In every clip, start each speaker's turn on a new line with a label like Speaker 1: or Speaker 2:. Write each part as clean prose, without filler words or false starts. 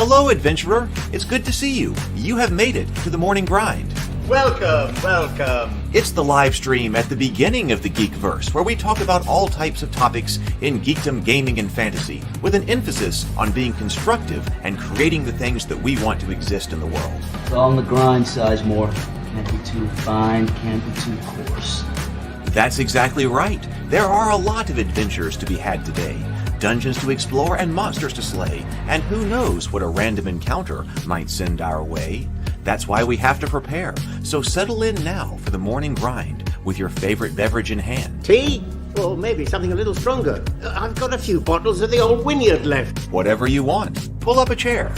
Speaker 1: Hello, adventurer. It's good to see you. You have made it to the morning grind.
Speaker 2: Welcome, welcome.
Speaker 1: It's the live stream at the beginning of the Geekverse, where we talk about all types of topics in geekdom, gaming, and fantasy, with an emphasis on being constructive and creating the things that we want to exist in the world.
Speaker 3: It's all on the grind, Sizemore. Can't be too fine, can't be too coarse.
Speaker 1: That's exactly right. There are a lot of adventures to be had today. Dungeons to explore and monsters to slay, and who knows what a random encounter might send our way. That's why we have to prepare, so settle in now for the morning grind with your favorite beverage in hand.
Speaker 2: Tea? Or maybe something a little stronger. I've got a few bottles of the old Wynyard left.
Speaker 1: Whatever you want. Pull up a chair.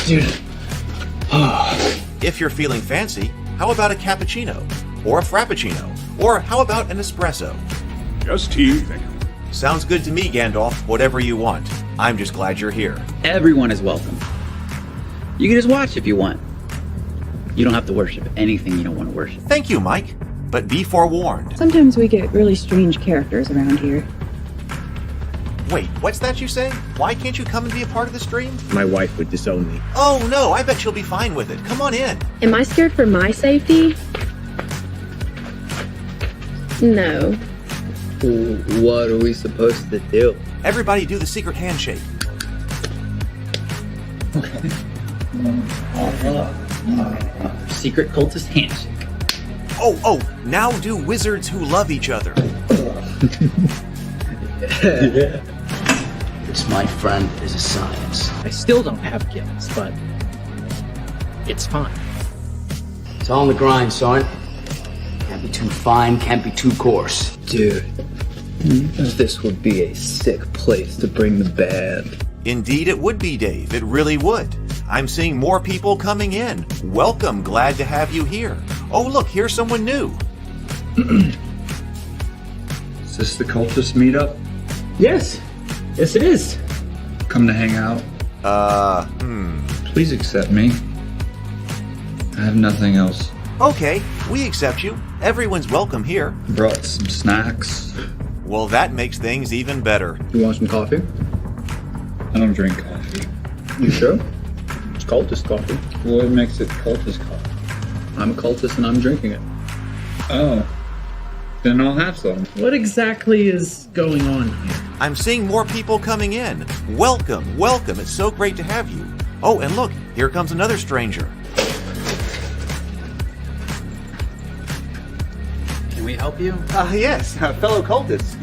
Speaker 3: Dude.
Speaker 1: If you're feeling fancy, how about a cappuccino? Or a frappuccino? Or how about an espresso?
Speaker 4: Just tea, thank you.
Speaker 1: Sounds good to me, Gandalf. Whatever you want. I'm just glad you're here.
Speaker 5: Everyone is welcome. You can just watch if you want. You don't have to worship anything you don't want to worship.
Speaker 1: Thank you, Mike. But be forewarned.
Speaker 6: Sometimes we get really strange characters around here.
Speaker 1: Wait, what's that you say? Why can't you come and be a part of the stream?
Speaker 4: My wife would disown me.
Speaker 1: Oh no, I bet she'll be fine with it. Come on in.
Speaker 6: Am I scared for my safety? No.
Speaker 5: What are we supposed to do?
Speaker 1: Everybody do the secret handshake.
Speaker 5: Secret cultist handshake.
Speaker 1: Oh, now do wizards who love each other.
Speaker 3: This, my friend, is a science.
Speaker 7: I still don't have gifts, but it's fine.
Speaker 3: It's all on the grind, son. Can't be too fine, can't be too coarse.
Speaker 8: Dude, this would be a sick place to bring the band.
Speaker 1: Indeed it would be, Dave. It really would. I'm seeing more people coming in. Welcome. Glad to have you here. Oh, look, here's someone new.
Speaker 8: Is this the cultist meetup?
Speaker 7: Yes it is.
Speaker 8: Come to hang out? Please accept me. I have nothing else.
Speaker 1: Okay, we accept you. Everyone's welcome here.
Speaker 8: Brought some snacks.
Speaker 1: Well, that makes things even better.
Speaker 8: You want some coffee? I don't drink coffee. You sure?
Speaker 7: It's cultist coffee.
Speaker 8: What makes it cultist coffee?
Speaker 7: I'm a cultist and I'm drinking it.
Speaker 8: Oh. Then I'll have some.
Speaker 7: What exactly is going on here?
Speaker 1: I'm seeing more people coming in. Welcome. It's so great to have you. Oh, and look, here comes another stranger.
Speaker 5: Can we help you?
Speaker 2: Yes, fellow cultists.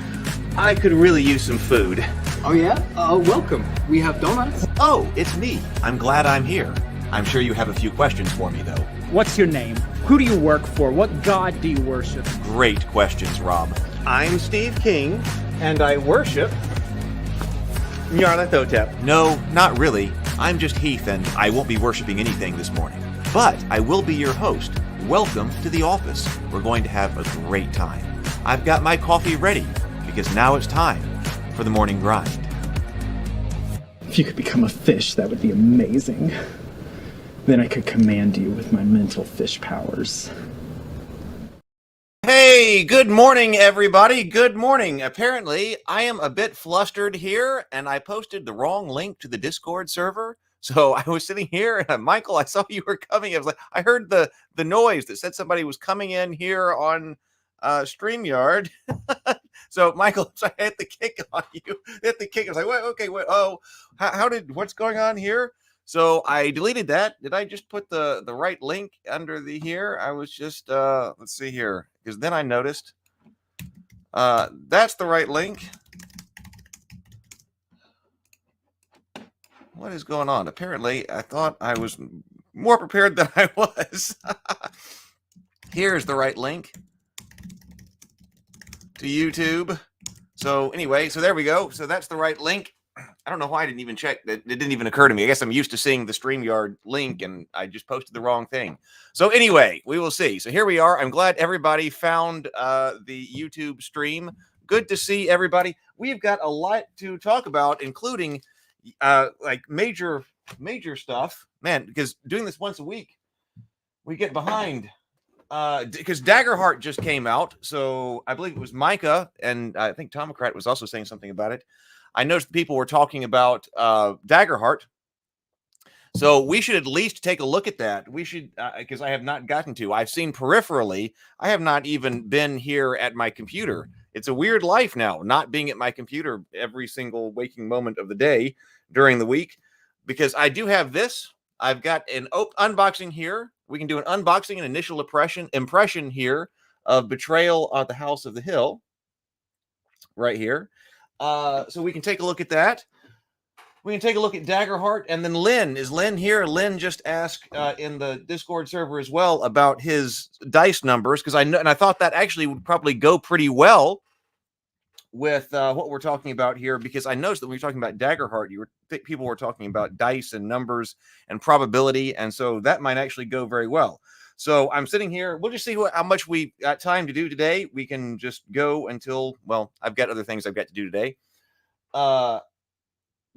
Speaker 2: I could really use some food.
Speaker 7: Oh yeah? Welcome. We have donuts.
Speaker 1: Oh, it's me. I'm glad I'm here. I'm sure you have a few questions for me, though.
Speaker 9: What's your name? Who do you work for? What god do you worship?
Speaker 1: Great questions, Rob.
Speaker 2: I'm Steve King, and I worship Nyarlathotep.
Speaker 1: No, not really. I'm just Heath, and I won't be worshiping anything this morning. But I will be your host. Welcome to the office. We're going to have a great time. I've got my coffee ready, because now it's time for the morning grind.
Speaker 9: If you could become a fish, that would be amazing. Then I could command you with my mental fish powers.
Speaker 1: Hey, good morning, everybody. Good morning. Apparently, I am a bit flustered here, and I posted the wrong link to the Discord server. So I was sitting here, and Michael, I saw you were coming. I was like, I heard the noise that said somebody was coming in here on StreamYard. So Michael, so I hit the kick on you. Hit the kick. I was like, wait, okay, wait. Oh, what's going on here? So I deleted that. Did I just put the right link under the here? I was just let's see here, because then I noticed that's the right link. What is going on? Apparently, I thought I was more prepared than I was. Here's the right link to YouTube. So anyway, so there we go. So that's the right link. I don't know why I didn't even check. It didn't even occur to me. I guess I'm used to seeing the StreamYard link, and I just posted the wrong thing. So anyway, we will see. So here we are. I'm glad everybody found the YouTube stream. Good to see everybody. We've got a lot to talk about, including like major stuff, man, because doing this once a week, we get behind because Daggerheart just came out. So I believe it was Micah, and I think Tomocrat was also saying something about it. I noticed people were talking about Daggerheart. So we should at least take a look at that. We should, because I have not gotten to. I've seen peripherally. I have not even been here at my computer. It's a weird life now, not being at my computer every single waking moment of the day during the week, because I do have this. I've got an unboxing here. We can do an unboxing and initial impression here of Betrayal at the House of the Hill right here. So we can take a look at that. We can take a look at Daggerheart, and then Lynn. Is Lynn here? Lynn just asked in the Discord server as well about his dice numbers, because I know, and I thought that actually would probably go pretty well with what we're talking about here, because I noticed that when you're talking about Daggerheart, people were talking about dice and numbers and probability, and so that might actually go very well. So I'm sitting here. We'll just see how much we got time to do today. We can just go until, well, I've got other things I've got to do today.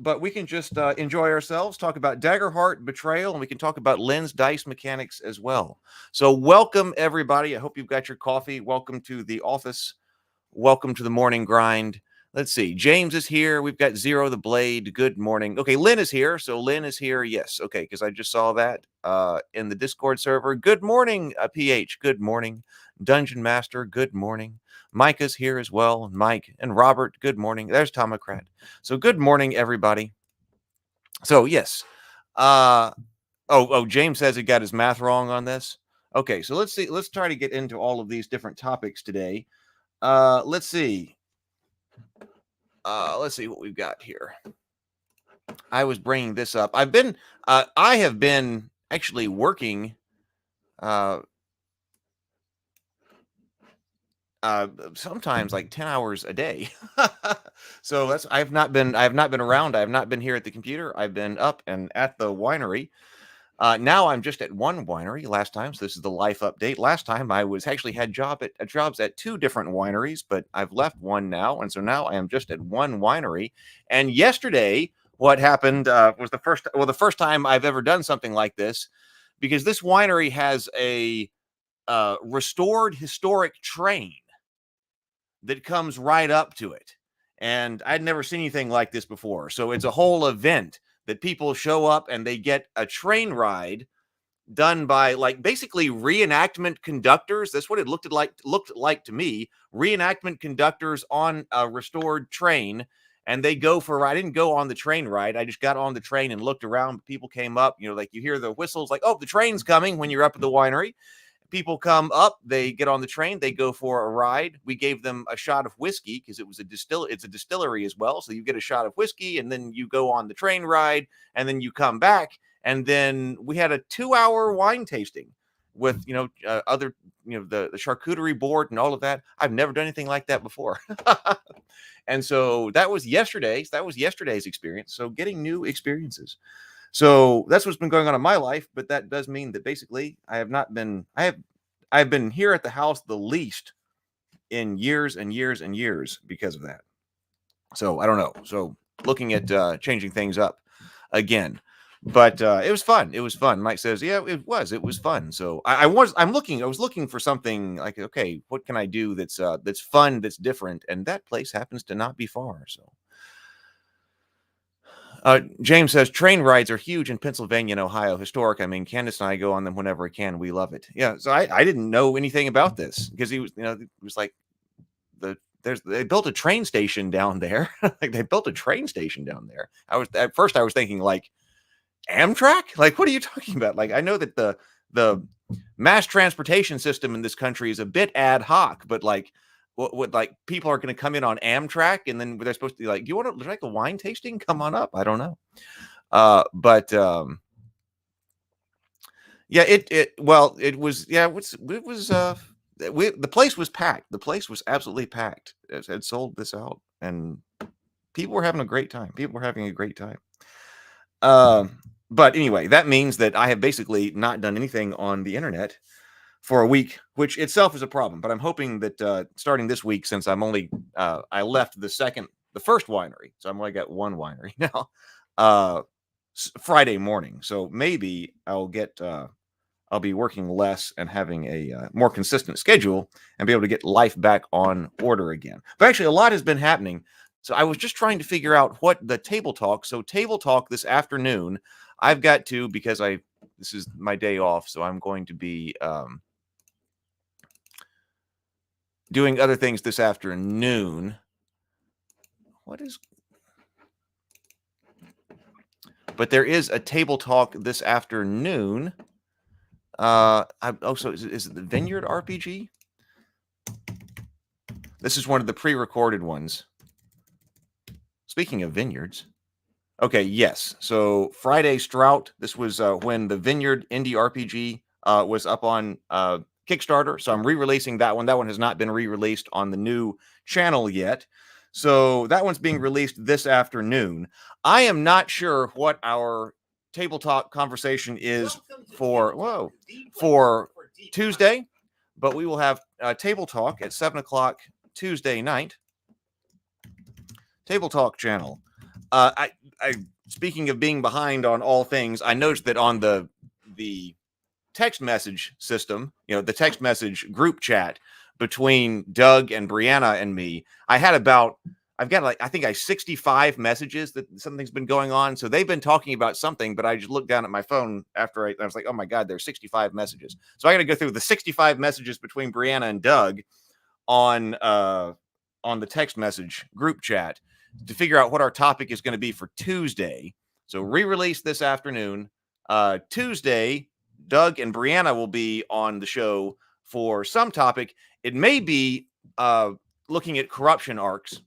Speaker 1: But we can just enjoy ourselves, talk about Daggerheart, Betrayal, and we can talk about Lynn's dice mechanics as well. So welcome, everybody. I hope you've got your coffee. Welcome to the office. Welcome to the morning grind. Let's see. James is here. We've got Zero the Blade. Good morning. Okay, Lynn is here. So Lynn is here. Yes. Okay, because I just saw that in the Discord server. Good morning, PH. Good morning. Dungeon Master. Good morning. Micah's here as well. Mike and Robert, good morning. There's Tomocrat. So good morning, everybody. So yes. James says he got his math wrong on this. Okay, so let's see. Let's try to get into all of these different topics today. Let's see. Let's see what we've got here. I was bringing this up. I have been actually working sometimes like 10 hours a day. So I have not been around. I have not been here at the computer. I've been up and at the winery. Now I'm just at one winery last time. So this is the life update. Last time I was actually had jobs at two different wineries, but I've left one now. And so now I am just at one winery. And yesterday, what happened was the first time I've ever done something like this, because this winery has a restored historic train that comes right up to it. And I'd never seen anything like this before. So it's a whole event that people show up and they get a train ride done by like basically reenactment conductors. That's what it looked like to me. Reenactment conductors on a restored train. And they go for a ride. I didn't go on the train ride. I just got on the train and looked around. People came up, like you hear the whistles like, oh, the train's coming when you're up at the winery. People come up, they get on the train, they go for a ride. We gave them a shot of whiskey because it's a distillery as well. So you get a shot of whiskey and then you go on the train ride and then you come back. And then we had a 2-hour wine tasting with, other, the charcuterie board and all of that. I've never done anything like that before. And so that was yesterday's experience. So getting new experiences. So that's what's been going on in my life, but that does mean that basically I've been here at the house the least in years and years and years because of that. So I don't know. So looking at changing things up again, but it was fun. It was fun. Mike says, yeah, it was fun. So I was looking for something like, okay, what can I do that's fun, that's different, and that place happens to not be far. So. James says train rides are huge in Pennsylvania and Ohio. Historic. I mean, Candace and I go on them whenever we can. We love it. Yeah. So I didn't know anything about this because he was, it was like they built a train station down there. Like they built a train station down there. At first I was thinking like Amtrak. Like what are you talking about? Like I know that the mass transportation system in this country is a bit ad hoc, but like. What like people are going to come in on Amtrak and then they're supposed to be like, do you want to like a wine tasting? Come on up. I don't know. The place was packed. The place was absolutely packed. It had sold this out and people were having a great time. But anyway, that means that I have basically not done anything on the internet for a week, which itself is a problem. But I'm hoping that starting this week, since I'm only I left the first winery, so I'm only got one winery now. Friday morning, so maybe I'll be working less and having a more consistent schedule and be able to get life back on order again. But actually, a lot has been happening. So I was just trying to figure out what the table talk. So table talk this afternoon, I've got to, because this is my day off, so I'm going to be doing other things this afternoon. But there is a table talk this afternoon. So is it the Vineyard RPG? This is one of the pre-recorded ones. Speaking of vineyards. Okay, yes. So Friday Strout, this was when the Vineyard Indie RPG was up on Kickstarter. So I'm re-releasing that one. That one has not been re-released on the new channel yet. So that one's being released this afternoon. I am not sure what our table talk conversation is for Tuesday, but we will have table talk at 7 o'clock Tuesday night. Table Talk channel. I speaking of being behind on all things, I noticed that on the text message system, the text message group chat between Doug and Brianna and me, I've got I think 65 messages that something's been going on. So they've been talking about something, but I just looked down at my phone after I was like, oh my God, there's 65 messages. So I got to go through the 65 messages between Brianna and Doug on the text message group chat to figure out what our topic is going to be for Tuesday. So re-release this afternoon. Tuesday, Doug and Brianna will be on the show for some topic. It may be looking at corruption arcs.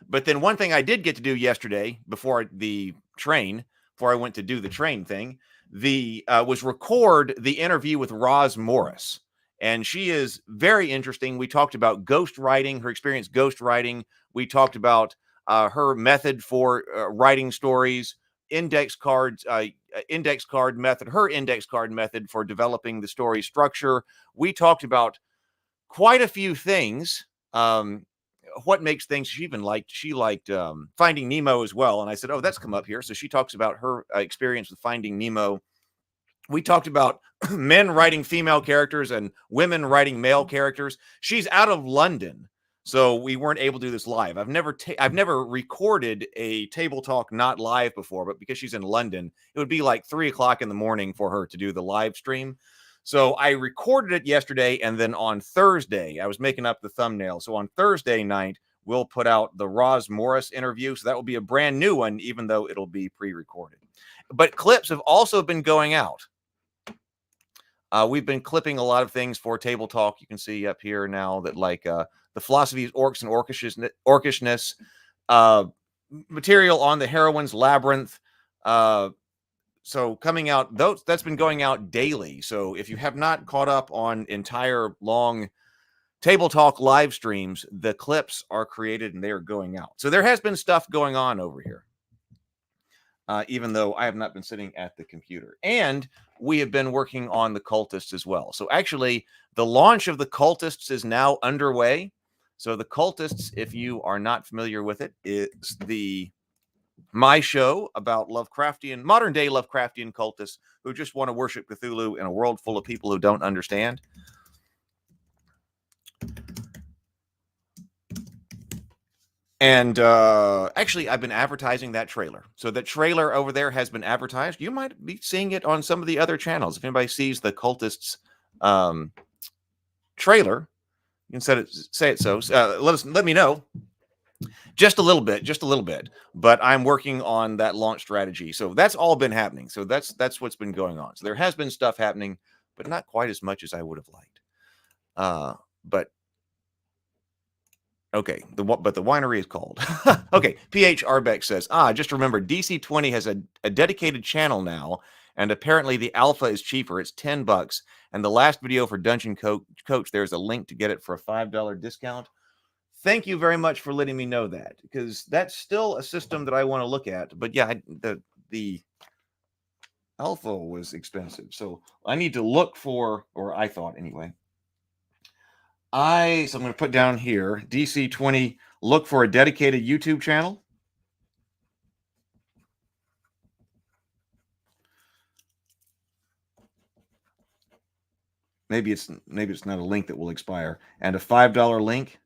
Speaker 1: But then one thing I did get to do yesterday before I went to do the train thing, was record the interview with Roz Morris. And she is very interesting. We talked about ghostwriting, her experience ghostwriting. We talked about her method for writing stories, index card method, her index card method for developing the story structure. We talked about quite a few things. What makes things she liked Finding Nemo as well. And I said, oh, that's come up here. So she talks about her experience with Finding Nemo. We talked about men writing female characters and women writing male characters. She's out of London, so we weren't able to do this live. I've never recorded a table talk not live before, but because she's in London, it would be like 3 o'clock in the morning for her to do the live stream. So I recorded it yesterday, and then on Thursday, I was making up the thumbnail. So on Thursday night, we'll put out the Roz Morris interview. So that will be a brand new one, even though it'll be pre-recorded. But clips have also been going out. We've been clipping a lot of things for Table Talk. You can see up here now that the philosophy of orcs and orcishness, material on the heroine's labyrinth. So coming out, that's been going out daily. So if you have not caught up on entire long Table Talk live streams, the clips are created and they are going out. So there has been stuff going on over here. Even though I have not been sitting at the computer. And we have been working on the Cultists as well. So actually, the launch of the Cultists is now underway. So the Cultists, if you are not familiar with it, is my show about modern-day Lovecraftian cultists who just want to worship Cthulhu in a world full of people who don't understand. And actually, I've been advertising that trailer. So that trailer over there has been advertised. You might be seeing it on some of the other channels. If anybody sees the Cultists trailer, you can say it so. Let me know. Just a little bit. But I'm working on that launch strategy. So that's all been happening. So that's what's been going on. So there has been stuff happening, but not quite as much as I would have liked. But okay, but the winery is called. Okay, PH Arbeck says, just remember, DC20 has a dedicated channel now, and apparently the alpha is cheaper. It's $10. And the last video for Dungeon Coach, there's a link to get it for a $5 discount. Thank you very much for letting me know that, because that's still a system that I want to look at. But yeah, the alpha was expensive. So I need to look for, or I thought anyway. So I'm going to put down here, DC20, look for a dedicated YouTube channel. Maybe it's not a link that will expire. And a $5 link.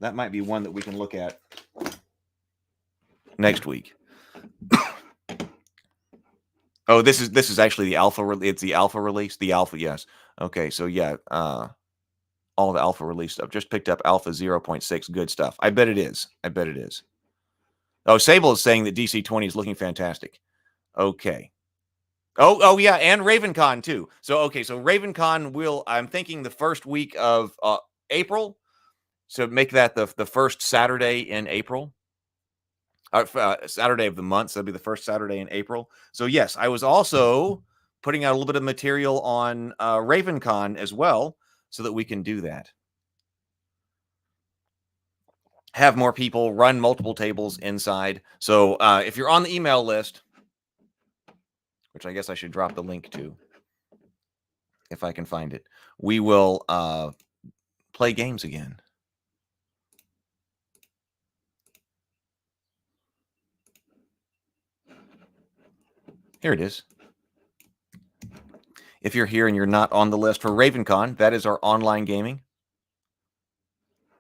Speaker 1: That might be one that we can look at next week. Oh, this is actually the alpha. It's the alpha release. The alpha, yes. Okay, so yeah, all the alpha release stuff. Just picked up alpha 0.6. Good stuff. I bet it is. I bet it is. Oh, Sable is saying that DC-20 is looking fantastic. Okay. Oh yeah, and RavenCon too. So okay, so RavenCon will. I'm thinking the first week of April. So make that the first Saturday in April. Saturday of the month. So that'll be the first Saturday in April. So yes, I was also putting out a little bit of material on RavenCon as well, so that we can do that. Have more people run multiple tables inside. So if you're on the email list, which I guess I should drop the link to, if I can find it, we will play games again. Here it is. If you're here and you're not on the list for RavenCon, that is our online gaming.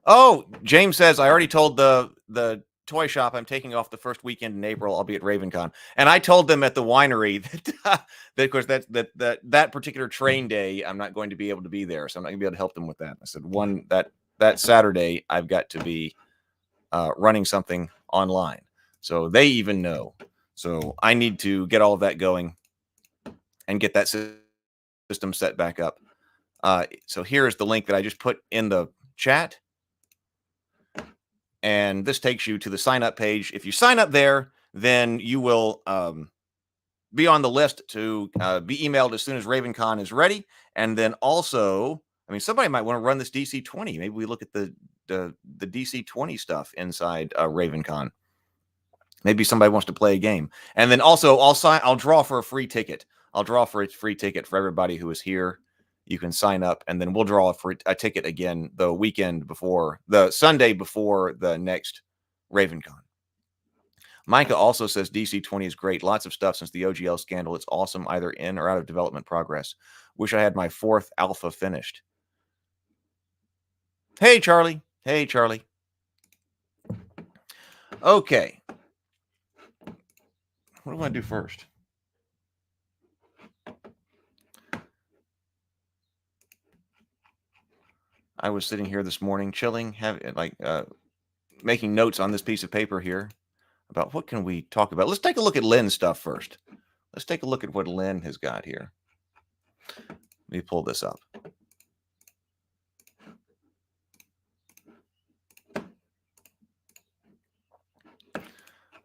Speaker 1: Oh, James says, I already told the toy shop I'm taking off the first weekend in April. I'll be at RavenCon. And I told them at the winery that of course, that particular train day, I'm not going to be able to be there. So I'm not going to be able to help them with that. I said, that Saturday, I've got to be running something online. So they even know. So I need to get all of that going and get that system set back up. So here's the link that I just put in the chat. And this takes you to the sign up page. If you sign up there, then you will be on the list to be emailed as soon as RavenCon is ready. And then also, I mean, somebody might want to run this DC-20. Maybe we look at the DC-20 stuff inside RavenCon. Maybe somebody wants to play a game. And then also, I'll draw for a free ticket. I'll draw for a free ticket for everybody who is here. You can sign up, and then we'll draw a ticket again the weekend before, the Sunday before the next RavenCon. Micah also says DC-20 is great. Lots of stuff since the OGL scandal. It's awesome, either in or out of development progress. Wish I had my 4th alpha finished. Hey, Charlie. Hey, Charlie. Okay. What do I want to do first? I was sitting here this morning, chilling, making notes on this piece of paper here about what can we talk about. Let's take a look at Lynn's stuff first. Let's take a look at what Lynn has got here. Let me pull this up.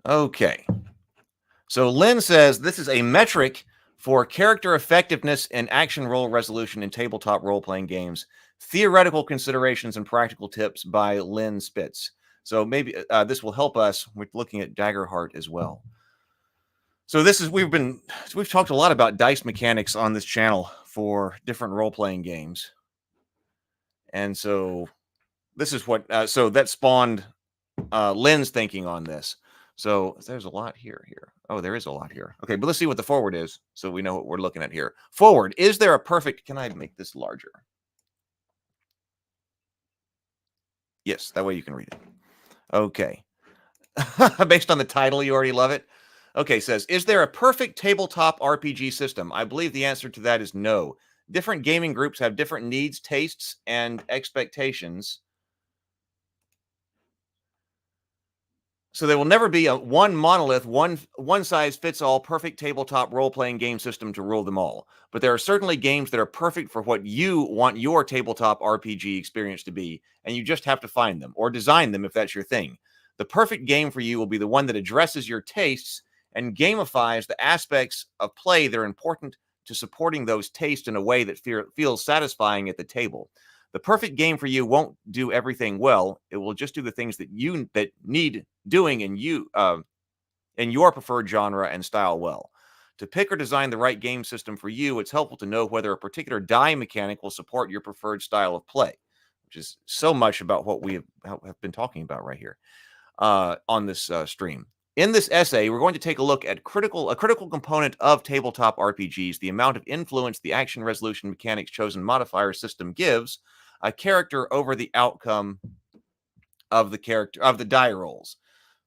Speaker 1: Okay. So Lynn says this is a metric for character effectiveness and action role resolution in tabletop role-playing games. Theoretical considerations and practical tips by Lynn Spitz. So maybe this will help us with looking at Daggerheart as well. So this is we've talked a lot about dice mechanics on this channel for different role-playing games, and so this is what so that spawned Lynn's thinking on this. So there's a lot here. Oh, there is a lot here. Okay, but let's see what the forward is so we know what we're looking at here. Forward, is there a perfect... Can I make this larger? Yes, that way you can read it. Okay. Based on the title, you already love it? Okay, says, is there a perfect tabletop RPG system? I believe the answer to that is no. Different gaming groups have different needs, tastes, and expectations. So there will never be a one monolith, one size fits all perfect tabletop role-playing game system to rule them all. But there are certainly games that are perfect for what you want your tabletop RPG experience to be, and you just have to find them or design them if that's your thing. The perfect game for you will be the one that addresses your tastes and gamifies the aspects of play that are important to supporting those tastes in a way that feels satisfying at the table. The perfect game for you won't do everything well. It will just do the things that need doing in your preferred genre and style well. To pick or design the right game system for you, it's helpful to know whether a particular die mechanic will support your preferred style of play, which is so much about what we have been talking about right here on this stream. In this essay, we're going to take a look at a critical component of tabletop RPGs, the amount of influence the action resolution mechanics chosen modifier system gives a character over the outcome of the character of the die rolls.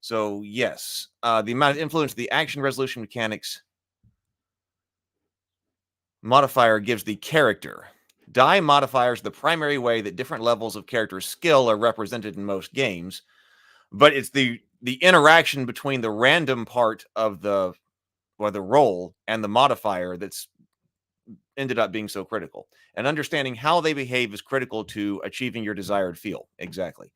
Speaker 1: So yes, the amount of influence of the action resolution mechanics modifier gives the character. Die modifiers are the primary way that different levels of character skill are represented in most games, but it's the interaction between the random part of the roll and the modifier that's ended up being so critical. And understanding how they behave is critical to achieving your desired feel. Exactly.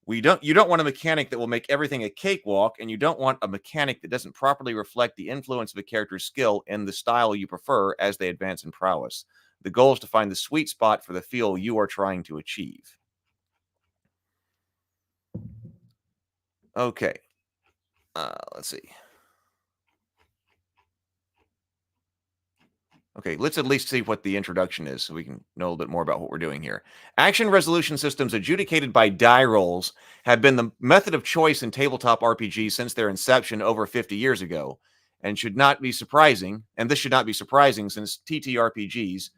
Speaker 1: You don't want a mechanic that will make everything a cakewalk, and you don't want a mechanic that doesn't properly reflect the influence of a character's skill in the style you prefer as they advance in prowess. The goal is to find the sweet spot for the feel you are trying to achieve. Okay. Let's see. Okay, let's at least see what the introduction is so we can know a little bit more about what we're doing here. Action resolution systems adjudicated by die rolls have been the method of choice in tabletop RPGs since their inception over 50 years ago, and should not be surprising, and this should not be surprising since TTRPGs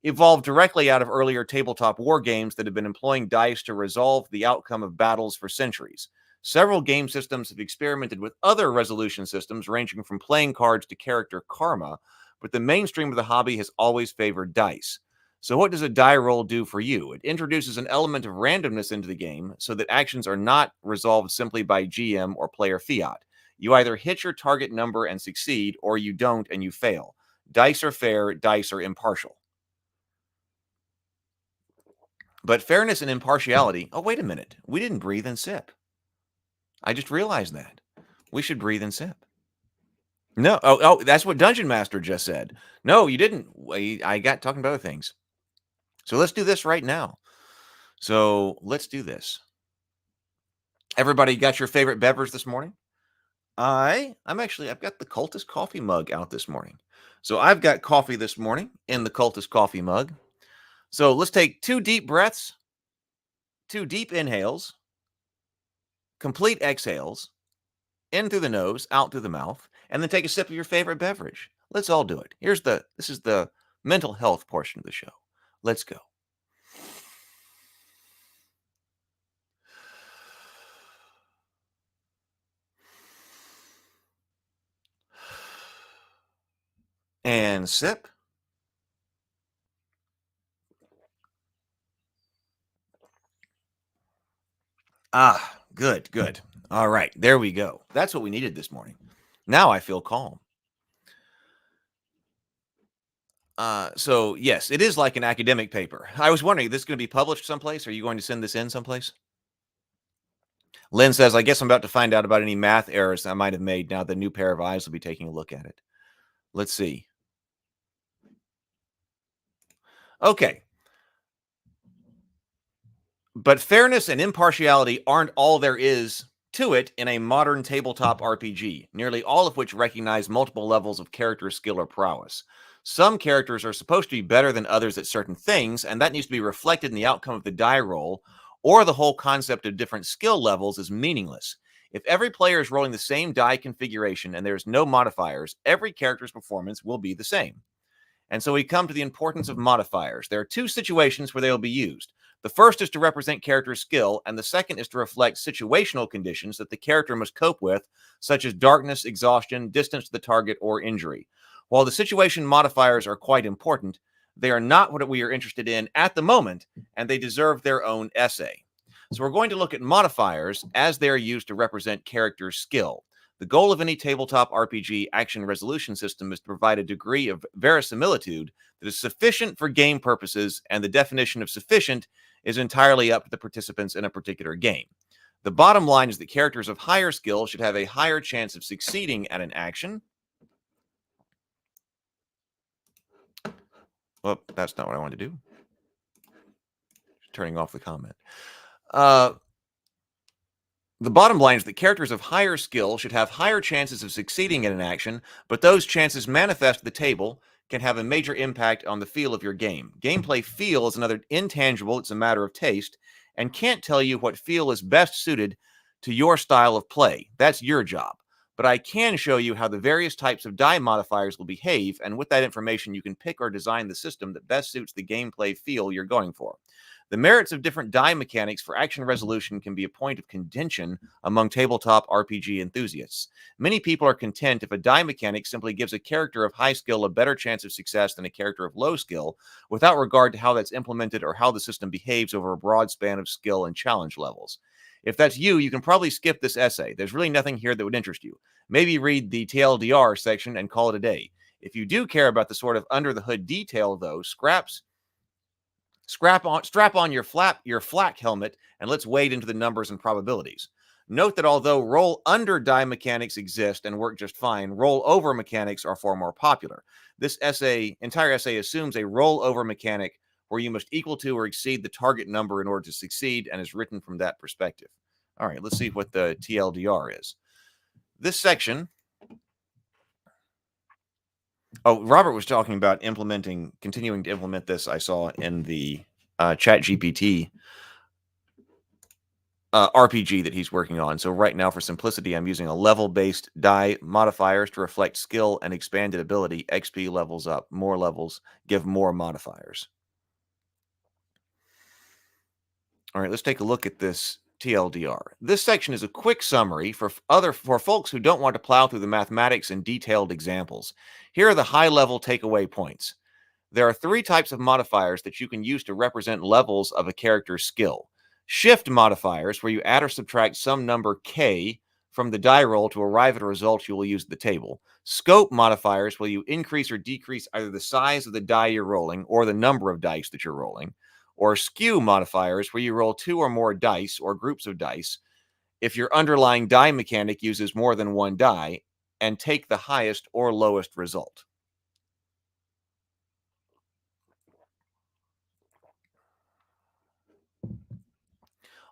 Speaker 1: evolved directly out of earlier tabletop war games that have been employing dice to resolve the outcome of battles for centuries. Several game systems have experimented with other resolution systems ranging from playing cards to character karma, but the mainstream of the hobby has always favored dice. So what does a die roll do for you? It introduces an element of randomness into the game so that actions are not resolved simply by GM or player fiat. You either hit your target number and succeed, or you don't and you fail. Dice are fair, dice are impartial. But fairness and impartiality... Oh, wait a minute. We didn't breathe and sip. I just realized that. We should breathe and sip. No. Oh, that's what Dungeon Master just said. No, you didn't. I got talking about other things. So let's do this right now. So let's do this. Everybody got your favorite beverage this morning? I've got the Cultist coffee mug out this morning. So I've got coffee this morning in the Cultist coffee mug. So let's take 2 deep breaths, 2 deep inhales, complete exhales, in through the nose, out through the mouth, and then take a sip of your favorite beverage. Let's all do it. This is the mental health portion of the show. Let's go. And sip. Ah, good, good. All right, there we go. That's what we needed this morning. Now I feel calm. So yes, it is like an academic paper. I was wondering, is this going to be published someplace? Are you going to send this in someplace? Lynn says, I guess I'm about to find out about any math errors I might have made. Now the new pair of eyes will be taking a look at it. Let's see. Okay. But fairness and impartiality aren't all there is to it in a modern tabletop RPG, nearly all of which recognize multiple levels of character skill or prowess. Some characters are supposed to be better than others at certain things, and that needs to be reflected in the outcome of the die roll, or the whole concept of different skill levels is meaningless. If every player is rolling the same die configuration and there's no modifiers, every character's performance will be the same. And so we come to the importance of modifiers. There are 2 situations where they will be used. The first is to represent character skill, and the second is to reflect situational conditions that the character must cope with, such as darkness, exhaustion, distance to the target, or injury. While the situation modifiers are quite important, they are not what we are interested in at the moment, and they deserve their own essay. So we're going to look at modifiers as they are used to represent character skill. The goal of any tabletop RPG action resolution system is to provide a degree of verisimilitude that is sufficient for game purposes, and the definition of sufficient is entirely up to the participants in a particular game. The bottom line is that characters of higher skill should have a higher chance of succeeding at an action. Well, that's not what I wanted to do. Just turning off the comment. The bottom line is that characters of higher skill should have higher chances of succeeding in an action, but those chances manifest at the table can have a major impact on the feel of your game. Gameplay feel is another intangible. It's a matter of taste, and can't tell you what feel is best suited to your style of play. That's your job. But I can show you how the various types of die modifiers will behave, and with that information, you can pick or design the system that best suits the gameplay feel you're going for. The merits of different die mechanics for action resolution can be a point of contention among tabletop RPG enthusiasts. Many people are content if a die mechanic simply gives a character of high skill a better chance of success than a character of low skill, without regard to how that's implemented or how the system behaves over a broad span of skill and challenge levels. If that's you, you can probably skip this essay. There's really nothing here that would interest you. Maybe read the TLDR section and call it a day. If you do care about the sort of under-the-hood detail, though, strap on your flak helmet and let's wade into the numbers and probabilities. Note that although roll under die mechanics exist and work just fine, roll over mechanics are far more popular. This entire essay assumes a roll over mechanic where you must equal to or exceed the target number in order to succeed, and is written from that perspective. All right, let's see what the TLDR is. This section. Oh, Robert was talking about continuing to implement this. I saw in the ChatGPT RPG that he's working on. So right now, for simplicity, I'm using a level-based die modifiers to reflect skill and expanded ability. XP levels up, more levels give more modifiers. All right, let's take a look at this TLDR. This section is a quick summary for folks who don't want to plow through the mathematics and detailed examples. Here are the high-level takeaway points. There are 3 types of modifiers that you can use to represent levels of a character's skill. Shift modifiers, where you add or subtract some number k from the die roll to arrive at a result you will use at the table. Scope modifiers, where you increase or decrease either the size of the die you're rolling or the number of dice that you're rolling. Or skew modifiers, where you roll 2 or more dice or groups of dice if your underlying die mechanic uses more than 1 die, and take the highest or lowest result.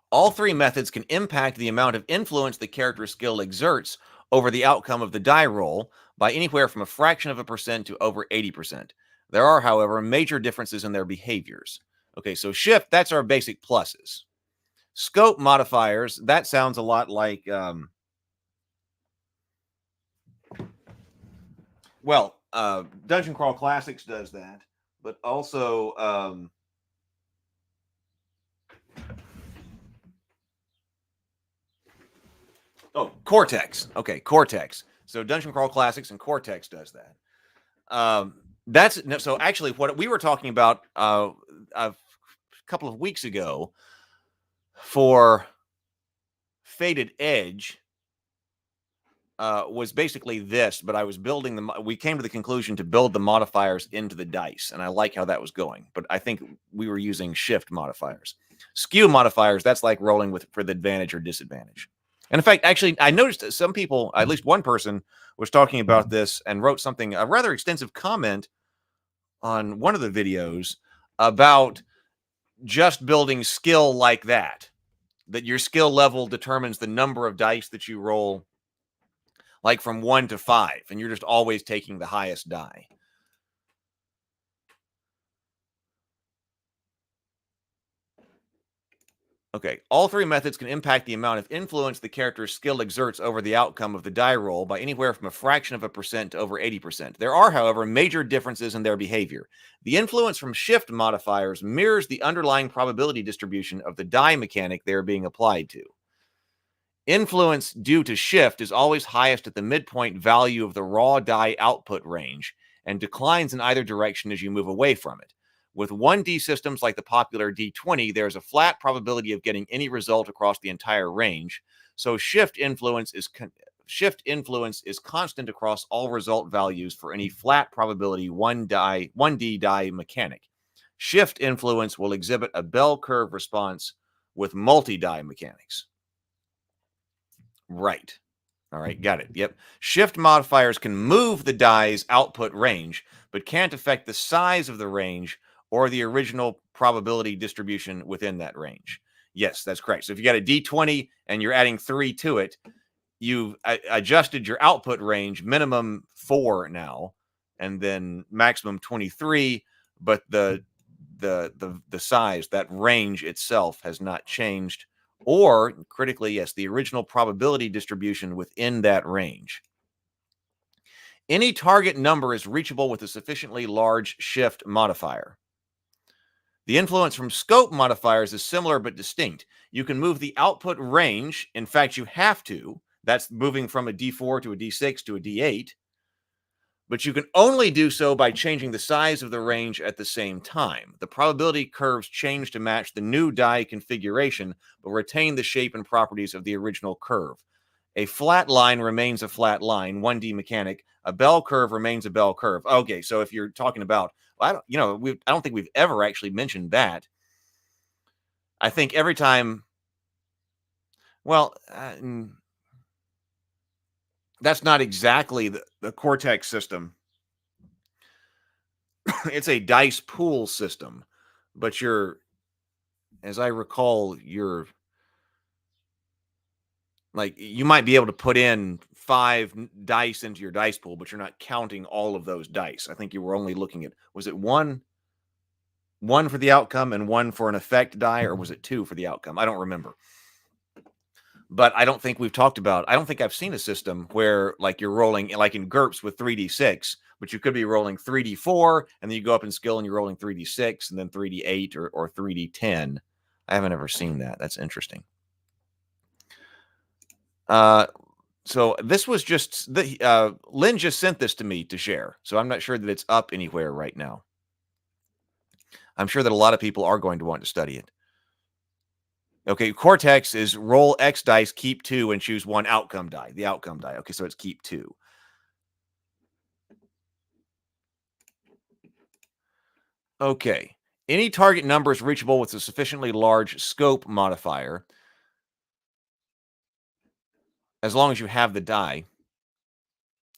Speaker 1: All 3 methods can impact the amount of influence the character's skill exerts over the outcome of the die roll by anywhere from a fraction of a percent to over 80%. There are, however, major differences in their behaviors. Okay, so shift, that's our basic pluses. Scope modifiers, that sounds a lot like, Dungeon Crawl Classics does that, but also, Cortex. Okay, Cortex. So Dungeon Crawl Classics and Cortex does that. So actually what we were talking about a couple of weeks ago for Fated Edge was basically this, but I was building them. We came to the conclusion to build the modifiers into the dice, and I like how that was going, but I think we were using shift modifiers. Skew modifiers, that's like rolling for the advantage or disadvantage. And in fact, actually, I noticed that some people, at least one person, was talking about this and wrote a rather extensive comment on one of the videos about just building skill like that your skill level determines the number of dice that you roll, like from 1 to 5, and you're just always taking the highest die. Okay, all 3 methods can impact the amount of influence the character's skill exerts over the outcome of the die roll by anywhere from a fraction of a percent to over 80%. There are, however, major differences in their behavior. The influence from shift modifiers mirrors the underlying probability distribution of the die mechanic they are being applied to. Influence due to shift is always highest at the midpoint value of the raw die output range and declines in either direction as you move away from it. With 1D systems like the popular D20, there's a flat probability of getting any result across the entire range. So shift influence is constant across all result values for any flat probability 1D die mechanic. Shift influence will exhibit a bell curve response with multi-die mechanics. Right. All right, got it. Yep. Shift modifiers can move the die's output range, but can't affect the size of the range or the original probability distribution within that range. Yes, that's correct. So if you got a D20 and you're adding 3 to it, you've adjusted your output range, minimum 4 now, and then maximum 23, but the size, that range itself has not changed. Or, critically, yes, the original probability distribution within that range. Any target number is reachable with a sufficiently large shift modifier. The influence from scope modifiers is similar but distinct. You can move the output range. In fact, you have to. That's moving from a D4 to a D6 to a D8. But you can only do so by changing the size of the range at the same time. The probability curves change to match the new die configuration, but retain the shape and properties of the original curve. A flat line remains a flat line, 1D mechanic. A bell curve remains a bell curve. Okay, so if you're talking about, I don't think we've ever actually mentioned that. I think every time, well, that's not exactly the Cortex system. It's a dice pool system, but as I recall, you might be able to put in 5 dice into your dice pool, but you're not counting all of those dice. I think you were only looking at, was it one for the outcome and 1 for an effect die, or was it 2 for the outcome? I don't remember. But I don't think we've talked about, I don't think I've seen a system where like you're rolling like in GURPS with 3d6, but you could be rolling 3d4 and then you go up in skill and you're rolling 3d6 and then 3d8 or 3d10. I haven't ever seen that. That's interesting. So this was just Lynn just sent this to me to share. So I'm not sure that it's up anywhere right now. I'm sure that a lot of people are going to want to study it. Okay, Cortex is roll X dice, keep 2, and choose 1 outcome die. The outcome die. Okay, so it's keep 2. Okay. Any target number is reachable with a sufficiently large scope modifier, as long as you have the die.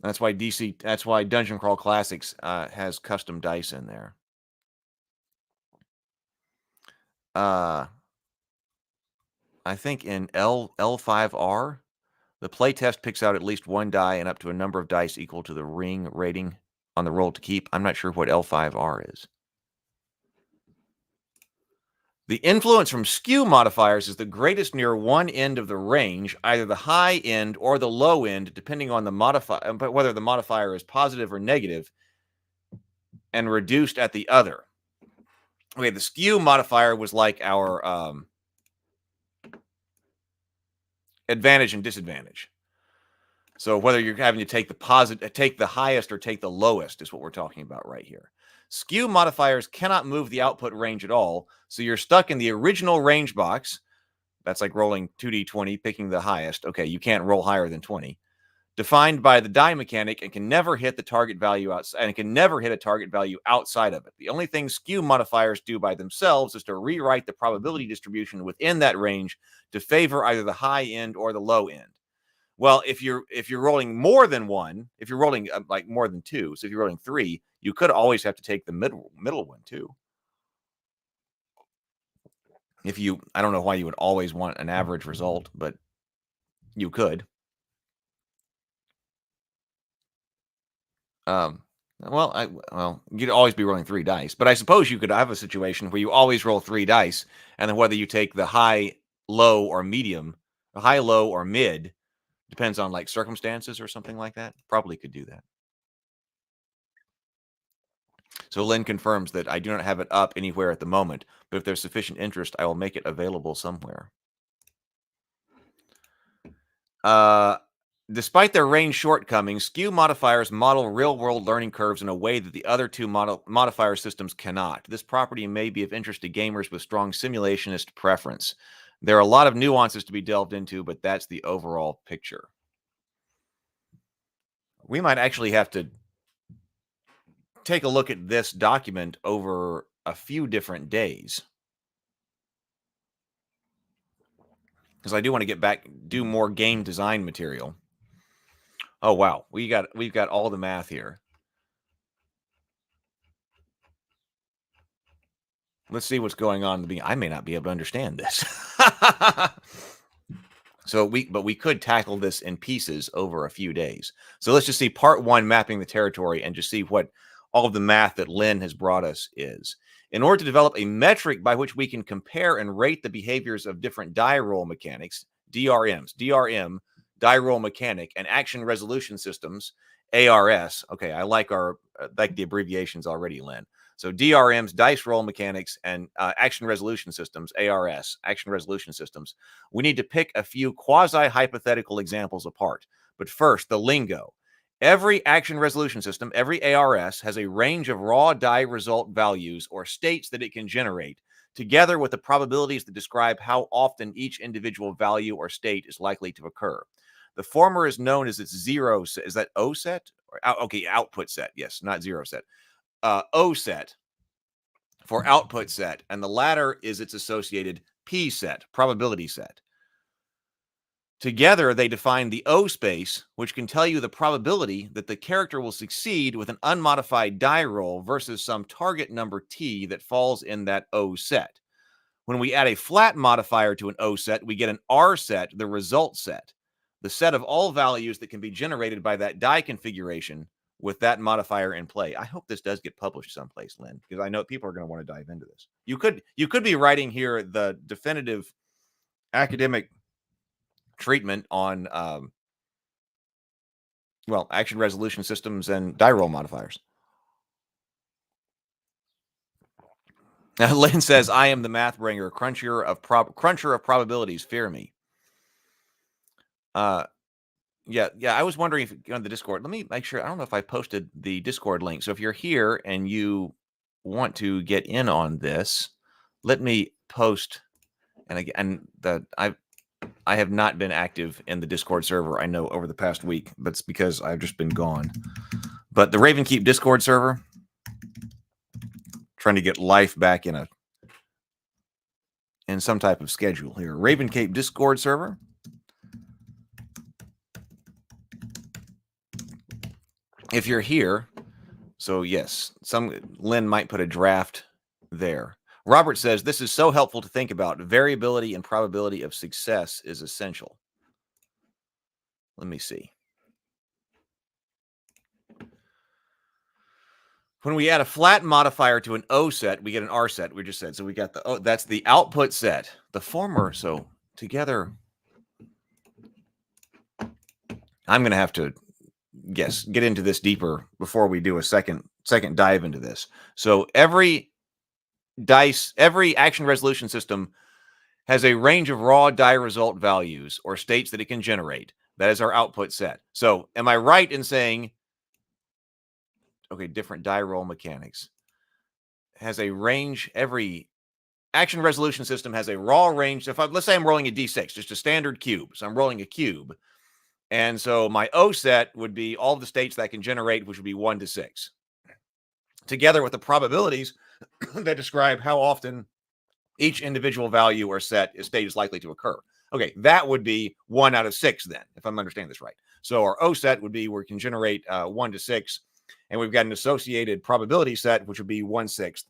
Speaker 1: That's why Dungeon Crawl Classics has custom dice in there. I think in L5R, the playtest picks out at least 1 die and up to a number of dice equal to the ring rating on the roll to keep. I'm not sure what L5R is. The influence from skew modifiers is the greatest near one end of the range, either the high end or the low end, depending on the modifier, but whether the modifier is positive or negative, and reduced at the other. Okay, the skew modifier was like our advantage and disadvantage. So whether you're having to take the highest or take the lowest is what we're talking about right here. Skew modifiers cannot move the output range at all, so you're stuck in the original range box. That's like rolling 2d20, picking the highest. Okay, you can't roll higher than 20. Defined by the die mechanic and can never hit the target value outside, and it can never hit a target value outside of it. The only thing skew modifiers do by themselves is to rewrite the probability distribution within that range to favor either the high end or the low end. Well, if you're rolling more than 1, if you're rolling like more than 2, so if you're rolling 3, you could always have to take the middle one too. I don't know why you would always want an average result, but you could. You'd always be rolling 3 dice, but I suppose you could have a situation where you always roll 3 dice, and then whether you take the high, low, or medium, high, low, or mid, depends on like circumstances or something like that. Probably could do that. So Lynn confirms that I do not have it up anywhere at the moment, but if there's sufficient interest, I will make it available somewhere. Despite their range shortcomings, skew modifiers model real-world learning curves in a way that the other two modifier systems cannot. This property may be of interest to gamers with strong simulationist preference. There are a lot of nuances to be delved into, but that's the overall picture. We might actually have to take a look at this document over a few different days, because I do want to get back, do more game design material. Oh wow, we've got all the math here. Let's see what's going on. I may not be able to understand this. But we could tackle this in pieces over a few days. So let's just see part 1, mapping the territory, and just see what all of the math that Lynn has brought us is. In order to develop a metric by which we can compare and rate the behaviors of different die roll mechanics, DRMs, DRM, die roll mechanic, and action resolution systems, ARS. Okay, I like the abbreviations already, Lynn. So DRMs, dice roll mechanics, and action resolution systems, ARS, action resolution systems. We need to pick a few quasi-hypothetical examples apart. But first, the lingo. Every action resolution system, every ARS, has a range of raw die result values or states that it can generate, together with the probabilities that describe how often each individual value or state is likely to occur. The former is known as its zero set. Is that O set? Okay, output set. Yes, not zero set. O set for output set, and the latter is its associated P set, probability set. Together, they define the O space, which can tell you the probability that the character will succeed with an unmodified die roll versus some target number T that falls in that O set. When we add a flat modifier to an O set, we get an R set, the result set, the set of all values that can be generated by that die configuration with that modifier in play. I hope this does get published someplace, Lynn, because I know people are going to want to dive into this. You could be writing here the definitive academic treatment on action resolution systems and die roll modifiers. Lynn says, I am the math bringer, cruncher of probabilities, fear me. Yeah, I was wondering if on the Discord, let me make sure. I don't know if I posted the Discord link. So if you're here and you want to get in on this, let me post. And again, I have not been active in the Discord server, I know, over the past week, but it's because I've just been gone. But the Ravenkeep Discord server, trying to get life back in some type of schedule here. Ravenkeep Discord server. If you're here, so yes, Lynn might put a draft there. Robert says, this is so helpful to think about. Variability and probability of success is essential. Let me see. When we add a flat modifier to an O set, we get an R set, we just said. So we got the O, that's the output set. The former, so together, I'm going to have to, get into this deeper before we do a second dive into this. So every action resolution system has a range of raw die result values or states that it can generate. That is our output set. So am I right in saying, okay, different die roll mechanics has a range? Every action resolution system has a raw range. Let's say I'm rolling a D6, just a standard cube. So I'm rolling a cube. And so my O set would be all the states that I can generate, which would be 1 to 6, together with the probabilities that describe how often each individual value or state is likely to occur. Okay, that would be 1 out of 6 then, if I'm understanding this right. So our O set would be where we can generate 1 to 6, and we've got an associated probability set, which would be 1/6.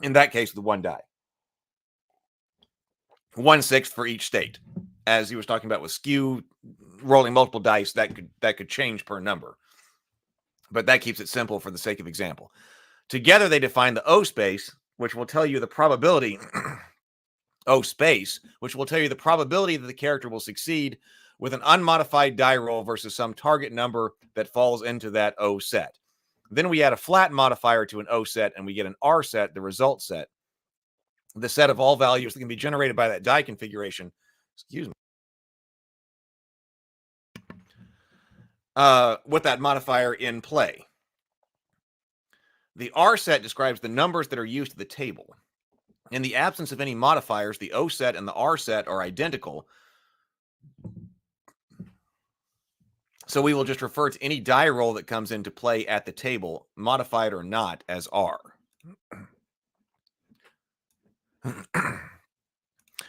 Speaker 1: In that case, the 1 die. 1/6 for each state. As he was talking about with skew, rolling multiple dice, that could change per number. But that keeps it simple for the sake of example. Together, they define the O space, which will tell you the probability, O space, which will tell you the probability that the character will succeed with an unmodified die roll versus some target number that falls into that O set. Then we add a flat modifier to an O set, and we get an R set, the result set, the set of all values that can be generated by that die configuration. Excuse me. With that modifier in play. The R set describes the numbers that are used at the table. In the absence of any modifiers, the O set and the R set are identical. So we will just refer to any die roll that comes into play at the table, modified or not, as R.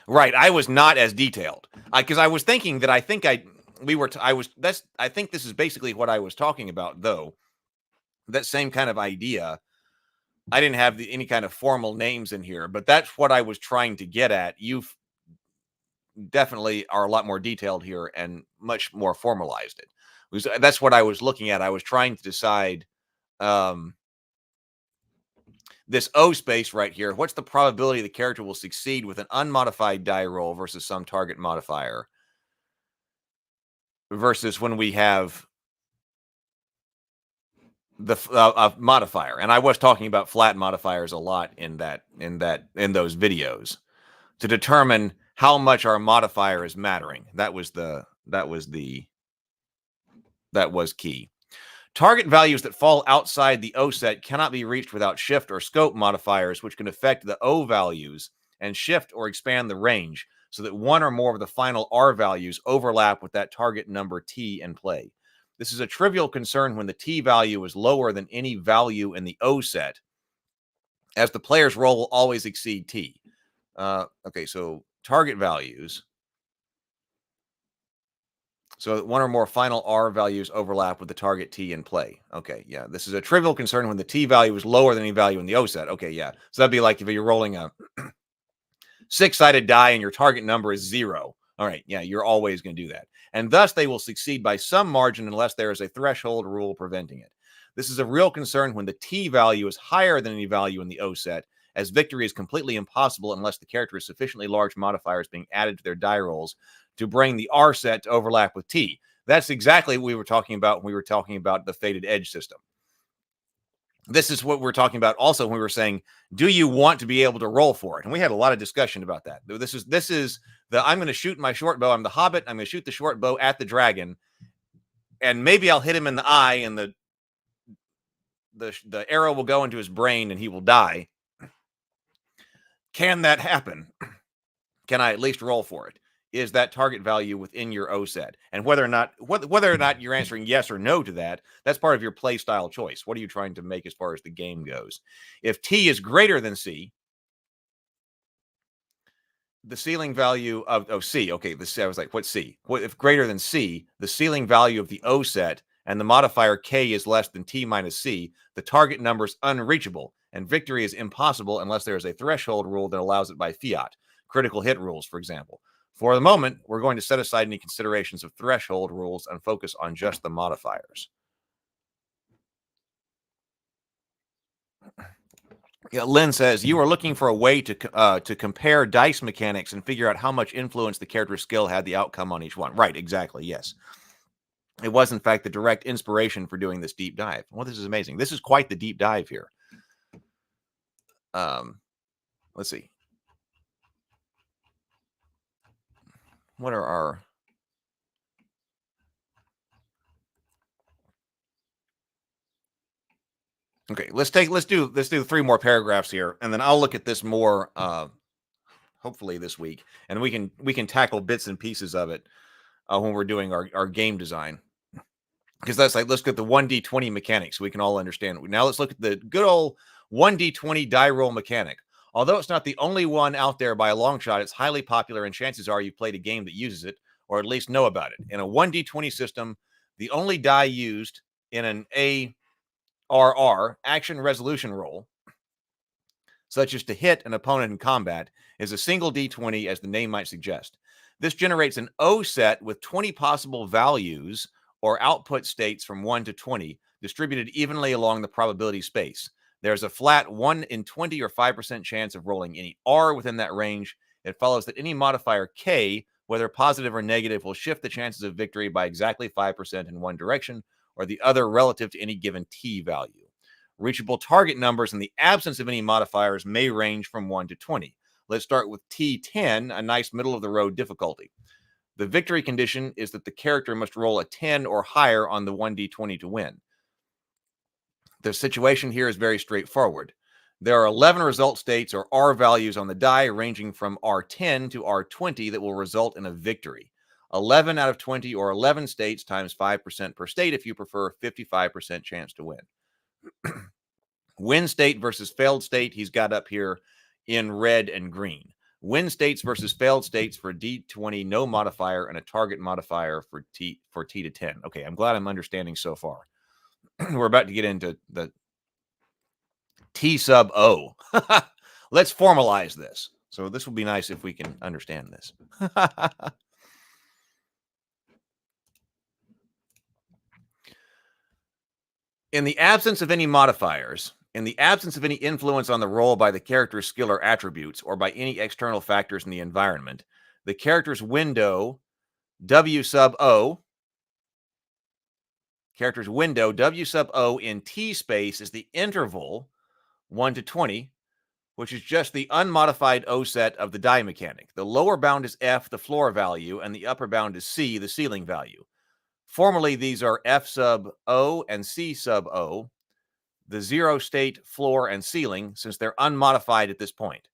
Speaker 1: Right, I was not as detailed because I was thinking that I think this is basically what I was talking about, though. That same kind of idea. I didn't have any kind of formal names in here, but that's what I was trying to get at. You definitely are a lot more detailed here and much more formalized it. That's what I was looking at. I was trying to decide this O space right here. What's the probability the character will succeed with an unmodified die roll versus some target modifier? Versus when we have the modifier, and I was talking about flat modifiers a lot in those videos to determine how much our modifier is mattering. That was key. Target values that fall outside the O set cannot be reached without shift or scope modifiers, which can affect the O values and shift or expand the range so that one or more of the final R values overlap with that target number T in play. This is a trivial concern when the T value is lower than any value in the O set, as the player's roll will always exceed T. Okay, so target values. So one or more final R values overlap with the target T in play. Okay, yeah. This is a trivial concern when the T value is lower than any value in the O set. Okay, yeah. So that'd be like if you're rolling a 6-sided die and your target number is 0. All right, yeah, you're always going to do that. And thus they will succeed by some margin unless there is a threshold rule preventing it. This is a real concern when the T value is higher than any value in the O set, as victory is completely impossible unless the character has sufficiently large modifiers being added to their die rolls to bring the R set to overlap with T. That's exactly what we were talking about when we were talking about the Fated Edge system. This is what we're talking about also when we were saying, do you want to be able to roll for it? And we had a lot of discussion about that. This is the, I'm going to shoot my short bow. I'm the Hobbit. I'm going to shoot the short bow at the dragon, and maybe I'll hit him in the eye, and the arrow will go into his brain and he will die. Can that happen? Can I at least roll for it? Is that target value within your O set? And whether or not you're answering yes or no to that, that's part of your play style choice. What are you trying to make as far as the game goes? If T is greater than C, the ceiling value of C, okay, I was like, what's C? If greater than C, the ceiling value of the O set and the modifier K is less than T minus C, the target number is unreachable, and victory is impossible unless there is a threshold rule that allows it by fiat. Critical hit rules, for example. For the moment, we're going to set aside any considerations of threshold rules and focus on just the modifiers. Yeah, Lynn says, you are looking for a way to compare dice mechanics and figure out how much influence the character's skill had the outcome on each one. Right, exactly, yes. It was, in fact, the direct inspiration for doing this deep dive. Well, this is amazing. This is quite the deep dive here. Let's see. What are our... Okay, let's do 3 more paragraphs here, and then I'll look at this more hopefully this week, and we can tackle bits and pieces of it when we're doing our game design. Because that's like, let's get the 1d20 mechanics so we can all understand it. Now let's look at the good old 1d20 die roll mechanic. Although it's not the only one out there by a long shot, it's highly popular, and chances are you've played a game that uses it, or at least know about it. In a 1d20 system, the only die used in an ARR, action resolution roll, such as to hit an opponent in combat, is a single d20, as the name might suggest. This generates an O set with 20 possible values or output states from 1 to 20, distributed evenly along the probability space. There's a flat 1 in 20 or 5% chance of rolling any R within that range. It follows that any modifier K, whether positive or negative, will shift the chances of victory by exactly 5% in one direction or the other relative to any given T value. Reachable target numbers in the absence of any modifiers may range from 1 to 20. Let's start with T10, a nice middle-of-the-road difficulty. The victory condition is that the character must roll a 10 or higher on the 1d20 to win. The situation here is very straightforward. There are 11 result states or R values on the die ranging from R10 to R20 that will result in a victory. 11 out of 20 or 11 states times 5% per state if you prefer, 55% chance to win. Win state versus failed state, he's got up here in red and green. Win states versus failed states for D20, no modifier, and a target modifier for T to 10. Okay, I'm glad I'm understanding so far. We're about to get into the T sub O. Let's formalize this. So this will be nice if we can understand this. In the absence of any modifiers, in the absence of any influence on the roll by the character's skill or attributes, or by any external factors in the environment, the character's window, W sub O, character's window, W sub O in T space is the interval 1 to 20, which is just the unmodified O set of the die mechanic. The lower bound is F, the floor value, and the upper bound is C, the ceiling value. Formally, these are F sub O and C sub O, the zero state, floor, and ceiling, since they're unmodified at this point.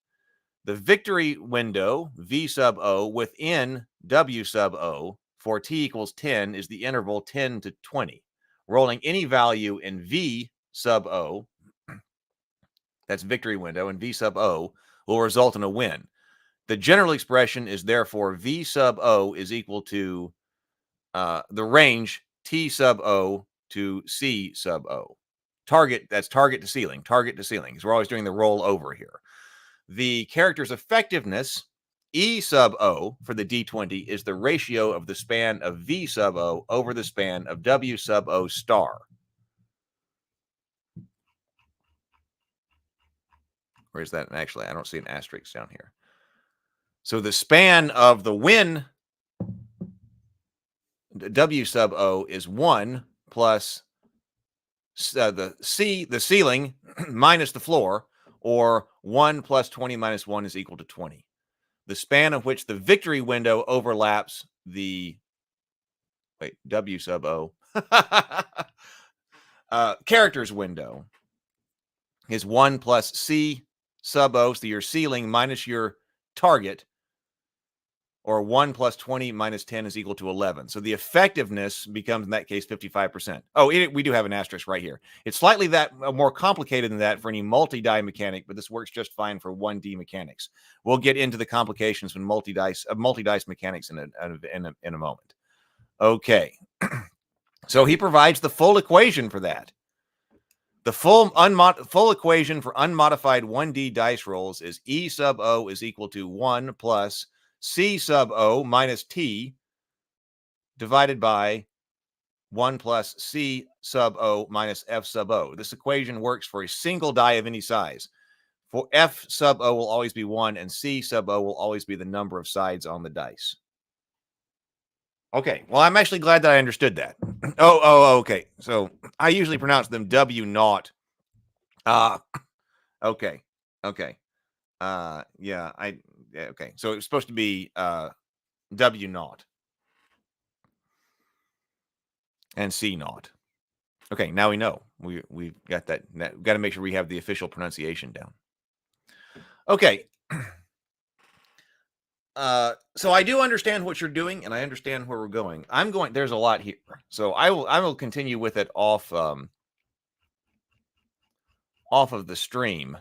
Speaker 1: The victory window, V sub O, within W sub O, for T equals 10, is the interval 10 to 20. Rolling any value in V sub O, that's victory window, and V sub O will result in a win. The general expression is therefore V sub O is equal to the range T sub O to C sub O. Target, that's target to ceiling, because we're always doing the roll over here. The character's effectiveness, E sub O for the D20, is the ratio of the span of V sub O over the span of W sub O star. Where is that? Actually, I don't see an asterisk down here. So the span of the win, W sub O, is 1 plus the ceiling minus the floor, or 1 plus 20 minus 1 is equal to 20. The span of which the victory window overlaps the W sub O character's window is 1 plus C sub O, so your ceiling minus your target, or 1 plus 20 minus 10 is equal to 11. So the effectiveness becomes, in that case, 55%. Oh, we do have an asterisk right here. It's slightly more complicated than that for any multi-die mechanic, but this works just fine for 1D mechanics. We'll get into the complications from multi-dice mechanics in a moment. Okay. So he provides the full equation for that. The full equation for unmodified 1D dice rolls is E sub O is equal to 1 plus C sub O minus T divided by 1 plus C sub O minus F sub O. This equation works for a single die of any size. For F sub O will always be 1, and C sub O will always be the number of sides on the dice. Okay, well, I'm actually glad that I understood that. Okay. So I usually pronounce them W naught. Okay. Okay. So it was supposed to be W naught and C naught. Okay, now we know. We've got that. We've got to make sure we have the official pronunciation down. Okay. So I do understand what you're doing, and I understand where we're going. There's a lot here. So I will continue with it off of the stream.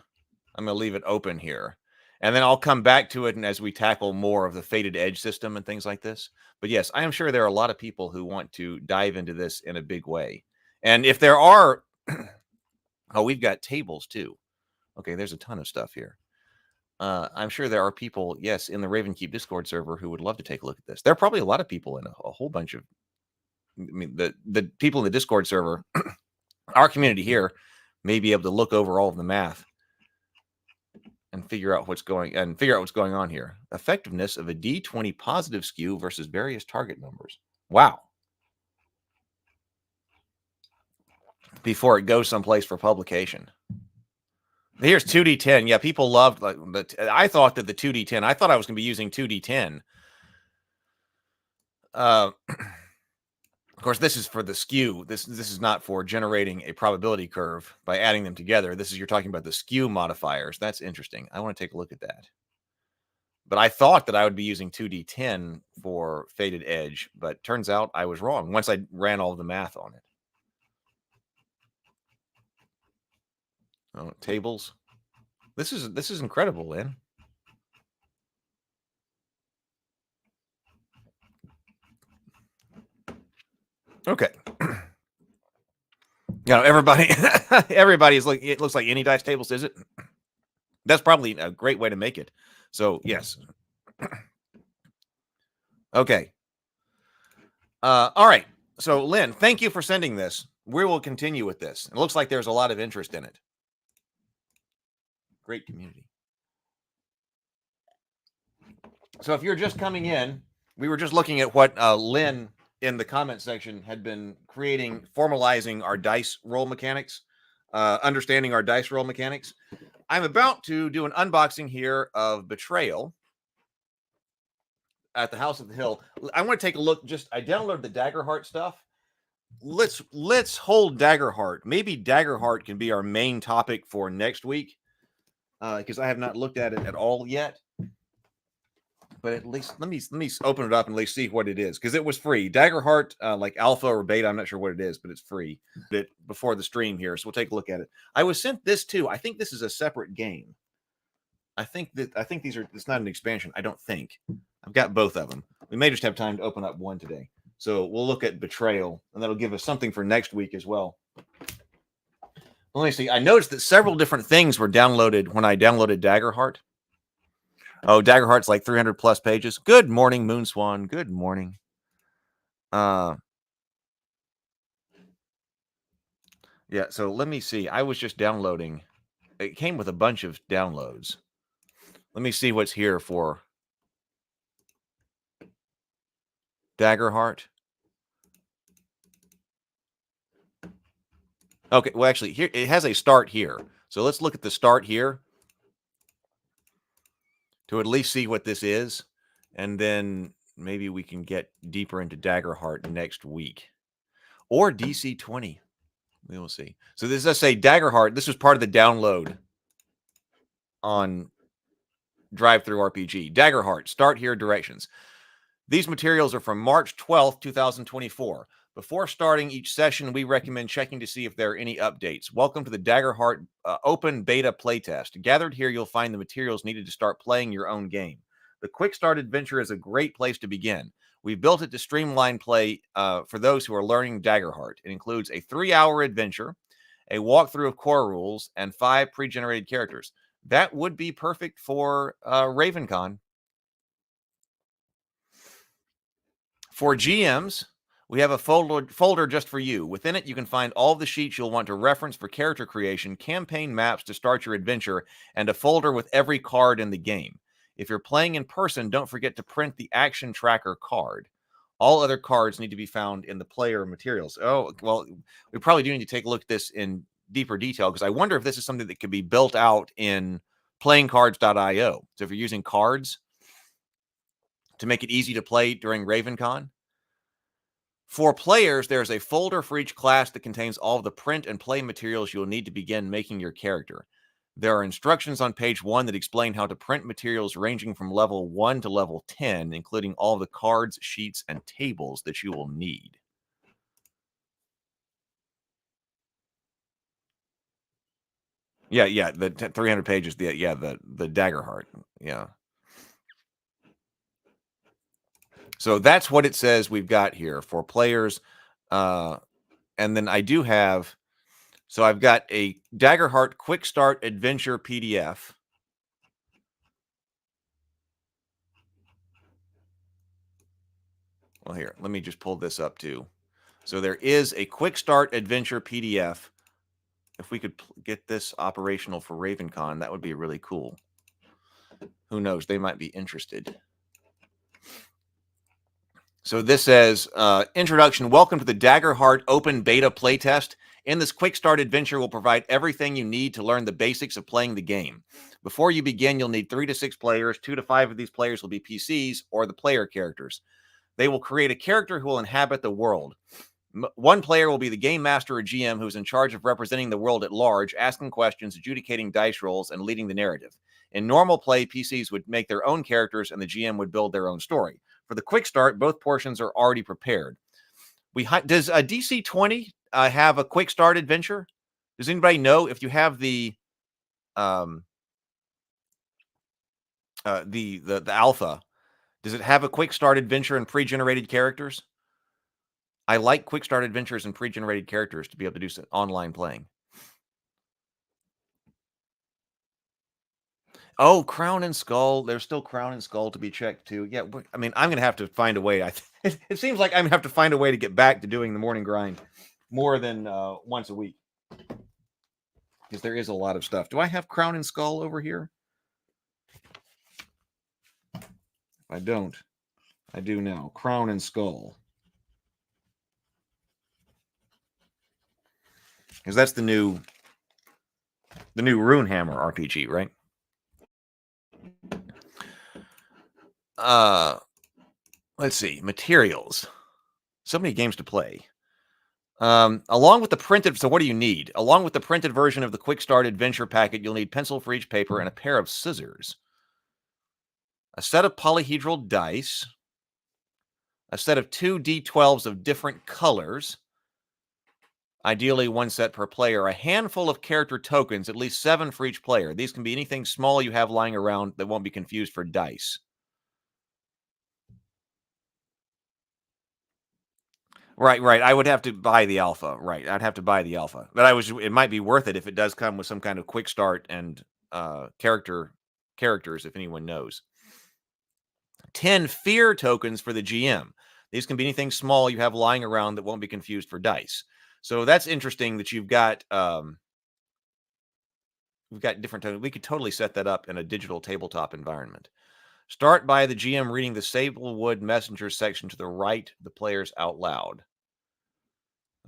Speaker 1: I'm going to leave it open here. And then I'll come back to it, and as we tackle more of the Fated Edge system and things like this. But yes, I am sure there are a lot of people who want to dive into this in a big way. And if there are, we've got tables too. Okay, there's a ton of stuff here. I'm sure there are people, yes, in the Ravenkeep Discord server who would love to take a look at this. There are probably a lot of people in a whole bunch of, the people in the Discord server, our community here, may be able to look over all of the math and figure out what's going on here. Effectiveness of a D20 positive skew versus various target numbers. Wow. Before it goes someplace for publication. Here's 2D10. Yeah, people loved I thought that the 2D10, I thought I was going to be using 2D10. Of course, this is for the skew. This is not for generating a probability curve by adding them together. You're talking about the skew modifiers. That's interesting. I want to take a look at that. But I thought that I would be using 2D10 for Fated Edge, but turns out I was wrong once I ran all the math on it. Oh, tables. This is incredible, Lynn. Okay. Everybody's like, it looks like any dice tables, is it? That's probably a great way to make it. So yes. Okay. All right. So Lynn, thank you for sending this. We will continue with this. It looks like there's a lot of interest in it. Great community. So if you're just coming in, we were just looking at what Lynn in the comment section had been formalizing our dice roll mechanics, understanding our dice roll mechanics. I'm about to do an unboxing here of Betrayal at the House of the Hill. I want to take a look. I downloaded the Daggerheart stuff. Let's hold Daggerheart. Maybe Daggerheart can be our main topic for next week, because I have not looked at it at all yet. But at least let me open it up and at least see what it is, because it was free. Daggerheart, like alpha or beta, I'm not sure what it is, but it's free. Before the stream here, so we'll take a look at it. I was sent this too. I think this is a separate game. I think these are. It's not an expansion. I don't think. I've got both of them. We may just have time to open up one today. So we'll look at Betrayal, and that'll give us something for next week as well. Let me see. I noticed that several different things were downloaded when I downloaded Daggerheart. Oh, Daggerheart's like 300 plus pages. Good morning, Moonswan. Good morning. Yeah, so let me see. I was just downloading. It came with a bunch of downloads. Let me see what's here for Daggerheart. Okay, well, actually, here it has a start here. So let's look at the start here to at least see what this is. And then maybe we can get deeper into Daggerheart next week. Or DC 20. We will see. So this does say Daggerheart. This was part of the download on Drive-Thru RPG. Daggerheart, start here, directions. These materials are from March 12th, 2024. Before starting each session, we recommend checking to see if there are any updates. Welcome to the Daggerheart open beta playtest. Gathered here, you'll find the materials needed to start playing your own game. The Quick Start Adventure is a great place to begin. We built it to streamline play for those who are learning Daggerheart. It includes a 3-hour adventure, a walkthrough of core rules, and 5 pre-generated characters. That would be perfect for RavenCon. For GMs, we have a folder just for you. Within it, you can find all the sheets you'll want to reference for character creation, campaign maps to start your adventure, and a folder with every card in the game. If you're playing in person, don't forget to print the action tracker card. All other cards need to be found in the player materials. Oh, well, we probably do need to take a look at this in deeper detail, because I wonder if this is something that could be built out in playingcards.io. So if you're using cards to make it easy to play during RavenCon. For players, there's a folder for each class that contains all of the print and play materials you'll need to begin making your character. There are instructions on page 1 that explain how to print materials ranging from level 1 to level 10, including all the cards, sheets, and tables that you will need. Yeah, the 300 pages, the Daggerheart, yeah. So that's what it says we've got here for players. And then I do have, so I've got a Daggerheart Quick Start Adventure PDF. Well, here, let me just pull this up too. So there is a Quick Start Adventure PDF. If we could get this operational for RavenCon, that would be really cool. Who knows? They might be interested. So this says, introduction, welcome to the Daggerheart open beta playtest. In this quick start adventure, we'll provide everything you need to learn the basics of playing the game. Before you begin, you'll need 3 to 6 players. 2 to 5 of these players will be PCs or the player characters. They will create a character who will inhabit the world. One player will be the game master or GM who's in charge of representing the world at large, asking questions, adjudicating dice rolls, and leading the narrative. In normal play, PCs would make their own characters and the GM would build their own story. For the quick start, both portions are already prepared. Does a DC 20 have a quick start adventure? Does anybody know if you have the alpha? Does it have a quick start adventure and pre-generated characters? I like quick start adventures and pre-generated characters to be able to do some online playing. Oh, Crown and Skull. There's still Crown and Skull to be checked too. Yeah, I mean, I'm going to have to find a way. It seems like I'm going to have to find a way to get back to doing the morning grind more than once a week. Because there is a lot of stuff. Do I have Crown and Skull over here? I don't. I do now. Crown and Skull. Because that's the new Runehammer RPG, right? Let's see. Materials. So many games to play. Along with the printed, so what do you need? Along with the printed version of the Quick Start Adventure Packet, you'll need pencil for each paper and a pair of scissors. A set of polyhedral dice. A set of 2 D12s of different colors. Ideally, 1 set per player. A handful of character tokens, at least 7 for each player. These can be anything small you have lying around that won't be confused for dice. Right. I would have to buy the alpha. Right. I'd have to buy the alpha. But it might be worth it if it does come with some kind of quick start and characters, if anyone knows. 10 fear tokens for the GM. These can be anything small you have lying around that won't be confused for dice. So that's interesting that you've got we've got different tokens. We could totally set that up in a digital tabletop environment. Start by the GM reading the Sablewood Messenger section to the right of the players out loud.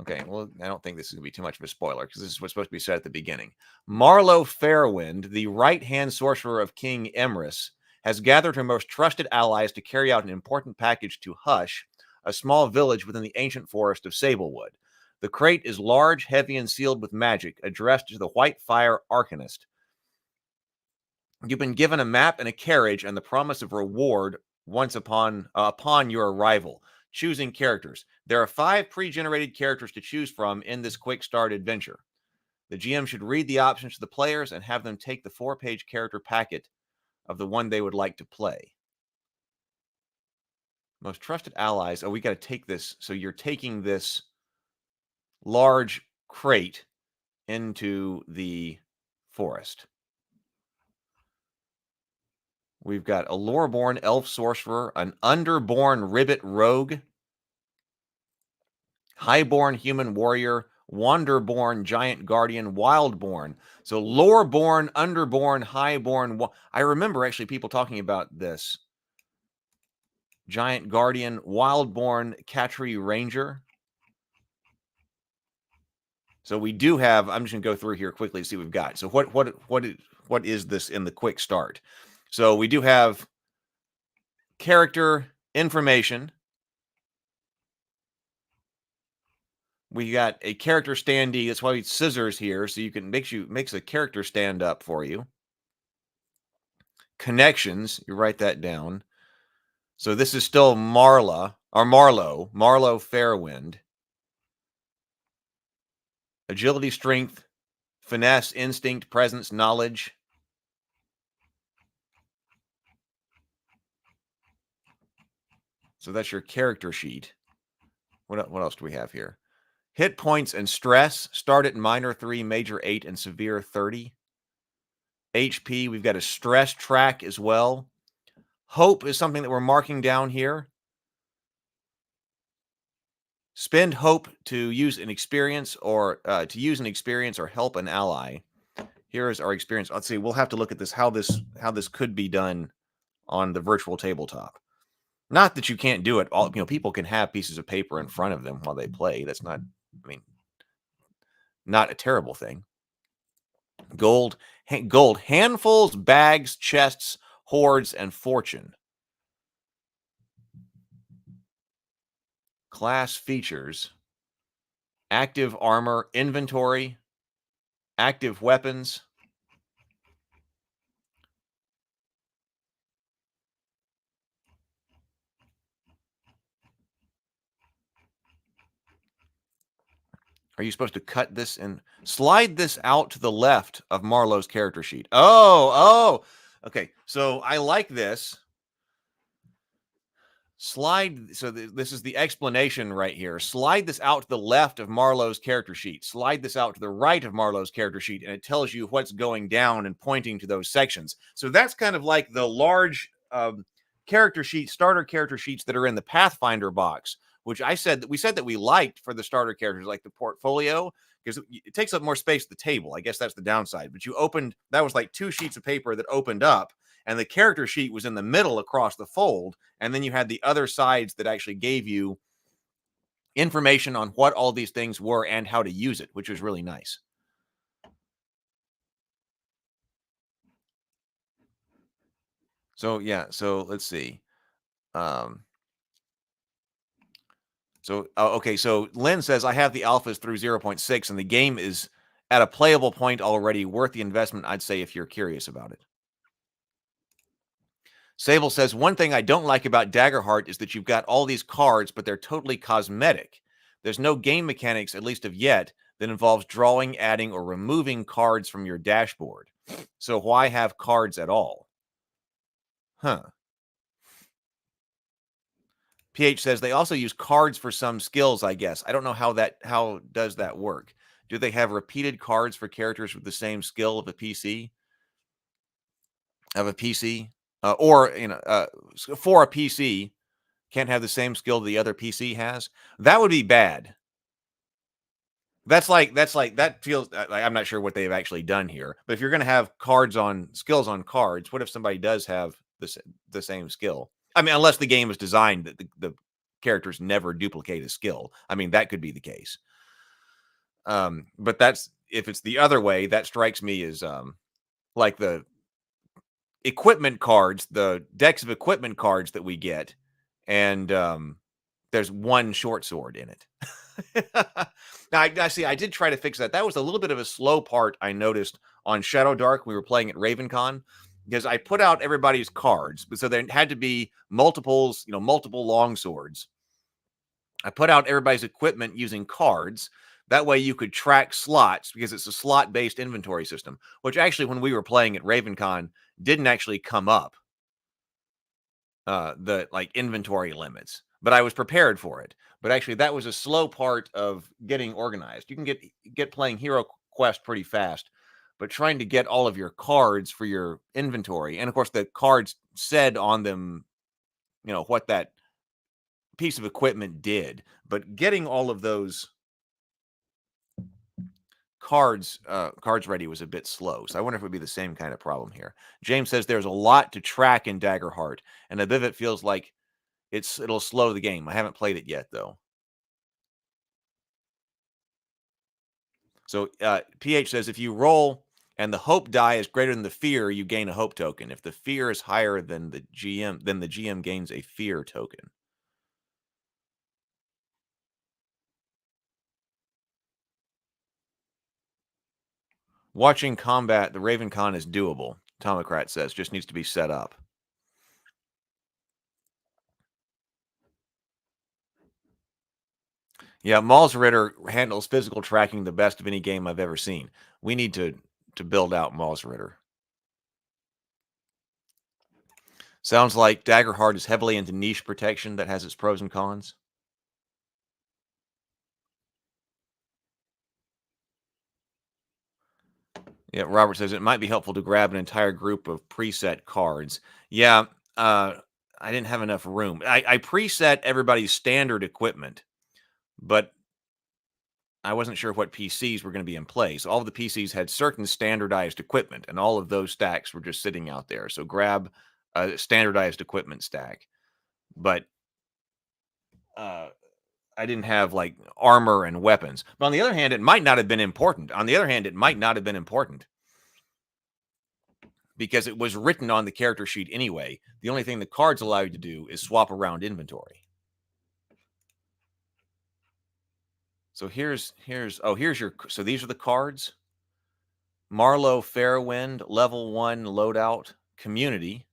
Speaker 1: Okay, well, I don't think this is going to be too much of a spoiler because this is what's supposed to be said at the beginning. Marlowe Fairwind, the right-hand sorcerer of King Emrys, has gathered her most trusted allies to carry out an important package to Hush, a small village within the ancient forest of Sablewood. The crate is large, heavy, and sealed with magic, addressed to the White Fire Arcanist. You've been given a map and a carriage and the promise of reward once upon your arrival. Choosing characters. There are 5 pre-generated characters to choose from in this quick start adventure. The GM should read the options to the players and have them take the 4-page character packet of the one they would like to play. Most trusted allies. Oh, we got to take this. So you're taking this large crate into the forest. We've got a Loreborn Elf Sorcerer, an Underborn Ribbit Rogue, Highborn Human Warrior, Wanderborn Giant Guardian, Wildborn. So Loreborn, Underborn, Highborn. I remember actually people talking about this. Giant Guardian, Wildborn, Catry Ranger. So we do have, I'm just going to go through here quickly to see what we've got. So what is this in the quick start? So we do have character information. We got a character standee. That's why we scissors here, so you can makes a character stand up for you. Connections, you write that down. So this is still Marlowe Fairwind. Agility, strength, finesse, instinct, presence, knowledge. So that's your character sheet. What else do we have here? Hit points and stress. Start at minor 3, major 8, and severe 30. HP, we've got a stress track as well. Hope is something that we're marking down here. Spend hope to use an experience or help an ally. Here is our experience. Let's see. We'll have to look at this how this could be done on the virtual tabletop. Not that you can't do it. People can have pieces of paper in front of them while they play. That's not, not a terrible thing. Gold, handfuls, bags, chests, hoards, and fortune. Class features. Active armor, inventory, active weapons. Are you supposed to cut this and slide this out to the left of Marlowe's character sheet? Oh, okay. So I like this. Slide. So this is the explanation right here. Slide this out to the left of Marlowe's character sheet. Slide this out to the right of Marlowe's character sheet, and it tells you what's going down and pointing to those sections. So that's kind of like the large character sheet, starter character sheets that are in the Pathfinder box, which we said that we liked for the starter characters, like the portfolio, because it takes up more space at the table. I guess that's the downside. But that was like 2 sheets of paper that opened up, and the character sheet was in the middle across the fold, and then you had the other sides that actually gave you information on what all these things were and how to use it, which was really nice. So yeah, so let's see. Okay, so Lynn says, I have the alphas through 0.6, and the game is at a playable point already, worth the investment, I'd say, if you're curious about it. Sable says, one thing I don't like about Daggerheart is that you've got all these cards, but they're totally cosmetic. There's no game mechanics, at least of yet, that involves drawing, adding, or removing cards from your dashboard. So why have cards at all? Huh. PH says they also use cards for some skills, I guess. I don't know how does that work? Do they have repeated cards for characters with the same skill of a PC? Or for a PC, can't have the same skill the other PC has? That would be bad. That feels I'm not sure what they've actually done here. But if you're going to have skills on cards, what if somebody does have the same skill? I mean, unless the game is designed that the characters never duplicate a skill. I mean, that could be the case. But if it's the other way, that strikes me as like the equipment cards, the decks of equipment cards that we get, and there's one short sword in it. Now, I see. I did try to fix that. That was a little bit of a slow part I noticed on Shadow Dark. We were playing at RavenCon because I put out everybody's cards, so there had to be multiple long swords. I put out everybody's equipment using cards. That way you could track slots because it's a slot-based inventory system, which actually, when we were playing at RavenCon, didn't actually come up. The inventory limits, but I was prepared for it. But actually, that was a slow part of getting organized. You can get playing Hero Quest pretty fast, but trying to get all of your cards for your inventory, and of course the cards said on them, what that piece of equipment did, but getting all of those cards ready was a bit slow. So I wonder if it would be the same kind of problem here. James says there's a lot to track in Daggerheart, and a bit of it feels like it'll slow the game. I haven't played it yet, though. So PH says if you roll and the hope die is greater than the fear, you gain a hope token. If the fear is higher than the GM gains a fear token. Watching combat the RavenCon is doable, Tomocrat says. Just needs to be set up. Yeah, Mal's Ritter handles physical tracking the best of any game I've ever seen. We need to build out Mal's Ritter. Sounds like Daggerheart is heavily into niche protection that has its pros and cons. Yeah, Robert says it might be helpful to grab an entire group of preset cards. Yeah, I didn't have enough room. I preset everybody's standard equipment, but I wasn't sure what PCs were going to be in place. All of the PCs had certain standardized equipment, and all of those stacks were just sitting out there. So grab a standardized equipment stack. But I didn't have armor and weapons. But on the other hand, it might not have been important. Because it was written on the character sheet anyway. The only thing the cards allow you to do is swap around inventory. So here's so these are the cards. Marlowe Fairwind, level 1 loadout, community.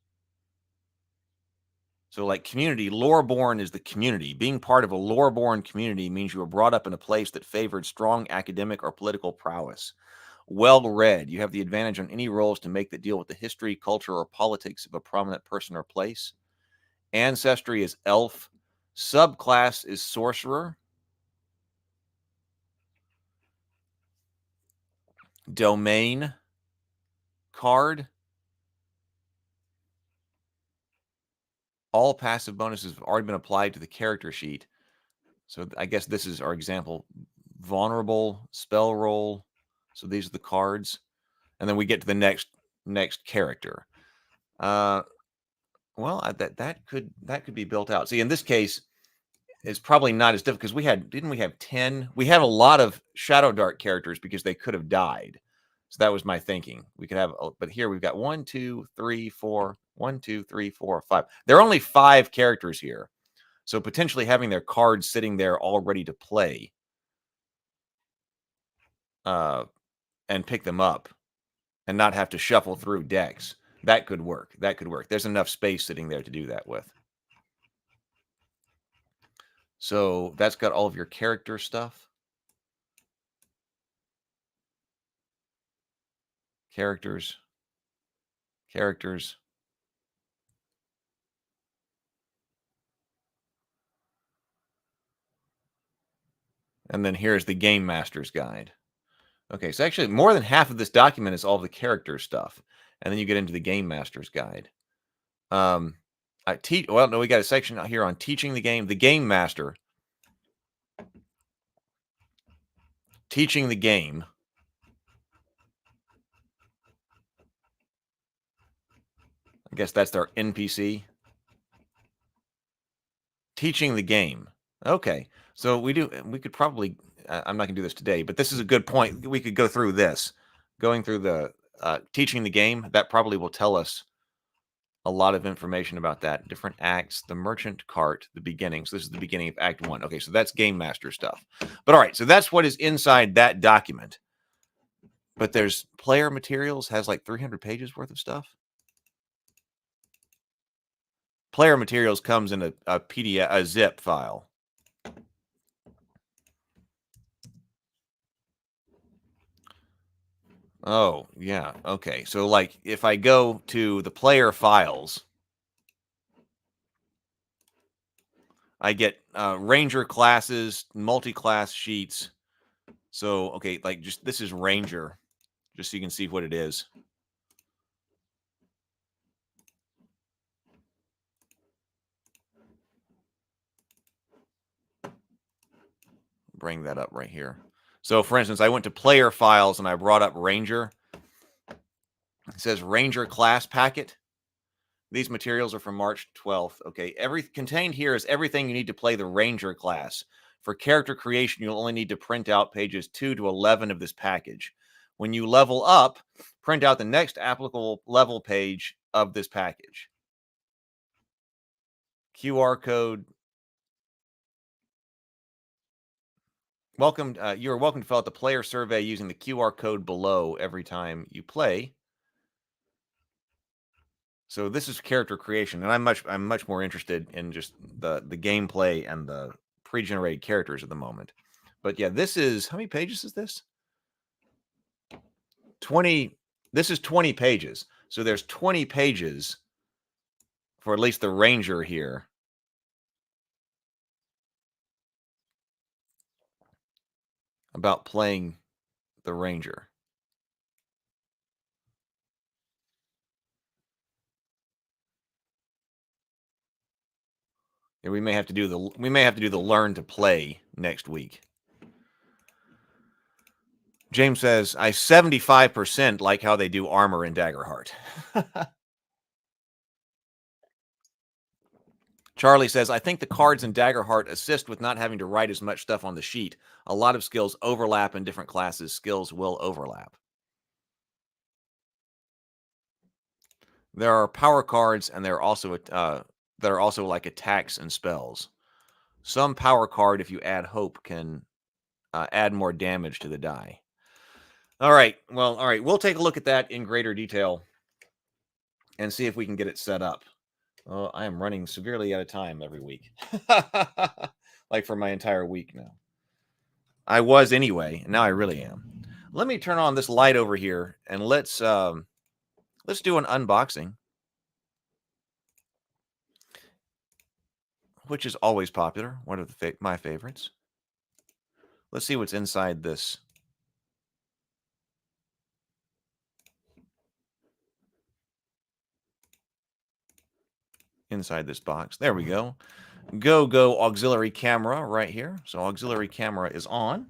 Speaker 1: So community, Loreborn is the community. Being part of a Loreborn community means you were brought up in a place that favored strong academic or political prowess. Well-read, you have the advantage on any roles to make that deal with the history, culture, or politics of a prominent person or place. Ancestry is elf. Subclass is sorcerer. Domain card. All passive bonuses have already been applied to the character sheet. So I guess this is our example. Vulnerable, spell roll. So these are the cards. And then we get to the next character. Well, that could be built out. See, in this case, is probably not as difficult because didn't we have 10? We have a lot of Shadow Dark characters because they could have died. So that was my thinking. We could have, but here we've got 1, 2, 3, 4, 1, 2, 3, 4, 5. There are only 5 characters here. So potentially having their cards sitting there all ready to play and pick them up and not have to shuffle through decks. That could work. That could work. There's enough space sitting there to do that with. So that's got all of your character stuff. Characters. And then here's the Game Master's Guide. Okay, so actually more than half of this document is all the character stuff. And then you get into the Game Master's Guide. Well, no, we got a section out here on teaching the game. The Game Master. Teaching the game. I guess that's their NPC. Teaching the game. Okay. So we could probably, I'm not going to do this today, but this is a good point. We could go through this. Going through the teaching the game, that probably will tell us a lot of information about that. Different acts, the merchant cart, the beginning. So this is the beginning of Act 1. Okay, so that's Game Master stuff. But all right, so that's what is inside that document. But there's player materials, has like 300 pages worth of stuff. Player materials comes in a PDF, a zip file. Oh, yeah. Okay. So like if I go to the player files, I get Ranger classes, multi-class sheets. So, okay, like just this is Ranger, just so you can see what it is. Bring that up right here. So, for instance, I went to player files and I brought up Ranger. It says Ranger class packet. These materials are from March 12th. Okay, contained here is everything you need to play the Ranger class. For character creation, you'll only need to print out pages 2 to 11 of this package. When you level up, print out the next applicable level page of this package. QR code. Welcome. You are welcome to fill out the player survey using the QR code below every time you play. So this is character creation, and I'm much more interested in just the gameplay and the pre-generated characters at the moment. But yeah, this is, how many pages is this? 20. This is 20 pages. So there's 20 pages for at least the Ranger here. About playing the Ranger. Yeah, we may have to do the learn to play next week. James says, I 75% like how they do armor in Daggerheart. Charlie says, I think the cards in Daggerheart assist with not having to write as much stuff on the sheet. A lot of skills overlap in different classes. Skills will overlap. There are power cards, and there are also that are also like attacks and spells. Some power card, if you add hope, can add more damage to the die. All right. Well, all right. We'll take a look at that in greater detail and see if we can get it set up. Oh, I am running severely out of time every week. Like for my entire week now. I was anyway, and now I really am. Let me turn on this light over here and let's do an unboxing, which is always popular. One of my favorites. Let's see what's inside this. Inside this box. There we go. Go auxiliary camera right here. So auxiliary camera is on.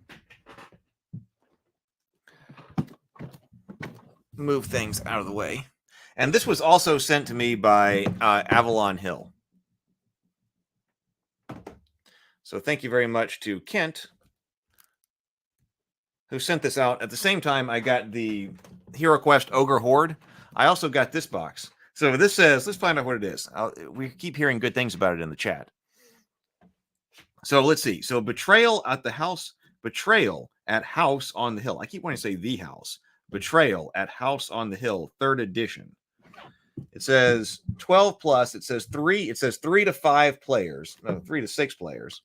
Speaker 1: Move things out of the way. And this was also sent to me by Avalon Hill. So thank you very much to Kent, who sent this out. At the same time, I got the Hero Quest Ogre Horde. I also got this box. So this says, let's find out what it is. We keep hearing good things about it in the chat. So let's see. So Betrayal at House on the Hill. I keep wanting to say the house. Betrayal at House on the Hill, 3rd edition. It says 12 plus. It says 3 to 5 players. No, 3 to 6 players.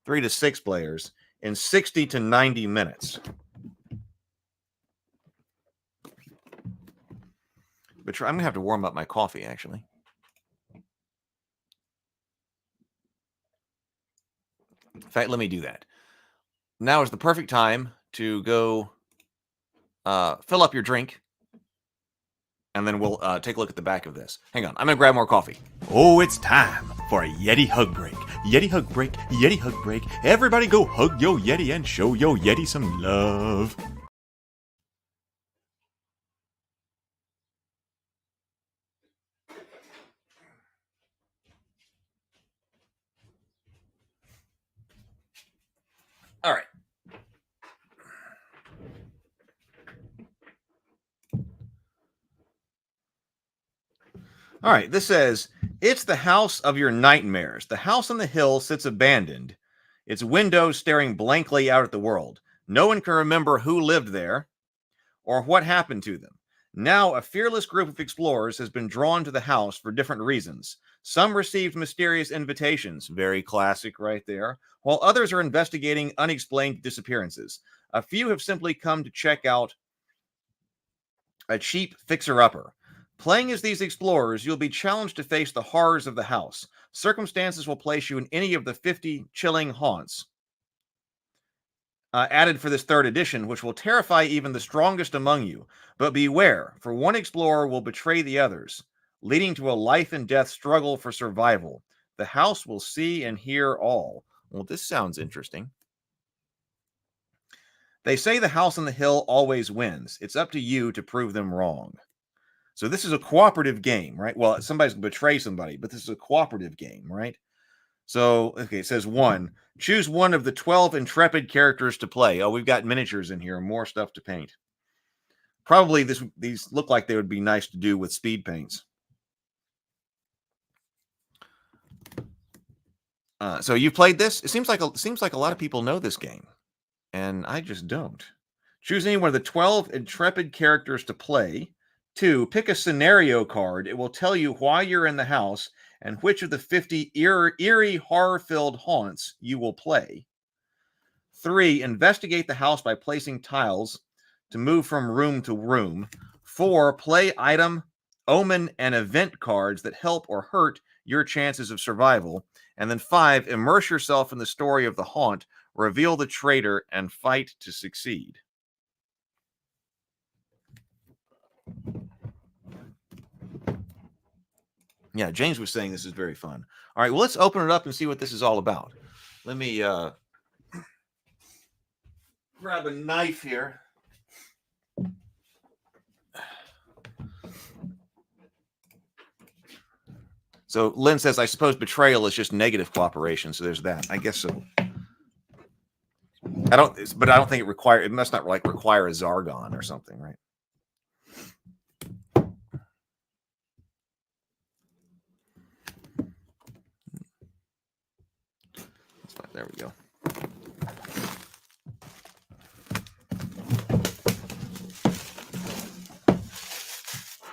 Speaker 1: 3 to 6 players in 60 to 90 minutes. But I'm gonna have to warm up my coffee, actually. In fact, let me do that. Now is the perfect time to go fill up your drink, and then we'll take a look at the back of this. Hang on, I'm gonna grab more coffee. Oh, it's time for a Yeti hug break. Yeti hug break, Yeti hug break. Everybody go hug yo Yeti and show yo Yeti some love. All right. All right, this says, it's the house of your nightmares. The house on the hill sits abandoned, its windows staring blankly out at the world. No one can remember who lived there or what happened to them. Now, a fearless group of explorers has been drawn to the house for different reasons. Some received mysterious invitations, very classic right there, while others are investigating unexplained disappearances. A few have simply come to check out a cheap fixer-upper. Playing as these explorers, you'll be challenged to face the horrors of the house. Circumstances will place you in any of the 50 chilling haunts added for this 3rd edition, which will terrify even the strongest among you. But beware, for one explorer will betray the others, leading to a life and death struggle for survival. The house will see and hear all. Well, this sounds interesting. They say the house on the hill always wins. It's up to you to prove them wrong. So this is a cooperative game, right? Well, somebody's going to betray somebody, but this is a cooperative game, right? So, okay, it says 1. Choose one of the 12 intrepid characters to play. Oh, we've got miniatures in here, more stuff to paint. Probably these look like they would be nice to do with speed paints. So you played this? It seems like a lot of people know this game, and I just don't. Choose any one of the 12 intrepid characters to play. 2, pick a scenario card. It will tell you why you're in the house and which of the 50 eerie horror-filled haunts you will play. 3, investigate the house by placing tiles to move from room to room. 4, play item, omen, and event cards that help or hurt your chances of survival. And then 5, immerse yourself in the story of the haunt, reveal the traitor, and fight to succeed. Yeah, James was saying this is very fun. All right, well, let's open it up and see what this is all about. Let me grab a knife here. So Lynn says, I suppose betrayal is just negative cooperation. So there's that. I guess so. I don't think it must not like require a Zargon or something, right? There we go.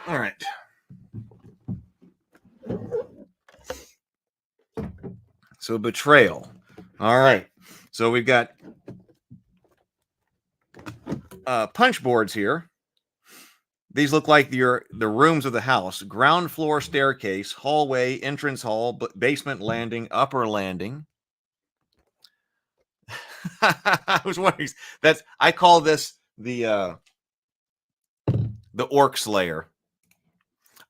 Speaker 1: All right. So betrayal. All right. So we've got punch boards here. These look like the rooms of the house. Ground floor staircase, hallway, entrance hall, basement landing, upper landing. I was wondering. I call this the Orc Slayer.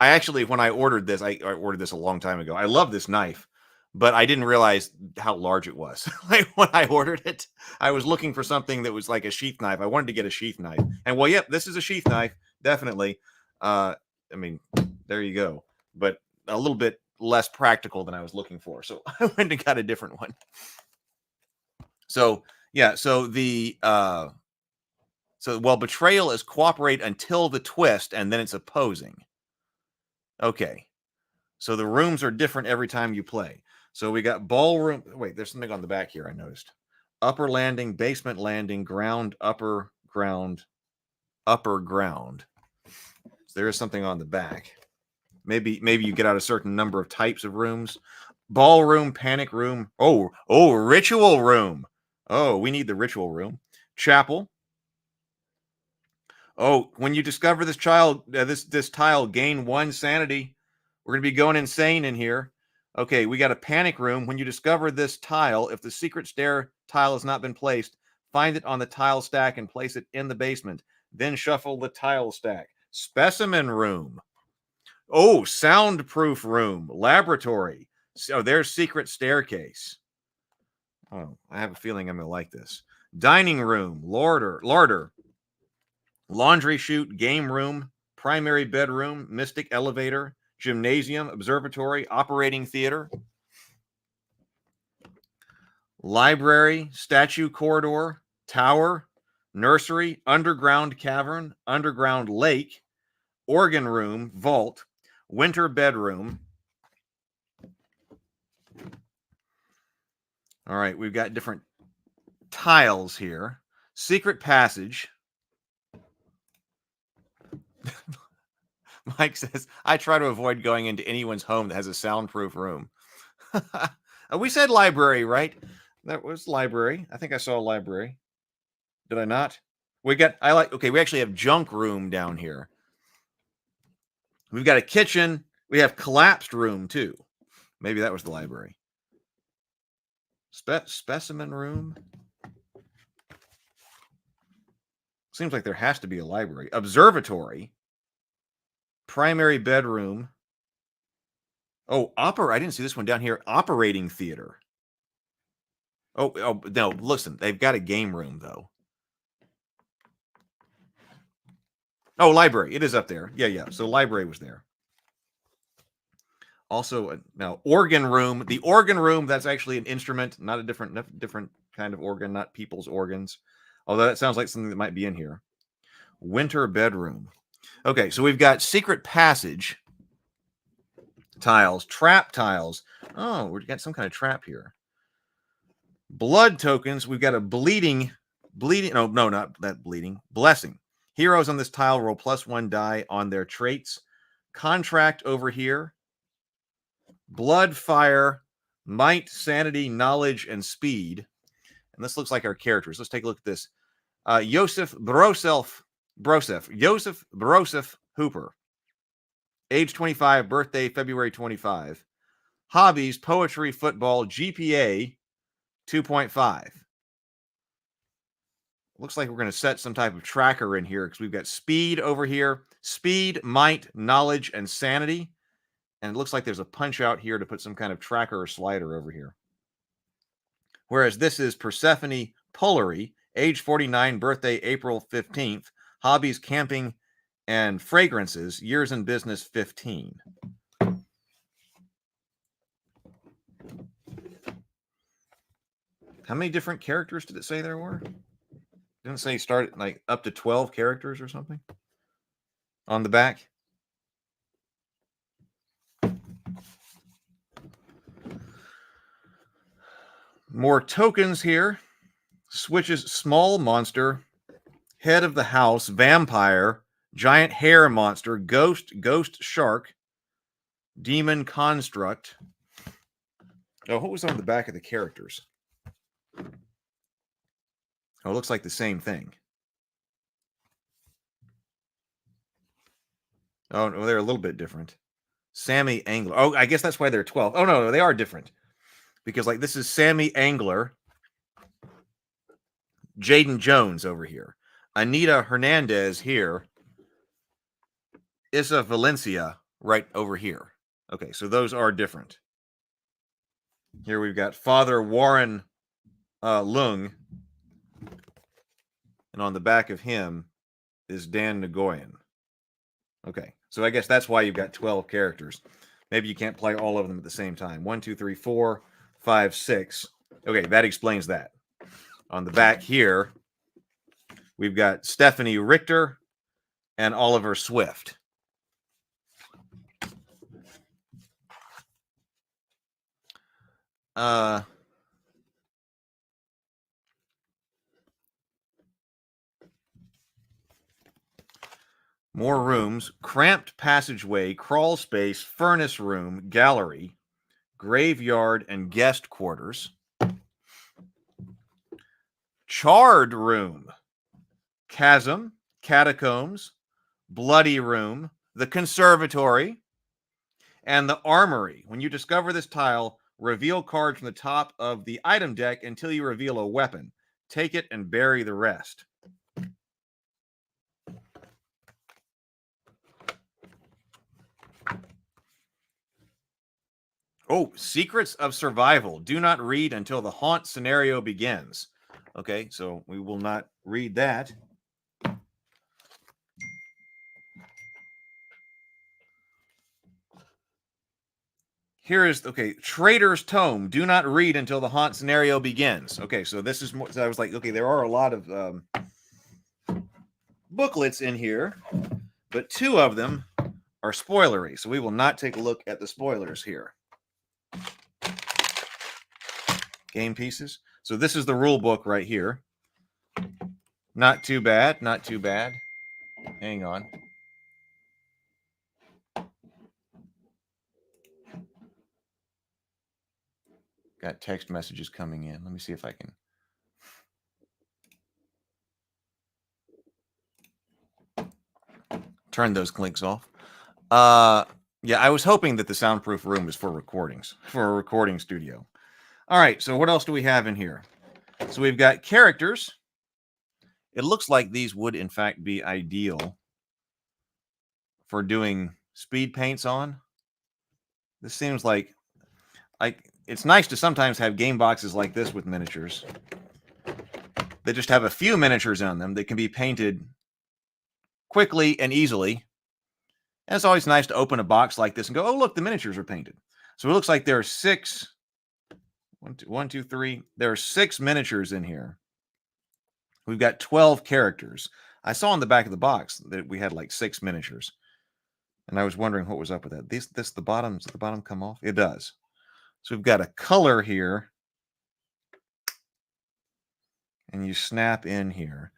Speaker 1: I actually, when I ordered this, I ordered this a long time ago. I love this knife, but I didn't realize how large it was. Like when I ordered it, I was looking for something that was like a sheath knife. I wanted to get a sheath knife, and well, yep, this is a sheath knife, definitely. I mean, there you go. But a little bit less practical than I was looking for, so I went and got a different one. So yeah, so betrayal is cooperate until the twist, and then it's opposing. Okay. So the rooms are different every time you play. So we got ballroom. Wait, there's something on the back here I noticed. Upper landing, basement landing, ground, upper ground, upper ground. So there is something on the back. Maybe you get out a certain number of types of rooms. Ballroom, panic room. Oh, ritual room. Oh, we need the ritual room. Chapel. Oh, when you discover this this tile, gain 1 sanity. We're going to be going insane in here. Okay, we got a panic room. When you discover this tile, if the secret stair tile has not been placed, find it on the tile stack and place it in the basement. Then shuffle the tile stack. Specimen room. Oh, soundproof room. Laboratory. So there's secret staircase. Oh, I have a feeling I'm going to like this. Dining room. Larder. Laundry chute. Game room. Primary bedroom. Mystic elevator. Gymnasium, observatory, operating theater, library, statue corridor, tower, nursery, underground cavern, underground lake, organ room, vault, winter bedroom. All right, we've got different tiles here. Secret passage. Mike says, I try to avoid going into anyone's home that has a soundproof room. We said library, right? That was library. I think I saw a library. Did I not? We actually have junk room down here. We've got a kitchen. We have collapsed room too. Maybe that was the library. Specimen room. Seems like there has to be a library. Observatory. Primary bedroom. Oh, I didn't see this one down here. Operating theater. Oh, no, listen. They've got a game room, though. Oh, library. It is up there. Yeah. So library was there. Also, now, organ room. The organ room, that's actually an instrument, not a different kind of organ, not people's organs. Although that sounds like something that might be in here. Winter bedroom. Okay, so we've got secret passage tiles, trap tiles. Oh, we've got some kind of trap here. Blood tokens. We've got a bleeding. No, not that bleeding. Blessing. Heroes on this tile roll +1 die on their traits. Contract over here. Blood, fire, might, sanity, knowledge, and speed. And this looks like our characters. Let's take a look at this. Joseph Brosef Hooper. Age 25, birthday February 25. Hobbies, poetry, football, GPA 2.5. Looks like we're going to set some type of tracker in here because we've got speed over here. Speed, might, knowledge, and sanity. And it looks like there's a punch out here to put some kind of tracker or slider over here. Whereas this is Persephone Pullery, age 49, birthday April 15th. Hobbies, camping, and fragrances. Years in business, 15. How many different characters did it say there were? Didn't it say start at like up to 12 characters or something on the back? More tokens here. Switches small monster, head of the house, vampire, giant hair monster, ghost shark, demon construct. Oh, what was on the back of the characters? Oh, it looks like the same thing. Oh, no, they're a little bit different. Sammy Angler. Oh, I guess that's why they're 12. Oh, no, they are different. Because, like, this is Sammy Angler. Jaden Jones over here. Anita Hernandez here. Issa Valencia right over here. Okay, so those are different. Here we've got Father Warren Lung. And on the back of him is Dan Nagoyan. Okay, so I guess that's why you've got 12 characters. Maybe you can't play all of them at the same time. 1, 2, 3, 4, 5, 6. Okay, that explains that. On the back here, we've got Stephanie Richter and Oliver Swift. More rooms: cramped passageway, crawl space, furnace room, gallery, graveyard, and guest quarters. Charred room: chasm, catacombs, bloody room, the conservatory, and the armory. When you discover this tile, reveal cards from the top of the item deck until you reveal a weapon. Take it and bury the rest. Oh, Secrets of Survival. Do not read until the haunt scenario begins. Okay, so we will not read that. Here is, okay, Traitor's Tome. Do not read until the haunt scenario begins. Okay, so this is more, so I was like, okay, there are a lot of booklets in here, but 2 of them are spoilery, so we will not take a look at the spoilers here. Game pieces. So this is the rule book right here. Not too bad, not too bad. Hang on. Got text messages coming in. Let me see if I can turn those clinks off. Yeah, I was hoping that the soundproof room is for recordings, for a recording studio. All right, so what else do we have in here? So we've got characters. It looks like these would, in fact, be ideal for doing speed paints on. This seems like it's nice to sometimes have game boxes like this with miniatures. They just have a few miniatures on them that can be painted quickly and easily. And it's always nice to open a box like this and go, oh, look, the miniatures are painted. So it looks like there are 6. 1, 2, 3. There are 6 miniatures in here. We've got 12 characters. I saw on the back of the box that we had like 6 miniatures. And I was wondering what was up with that. Does the bottom come off? It does. So we've got a color here. And you snap in here.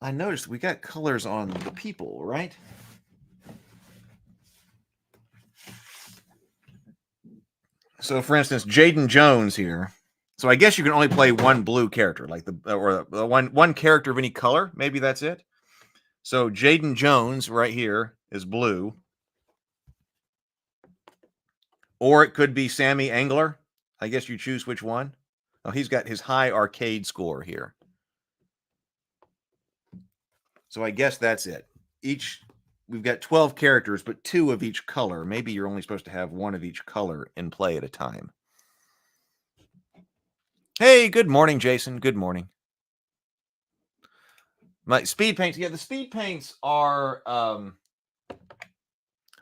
Speaker 1: I noticed we got colors on the people, right? So, for instance, Jaden Jones here. So I guess you can only play one blue character, like the one character of any color. Maybe that's it. So Jaden Jones right here is blue. Or it could be Sammy Angler. I guess you choose which one. Oh, he's got his high arcade score here. So I guess that's it. We've got 12 characters, but 2 of each color. Maybe you're only supposed to have 1 of each color in play at a time. Hey, good morning, Jason. Good morning. My speed paints. Yeah, the speed paints are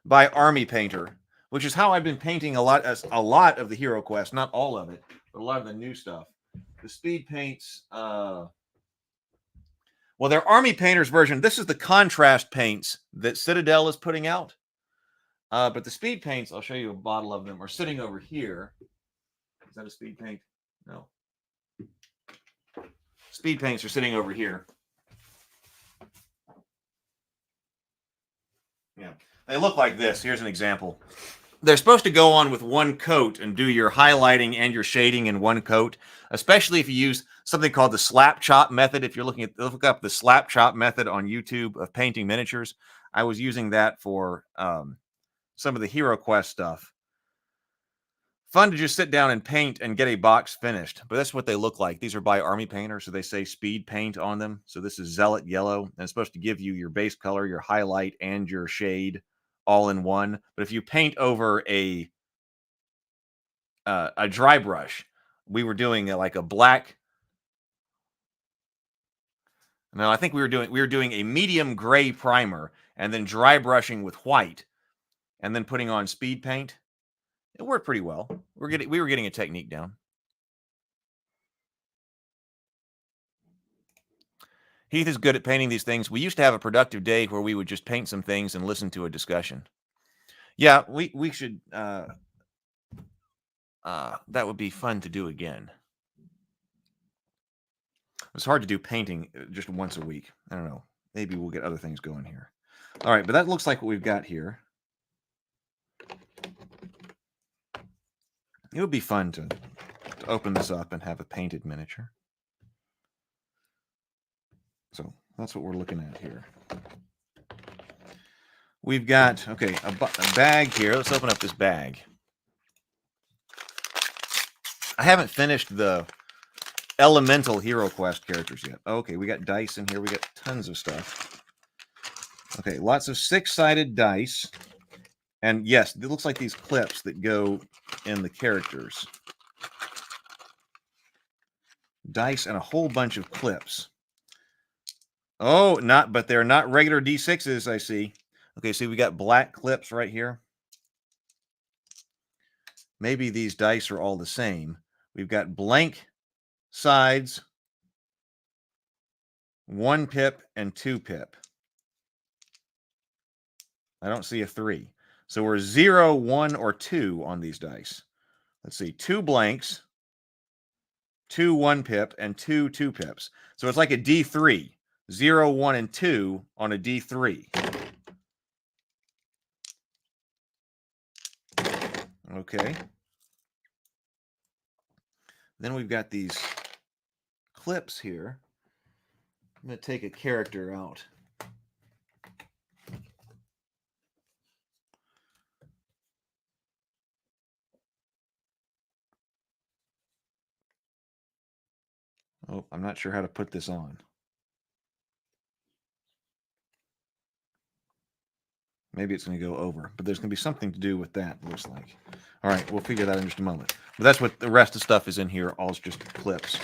Speaker 1: by Army Painter, which is how I've been painting a lot of the Hero Quest. Not all of it, but a lot of the new stuff. The speed paints. Well, they're Army Painter's version. This is the contrast paints that Citadel is putting out. But the speed paints, I'll show you a bottle of them, are sitting over here. Is that a speed paint? No. Speed paints are sitting over here. Yeah. They look like this. Here's an example. They're supposed to go on with one coat and do your highlighting and your shading in one coat, especially if you use something called the slap chop method. If you're look up the slap chop method on YouTube of painting miniatures. I was using that for some of the Hero Quest stuff. Fun to just sit down and paint and get a box finished, but that's what they look like. These are by Army Painter, so they say speed paint on them. So this is Zealot Yellow, and it's supposed to give you your base color, your highlight, and your shade all in one. But if you paint over a dry brush, we were doing like a black. No, I think we were doing a medium gray primer and then dry brushing with white, and then putting on speed paint. It worked pretty well. We were getting a technique down. Heath is good at painting these things. We used to have a productive day where we would just paint some things and listen to a discussion. Yeah, we should. That would be fun to do again. It's hard to do painting just once a week. I don't know. Maybe we'll get other things going here. All right, but that looks like what we've got here. It would be fun to open this up and have a painted miniature. So that's what we're looking at here. We've got, okay, a bag here. Let's open up this bag. I haven't finished the Elemental Hero Quest characters yet. Okay, we got dice in here. We got tons of stuff. Okay, lots of 6-sided dice. And yes, it looks like these clips that go in the characters. Dice and a whole bunch of clips. Oh, but they're not regular D6s, I see. Okay, so we got black clips right here. Maybe these dice are all the same. We've got blank sides, 1 pip and 2 pip. I don't see a 3. So we're 0, 1, or 2 on these dice. Let's see, 2 blanks, 2 1 pip, and 2 2 pips. So it's like a D3. 0, 1, and 2 on a D3. Okay. Then we've got these clips here. I'm going to take a character out. Oh, I'm not sure how to put this on. Maybe it's going to go over, but there's going to be something to do with that, looks like. All right, we'll figure that out in just a moment. But that's what the rest of the stuff is in here. All is just clips.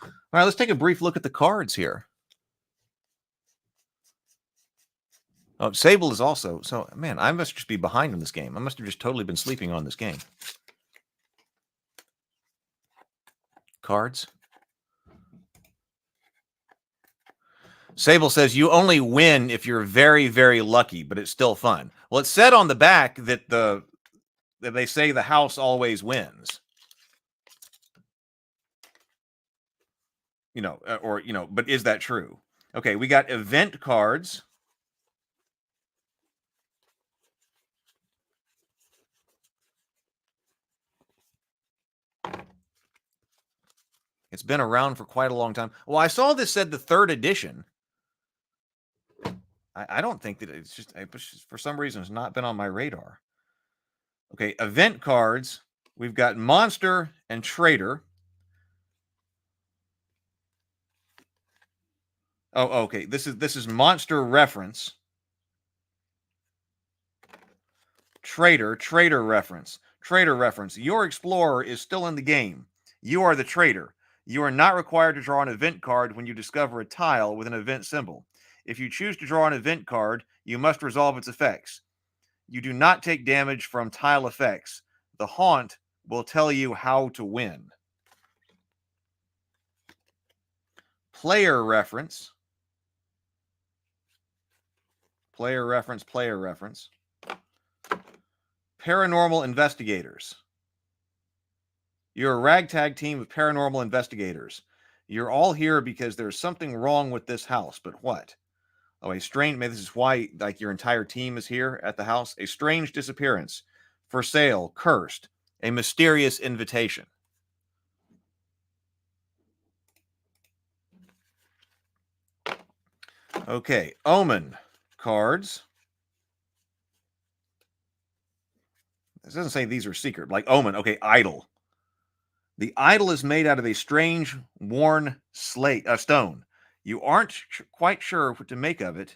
Speaker 1: All right, let's take a brief look at the cards here. Oh, Sable is also... So, man, I must just be behind in this game. I must have just totally been sleeping on this game. Cards. Sable says, you only win if you're very, very lucky, but it's still fun. Well, it said on the back that that they say the house always wins. But is that true? Okay, we got event cards. It's been around for quite a long time. Well, I saw this said the 3rd edition. I don't think that it's just, for some reason, it's not been on my radar. Okay, event cards. We've got Monster and Traitor. Oh, okay. This is Monster reference. Traitor reference. Traitor reference. Your explorer is still in the game. You are the traitor. You are not required to draw an event card when you discover a tile with an event symbol. If you choose to draw an event card, you must resolve its effects. You do not take damage from tile effects. The haunt will tell you how to win. Player reference. Player reference, player reference. Paranormal investigators. You're a ragtag team of paranormal investigators. You're all here because there's something wrong with this house, but what? Oh, a strange, maybe this is why, like, your entire team is here at the house. A strange disappearance. For sale, cursed. A mysterious invitation. Okay, omen cards. This doesn't say these are secret. Like omen, okay, idol. The idol is made out of a strange, worn stone. You aren't quite sure what to make of it,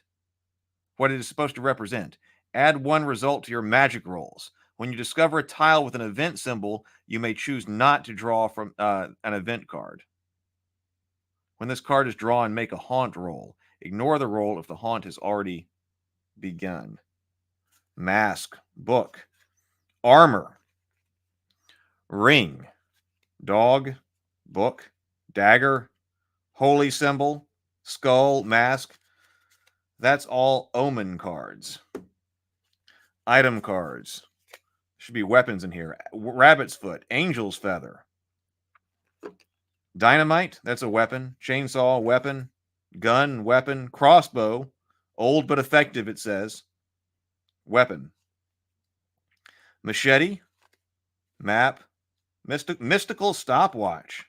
Speaker 1: what it is supposed to represent. Add 1 result to your magic rolls. When you discover a tile with an event symbol, you may choose not to draw from an event card. When this card is drawn, make a haunt roll. Ignore the roll if the haunt has already begun. Mask, book, armor, ring, dog, book, dagger, holy symbol, skull, mask. That's all omen cards. Item cards. Should be weapons in here. Rabbit's foot, angel's feather. Dynamite, that's a weapon. Chainsaw, weapon. Gun, weapon. Crossbow, old but effective, it says. Weapon. Machete, map. Mystical stopwatch.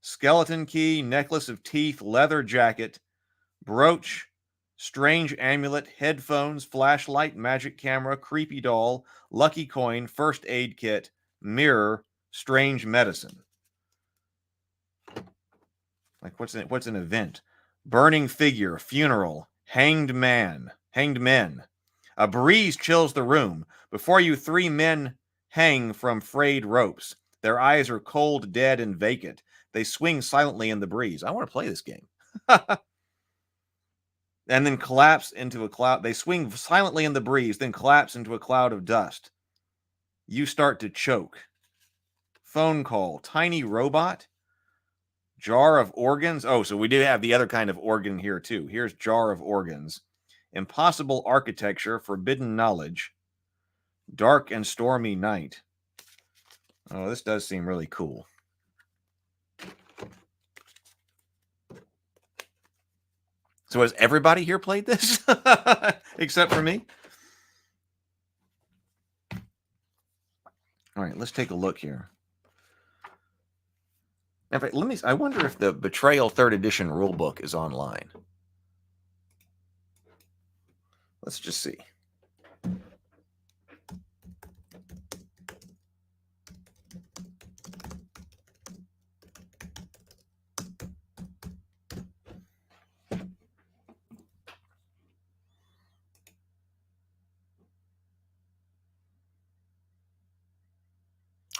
Speaker 1: Skeleton key, necklace of teeth, leather jacket, brooch, strange amulet, headphones, flashlight, magic camera, creepy doll, lucky coin, first aid kit, mirror, strange medicine. Like what's an event? Burning figure, funeral, hanged men. A breeze chills the room. Before you, 3 men hang from frayed ropes. Their eyes are cold, dead, and vacant. They swing silently in the breeze. I want to play this game. And then collapse into a cloud. They swing silently in the breeze, then collapse into a cloud of dust. You start to choke. Phone call. Tiny robot. Jar of organs. Oh, so we do have the other kind of organ here too. Here's jar of organs. Impossible architecture. Forbidden knowledge. Dark and stormy night. Oh, this does seem really cool. So has everybody here played this? Except for me? All right, let's take a look here. In fact, I wonder if the Betrayal 3rd edition rulebook is online. Let's just see.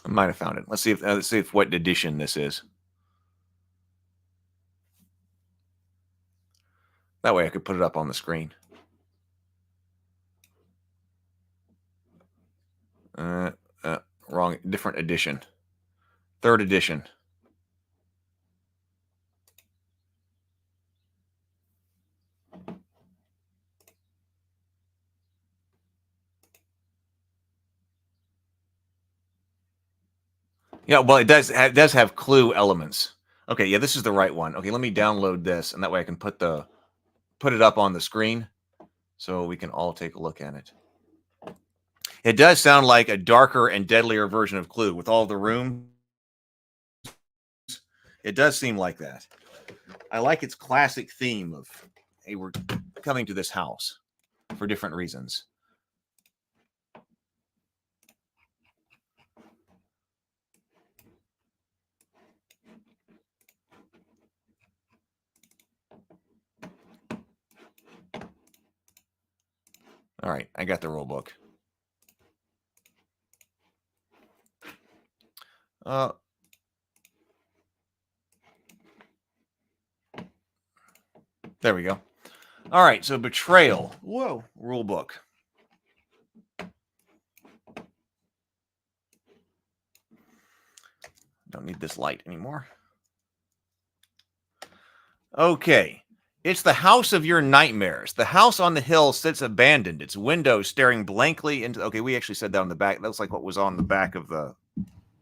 Speaker 1: I might have found it. Let's see if what edition this is. That way I could put it up on the screen. Wrong, different edition. 3rd edition. Yeah, well, it does have clue elements. Okay, yeah, this is the right one. Okay, let me download this, and that way I can put it up on the screen so we can all take a look at it. It does sound like a darker and deadlier version of Clue with all the rooms. It does seem like that. I like its classic theme of, hey, we're coming to this house for different reasons. All right, I got the rule book. There we go. All right, so Betrayal. Whoa, rule book. Don't need this light anymore. Okay. It's the house of your nightmares. The house on the hill sits abandoned, its windows staring blankly into... Okay, we actually said that on the back. That looks like what was on the back of the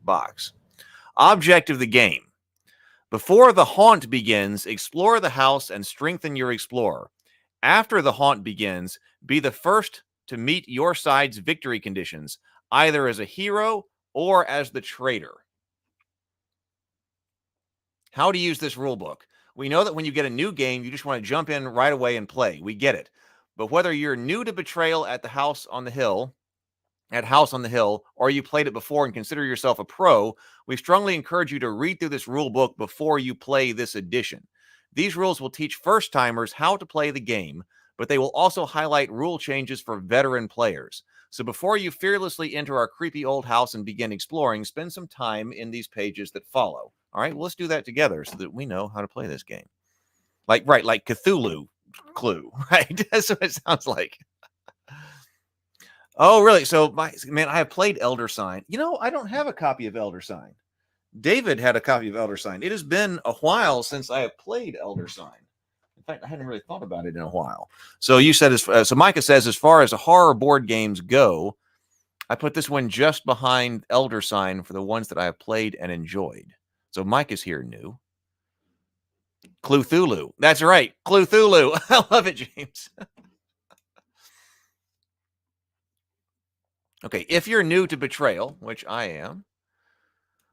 Speaker 1: box. Object of the game. Before the haunt begins, explore the house and strengthen your explorer. After the haunt begins, be the first to meet your side's victory conditions, either as a hero or as the traitor. How to use this rulebook. We know that when you get a new game, you just want to jump in right away and play. We get it. But whether you're new to Betrayal at House on the Hill, or you played it before and consider yourself a pro, we strongly encourage you to read through this rule book before you play this edition. These rules will teach first-timers how to play the game, but they will also highlight rule changes for veteran players. So before you fearlessly enter our creepy old house and begin exploring, spend some time in these pages that follow. All right, well, let's do that together so that we know how to play this game. Like Cthulhu Clue, right? That's what it sounds like. Oh, really? So, man, I have played Elder Sign. You know, I don't have a copy of Elder Sign. David had a copy of Elder Sign. It has been a while since I have played Elder Sign. In fact, I hadn't really thought about it in a while. So you said, so Micah says, as far as the horror board games go, I put this one just behind Elder Sign for the ones that I have played and enjoyed. So Mike is here new. Cthulhu. That's right. Cthulhu. I love it, James. Okay, if you're new to Betrayal, which I am,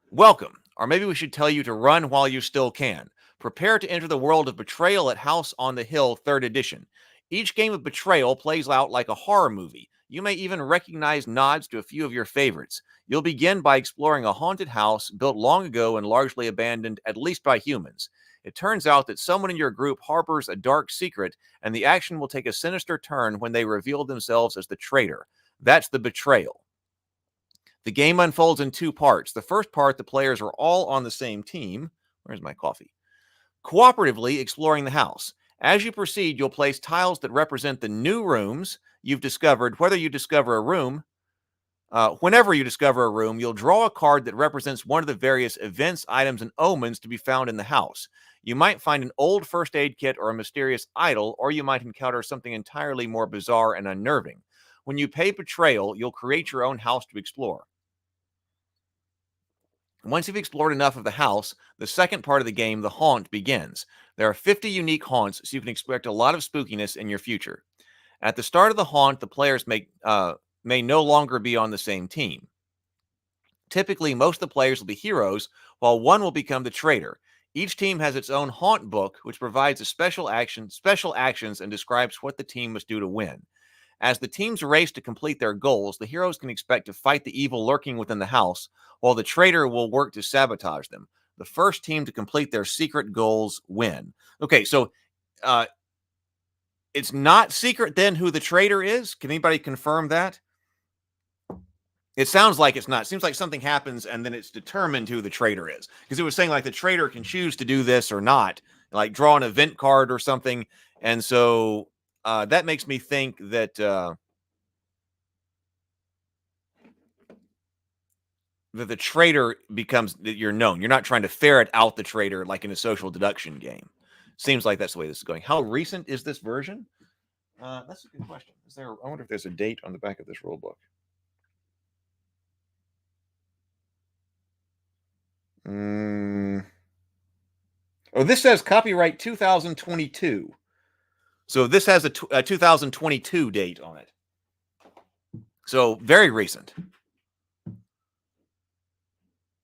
Speaker 1: welcome. Or maybe we should tell you to run while you still can. Prepare to enter the world of Betrayal at House on the Hill 3rd edition. Each game of Betrayal plays out like a horror movie. You may even recognize nods to a few of your favorites. You'll begin by exploring a haunted house built long ago and largely abandoned, at least by humans. It turns out that someone in your group harbors a dark secret, and the action will take a sinister turn when they reveal themselves as the traitor. That's the Betrayal. The game unfolds in 2 parts. The first part, the players are all on the same team. Where's my coffee? Cooperatively exploring the house. As you proceed, you'll place tiles that represent the new rooms you've discovered. Whenever you discover a room, you'll draw a card that represents one of the various events, items, and omens to be found in the house. You might find an old first aid kit or a mysterious idol, or you might encounter something entirely more bizarre and unnerving. When you pay Betrayal, you'll create your own house to explore. Once you've explored enough of the house, the second part of the game, the haunt, begins. There are 50 unique haunts, so you can expect a lot of spookiness in your future. At the start of the haunt, the players may no longer be on the same team. Typically, most of the players will be heroes, while one will become the traitor. Each team has its own haunt book, which provides special actions, and describes what the team must do to win. As the teams race to complete their goals, the heroes can expect to fight the evil lurking within the house, while the traitor will work to sabotage them. The first team to complete their secret goals win. Okay, so it's not secret then who the traitor is? Can anybody confirm that? It sounds like it's not. It seems like something happens and then it's determined who the traitor is. Because it was saying like the traitor can choose to do this or not, like draw an event card or something. And so that makes me think that the traitor becomes that you're known. You're not trying to ferret out the traitor like in a social deduction game. Seems like that's the way this is going. How recent is this version? That's a good question. I wonder if there's a date on the back of this rule book. Oh, this says copyright 2022. So this has a 2022 date on it. So very recent.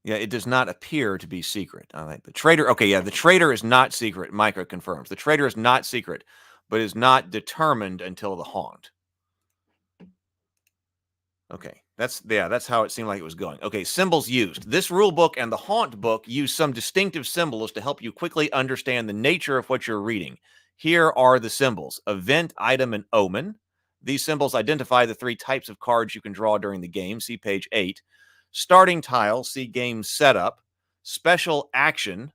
Speaker 1: Yeah, it does not appear to be secret. I think the traitor. Okay, yeah, the traitor is not secret. Micah confirms the traitor is not secret, but is not determined until the haunt. Okay, that's how it seemed like it was going. Okay, symbols used. This rule book and the haunt book use some distinctive symbols to help you quickly understand the nature of what you're reading. Here are the symbols: event, item, and omen. These symbols identify the 3 types of cards you can draw during the game. See page 8. Starting tile, see game setup. Special action,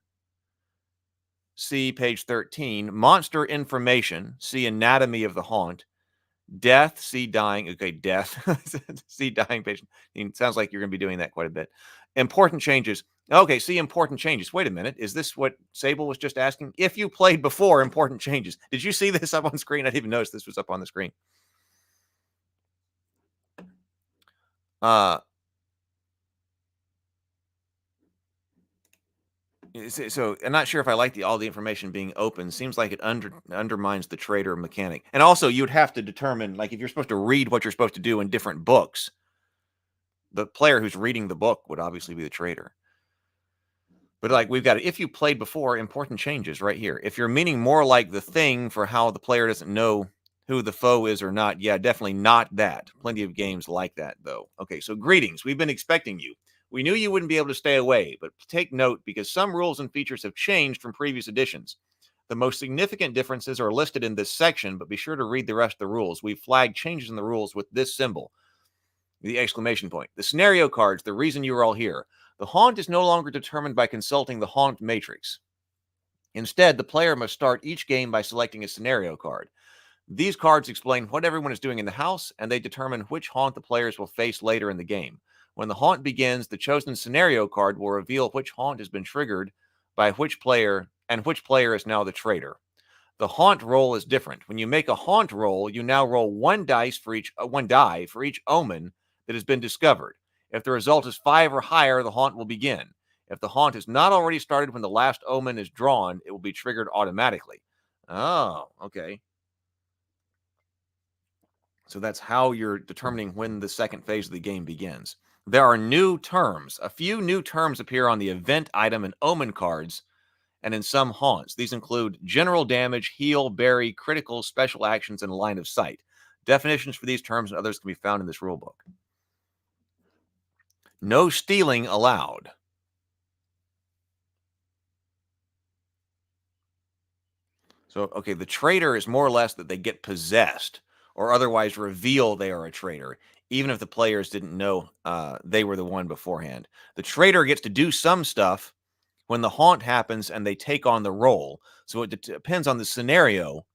Speaker 1: see page 13. Monster information, see anatomy of the haunt. Death, see dying. Okay, death. See dying patient. It sounds like you're going to be doing that quite a bit. Important changes. Okay, see important changes. Wait a minute. Is this what Sable was just asking? If you played before, important changes. Did you see this up on screen? I didn't even notice this was up on the screen. So I'm not sure if I like all the information being open. Seems like it undermines the traitor mechanic. And also, you'd have to determine, like, if you're supposed to read what you're supposed to do in different books, the player who's reading the book would obviously be the traitor. But like we've got, if you played before, important changes right here. If you're meaning more like the thing for how the player doesn't know who the foe is or not, yeah, definitely not that. Plenty of games like that, though. Okay, so greetings. We've been expecting you. We knew you wouldn't be able to stay away, but take note because some rules and features have changed from previous editions. The most significant differences are listed in this section, but be sure to read the rest of the rules. We've flagged changes in the rules with this symbol, the exclamation point. The scenario cards, the reason you are all here. The haunt is no longer determined by consulting the haunt matrix. Instead, the player must start each game by selecting a scenario card. These cards explain what everyone is doing in the house, and they determine which haunt the players will face later in the game. When the haunt begins, the chosen scenario card will reveal which haunt has been triggered by which player, and which player is now the traitor. The haunt roll is different. When you make a haunt roll, you now roll one die for each omen that has been discovered. If the result is 5 or higher, the haunt will begin. If the haunt is not already started when the last omen is drawn, it will be triggered automatically. Oh, okay. So that's how you're determining when the second phase of the game begins. There are new terms. A few new terms appear on the event item and omen cards and in some haunts. These include general damage, heal, bury, critical, special actions, and line of sight. Definitions for these terms and others can be found in this rulebook. No stealing allowed. So, okay, the traitor is more or less that they get possessed or otherwise reveal they are a traitor, even if the players didn't know they were the one beforehand. The traitor gets to do some stuff when the haunt happens and they take on the role. So it depends on the scenario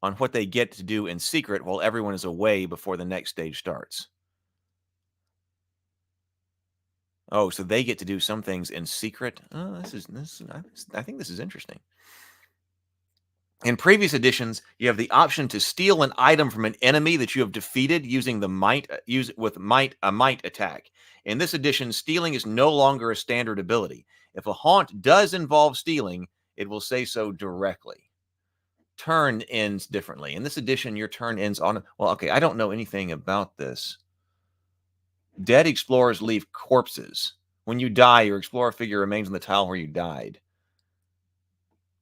Speaker 1: on what they get to do in secret while everyone is away before the next stage starts. Oh, so they get to do some things in secret. Oh, I think this is interesting. In previous editions, you have the option to steal an item from an enemy that you have defeated using the might a might attack. In this edition, stealing is no longer a standard ability. If a haunt does involve stealing, it will say so directly. Turn ends differently. In this edition, your turn ends on... Well, okay, I don't know anything about this. Dead explorers leave corpses. When you die, your explorer figure remains on the tile where you died.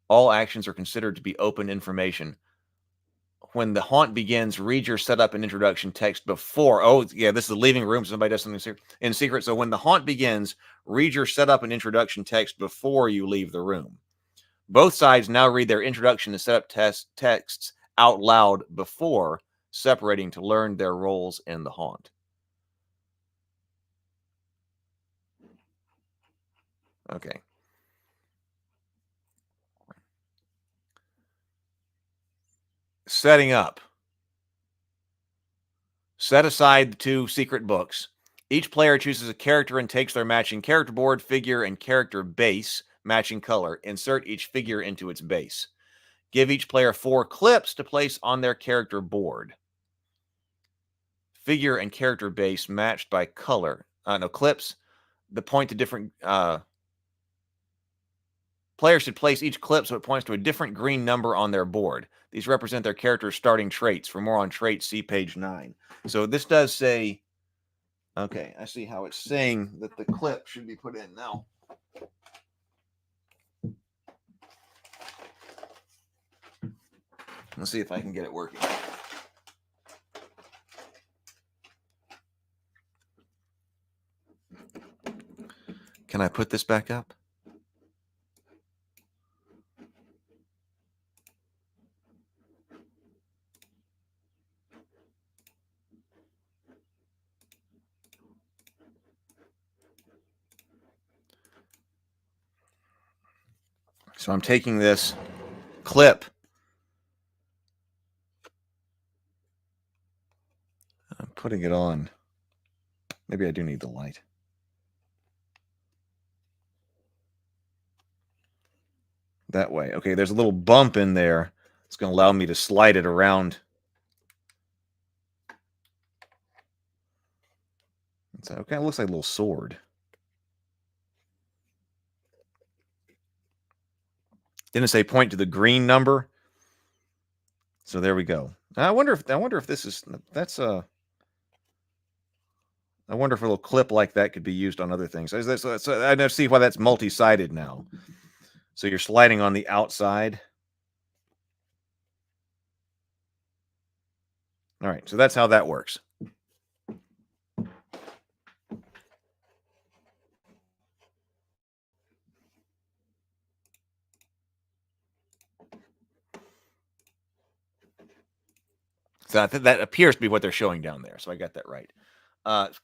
Speaker 1: All actions are considered to be open information. When the haunt begins, read your setup and introduction text before. Oh, yeah, this is the leaving room. Somebody does something in secret. So when the haunt begins, read your setup and introduction text before you leave the room. Both sides now read their introduction and setup texts out loud before separating to learn their roles in the haunt. Okay. Setting up. Set aside the 2 secret books. Each player chooses a character and takes their matching character board, figure, and character base, matching color. Insert each figure into its base. Give each player 4 clips to place on their character board. Figure and character base matched by color. No, clips. The point to different... Players should place each clip so it points to a different green number on their board. These represent their character's starting traits. For more on traits, see page 9. So this does say... Okay, I see how it's saying that the clip should be put in now. Let's see if I can get it working. Can I put this back up? So I'm taking this clip. I'm putting it on. Maybe I do need the light. That way. Okay, there's a little bump in there. It's going to allow me to slide it around. So, okay, it looks like a little sword. Didn't say point to the green number. So there we go. I wonder if this is I wonder if a little clip like that could be used on other things. So I see why that's multi-sided now. So you're sliding on the outside. All right, so that's how that works. So that appears to be what they're showing down there. So I got that right.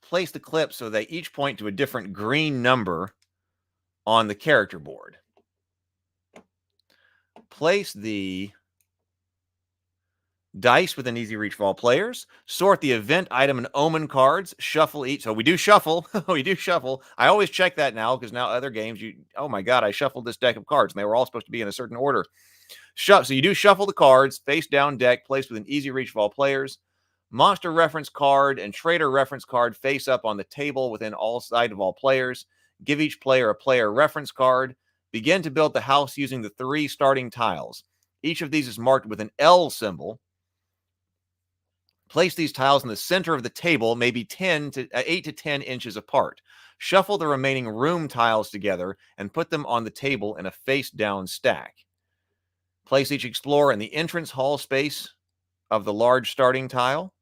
Speaker 1: Place the clip so they each point to a different green number on the character board. Place the dice within easy reach for all players. Sort the event item and omen cards. Shuffle each. So we do shuffle. We do shuffle. I always check that now because now other games, oh my God, I shuffled this deck of cards and they were all supposed to be in a certain order. So you do shuffle the cards, face down deck, placed within easy reach of all players. Monster reference card and trader reference card face up on the table within all sight of all players. Give each player a player reference card. Begin to build the house using the 3 starting tiles. Each of these is marked with an L symbol. Place these tiles in the center of the table, maybe 8 to 10 inches apart. Shuffle the remaining room tiles together and put them on the table in a face-down stack. Place each explorer in the entrance hall space of the large starting tile.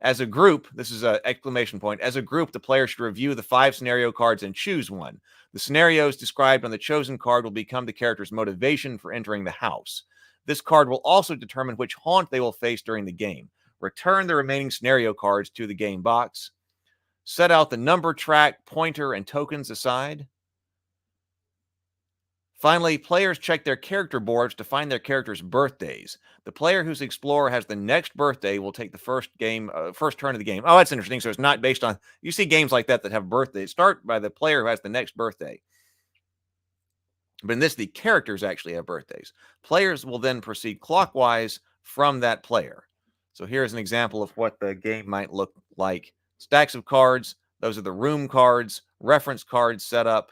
Speaker 1: As a group, this is an exclamation point, as a group, the player should review the 5 scenario cards and choose one. The scenarios described on the chosen card will become the character's motivation for entering the house. This card will also determine which haunt they will face during the game. Return the remaining scenario cards to the game box. Set out the number track, pointer, and tokens aside. Finally, players check their character boards to find their characters' birthdays. The player whose explorer has the next birthday will take the first turn of the game. Oh, that's interesting. So it's not based on, you see games like that have birthdays. Start by the player who has the next birthday. But in this, the characters actually have birthdays. Players will then proceed clockwise from that player. So here's an example of what the game might look like. Stacks of cards. Those are the room cards. Reference cards set up.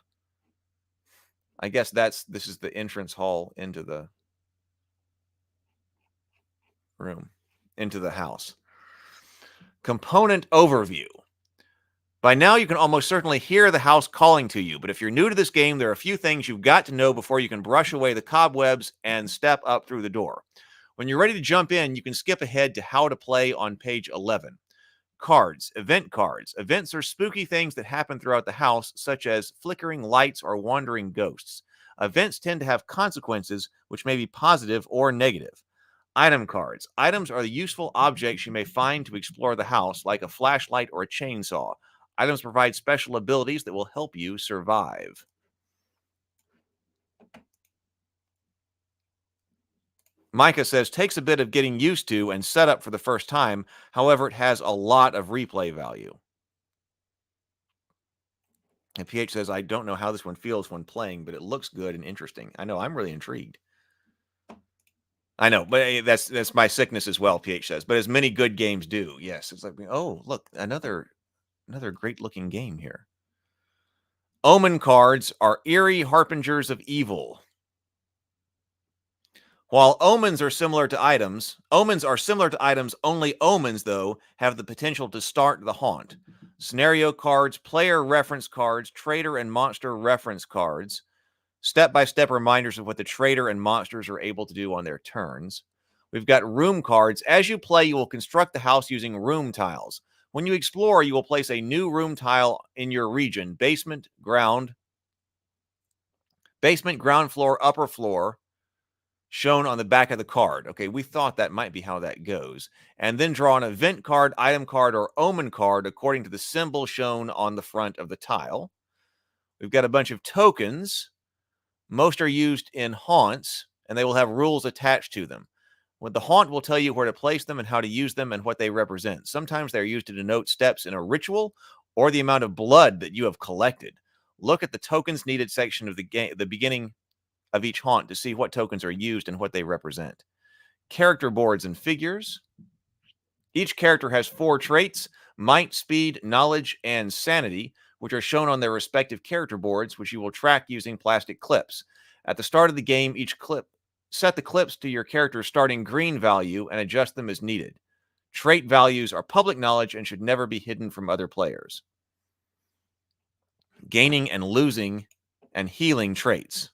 Speaker 1: I guess this is the entrance hall into the room, into the house. Component overview. By now, you can almost certainly hear the house calling to you, but if you're new to this game, there are a few things you've got to know before you can brush away the cobwebs and step up through the door. When you're ready to jump in, you can skip ahead to how to play on page 11. Cards, event cards. Events are spooky things that happen throughout the house, such as flickering lights or wandering ghosts. Events tend to have consequences, which may be positive or negative. Item cards. Items are the useful objects you may find to explore the house, like a flashlight or a chainsaw. Items provide special abilities that will help you survive. Micah says, takes a bit of getting used to and set up for the first time. However, it has a lot of replay value. And PH says, I don't know how this one feels when playing, but it looks good and interesting. I know, I'm really intrigued. I know, but that's my sickness as well, PH says. But as many good games do, yes. It's like, oh, look, another great-looking game here. Omen cards are eerie harbingers of evil. While omens are similar to items, only omens, though, have the potential to start the haunt. Scenario cards, player reference cards, trader and monster reference cards, step-by-step reminders of what the trader and monsters are able to do on their turns. We've got room cards. As you play, you will construct the house using room tiles. When you explore, you will place a new room tile in your region, basement, ground floor, upper floor, shown on the back of the card. Okay, we thought that might be how that goes. And then draw an event card, item card, or omen card according to the symbol shown on the front of the tile. We've got a bunch of tokens. Most are used in haunts, and they will have rules attached to them. The haunt will tell you where to place them and how to use them and what they represent. Sometimes they're used to denote steps in a ritual or the amount of blood that you have collected. Look at the tokens needed section of the beginning of each haunt to see what tokens are used and what they represent. Character boards and figures. Each character has 4 traits: might, speed, knowledge, and sanity, which are shown on their respective character boards, which you will track using plastic clips. At the start of the game, set the clips to your character's starting green value and adjust them as needed. Trait values are public knowledge and should never be hidden from other players. Gaining and losing and healing traits.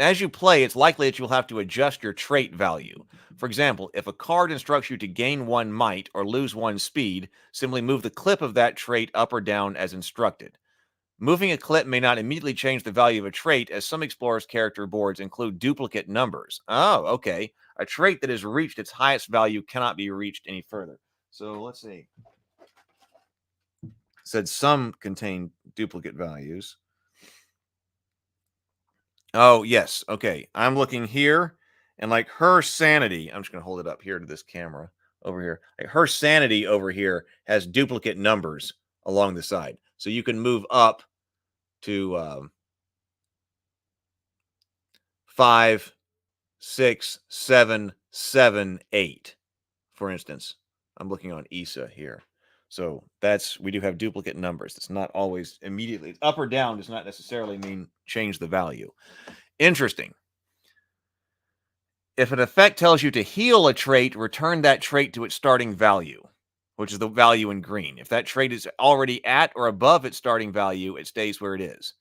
Speaker 1: As you play, it's likely that you'll have to adjust your trait value. For example, if a card instructs you to gain 1 might or lose 1 speed, simply move the clip of that trait up or down as instructed. Moving a clip may not immediately change the value of a trait, as some explorers' character boards include duplicate numbers. Oh, okay. A trait that has reached its highest value cannot be reached any further. So let's see. It said some contain duplicate values. Oh, yes. Okay. I'm looking here, and like her sanity, I'm just going to hold it up here to this camera over here. Like her sanity over here has duplicate numbers along the side. So you can move up to 5, 6, 7, 7, 8. For instance, I'm looking on ESA here. So we do have duplicate numbers. It's not always immediately. Up or down does not necessarily mean change the value. Interesting. If an effect tells you to heal a trait, return that trait to its starting value, which is the value in green. If that trait is already at or above its starting value, it stays where it is.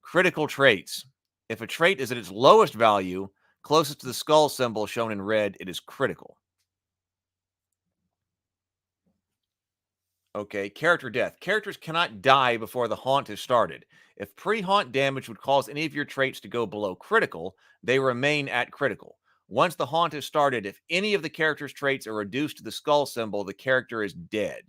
Speaker 1: Critical traits. If a trait is at its lowest value, closest to the skull symbol shown in red, it is critical. Okay, character death. Characters cannot die before the haunt has started. If pre-haunt damage would cause any of your traits to go below critical, they remain at critical. Once the haunt has started, if any of the character's traits are reduced to the skull symbol, the character is dead.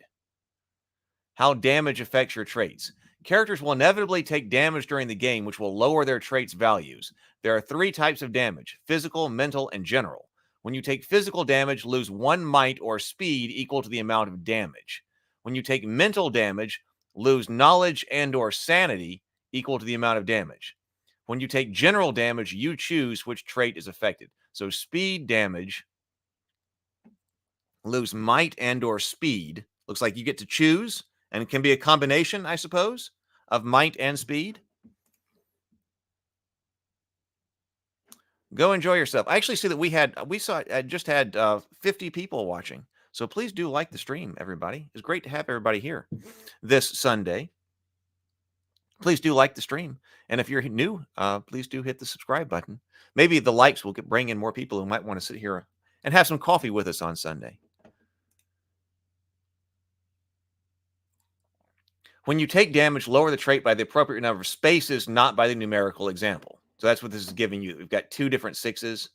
Speaker 1: How damage affects your traits. Characters will inevitably take damage during the game, which will lower their traits' values. There are 3 types of damage: physical, mental, and general. When you take physical damage, lose 1 might or speed equal to the amount of damage. When you take mental damage, lose knowledge and or sanity equal to the amount of damage. When you take general damage, you choose which trait is affected. So speed damage, lose might and or speed. Looks like you get to choose, and it can be a combination, I suppose, of might and speed. Go enjoy yourself. I actually see that just had 50 people watching. So please do like the stream, everybody. It's great to have everybody here this Sunday. Please do like the stream. And if you're new, please do hit the subscribe button. Maybe the likes will bring in more people who might want to sit here and have some coffee with us on Sunday. When you take damage, lower the trait by the appropriate number of spaces, not by the numerical example. So that's what this is giving you. We've got 2 different 6s.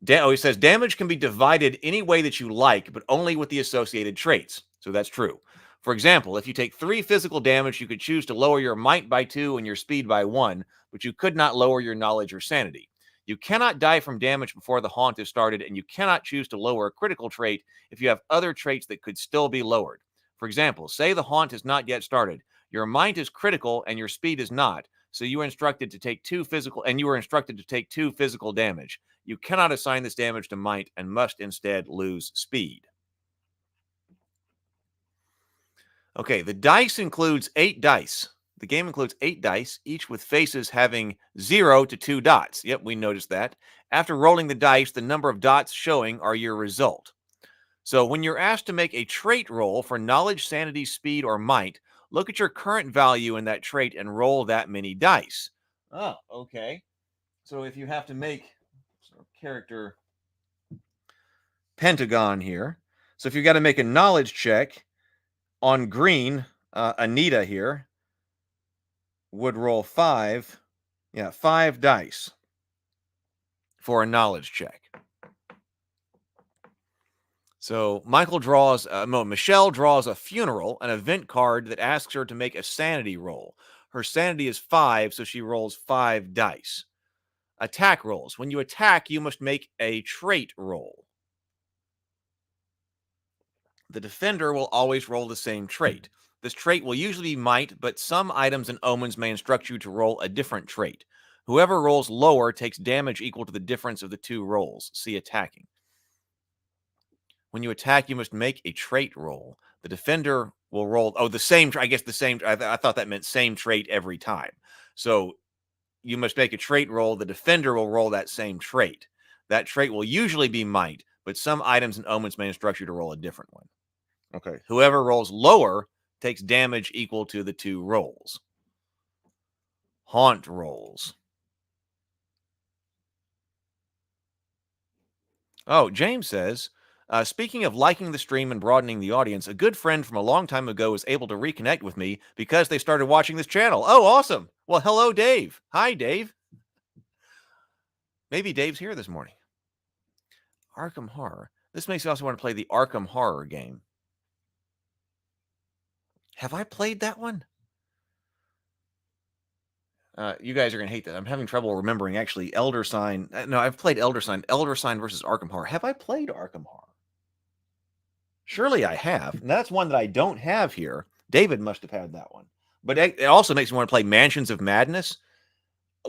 Speaker 1: He says damage can be divided any way that you like, but only with the associated traits. So that's true. For example, if you take 3 physical damage, you could choose to lower your might by 2 and your speed by 1, but you could not lower your knowledge or sanity. You cannot die from damage before the haunt has started, and you cannot choose to lower a critical trait if you have other traits that could still be lowered. For example, say the haunt has not yet started. Your might is critical and your speed is not, so you are instructed to take 2 physical damage. You cannot assign this damage to might and must instead lose speed. Okay, the dice includes 8 dice. The game includes 8 dice, each with faces having 0 to 2 dots. Yep, we noticed that. After rolling the dice, the number of dots showing are your result. So when you're asked to make a trait roll for knowledge, sanity, speed, or might, look at your current value in that trait and roll that many dice. Oh, okay. So if you have to make character pentagon here. So if you've got to make a knowledge check on green, Anita here would roll 5 dice for a knowledge check. So Michelle draws a funeral, an event card that asks her to make a sanity roll. Her sanity is 5, so she rolls 5 dice. Attack rolls. When you attack, you must make a trait roll. The defender will always roll the same trait. This trait will usually be might, but some items and omens may instruct you to roll a different trait. Whoever rolls lower takes damage equal to the difference of the 2 rolls. See attacking. When you attack, you must make a trait roll. The defender will roll, the same, I thought that meant same trait every time. So you must make a trait roll. The defender will roll that same trait. That trait will usually be might, but some items and omens may instruct you to roll a different one. Okay. Whoever rolls lower takes damage equal to the 2 rolls. Haunt rolls. Oh, James says, speaking of liking the stream and broadening the audience, a good friend from a long time ago was able to reconnect with me because they started watching this channel. Oh, awesome. Well, hello, Dave. Hi, Dave. Maybe Dave's here this morning. Arkham Horror. This makes me also want to play the Arkham Horror game. Have I played that one? You guys are going to hate that. I'm having trouble remembering, actually, Elder Sign. No, I've played Elder Sign. Elder Sign versus Arkham Horror. Have I played Arkham Horror? Surely I have. And that's one that I don't have here. David must have had that one. But it also makes me want to play Mansions of Madness.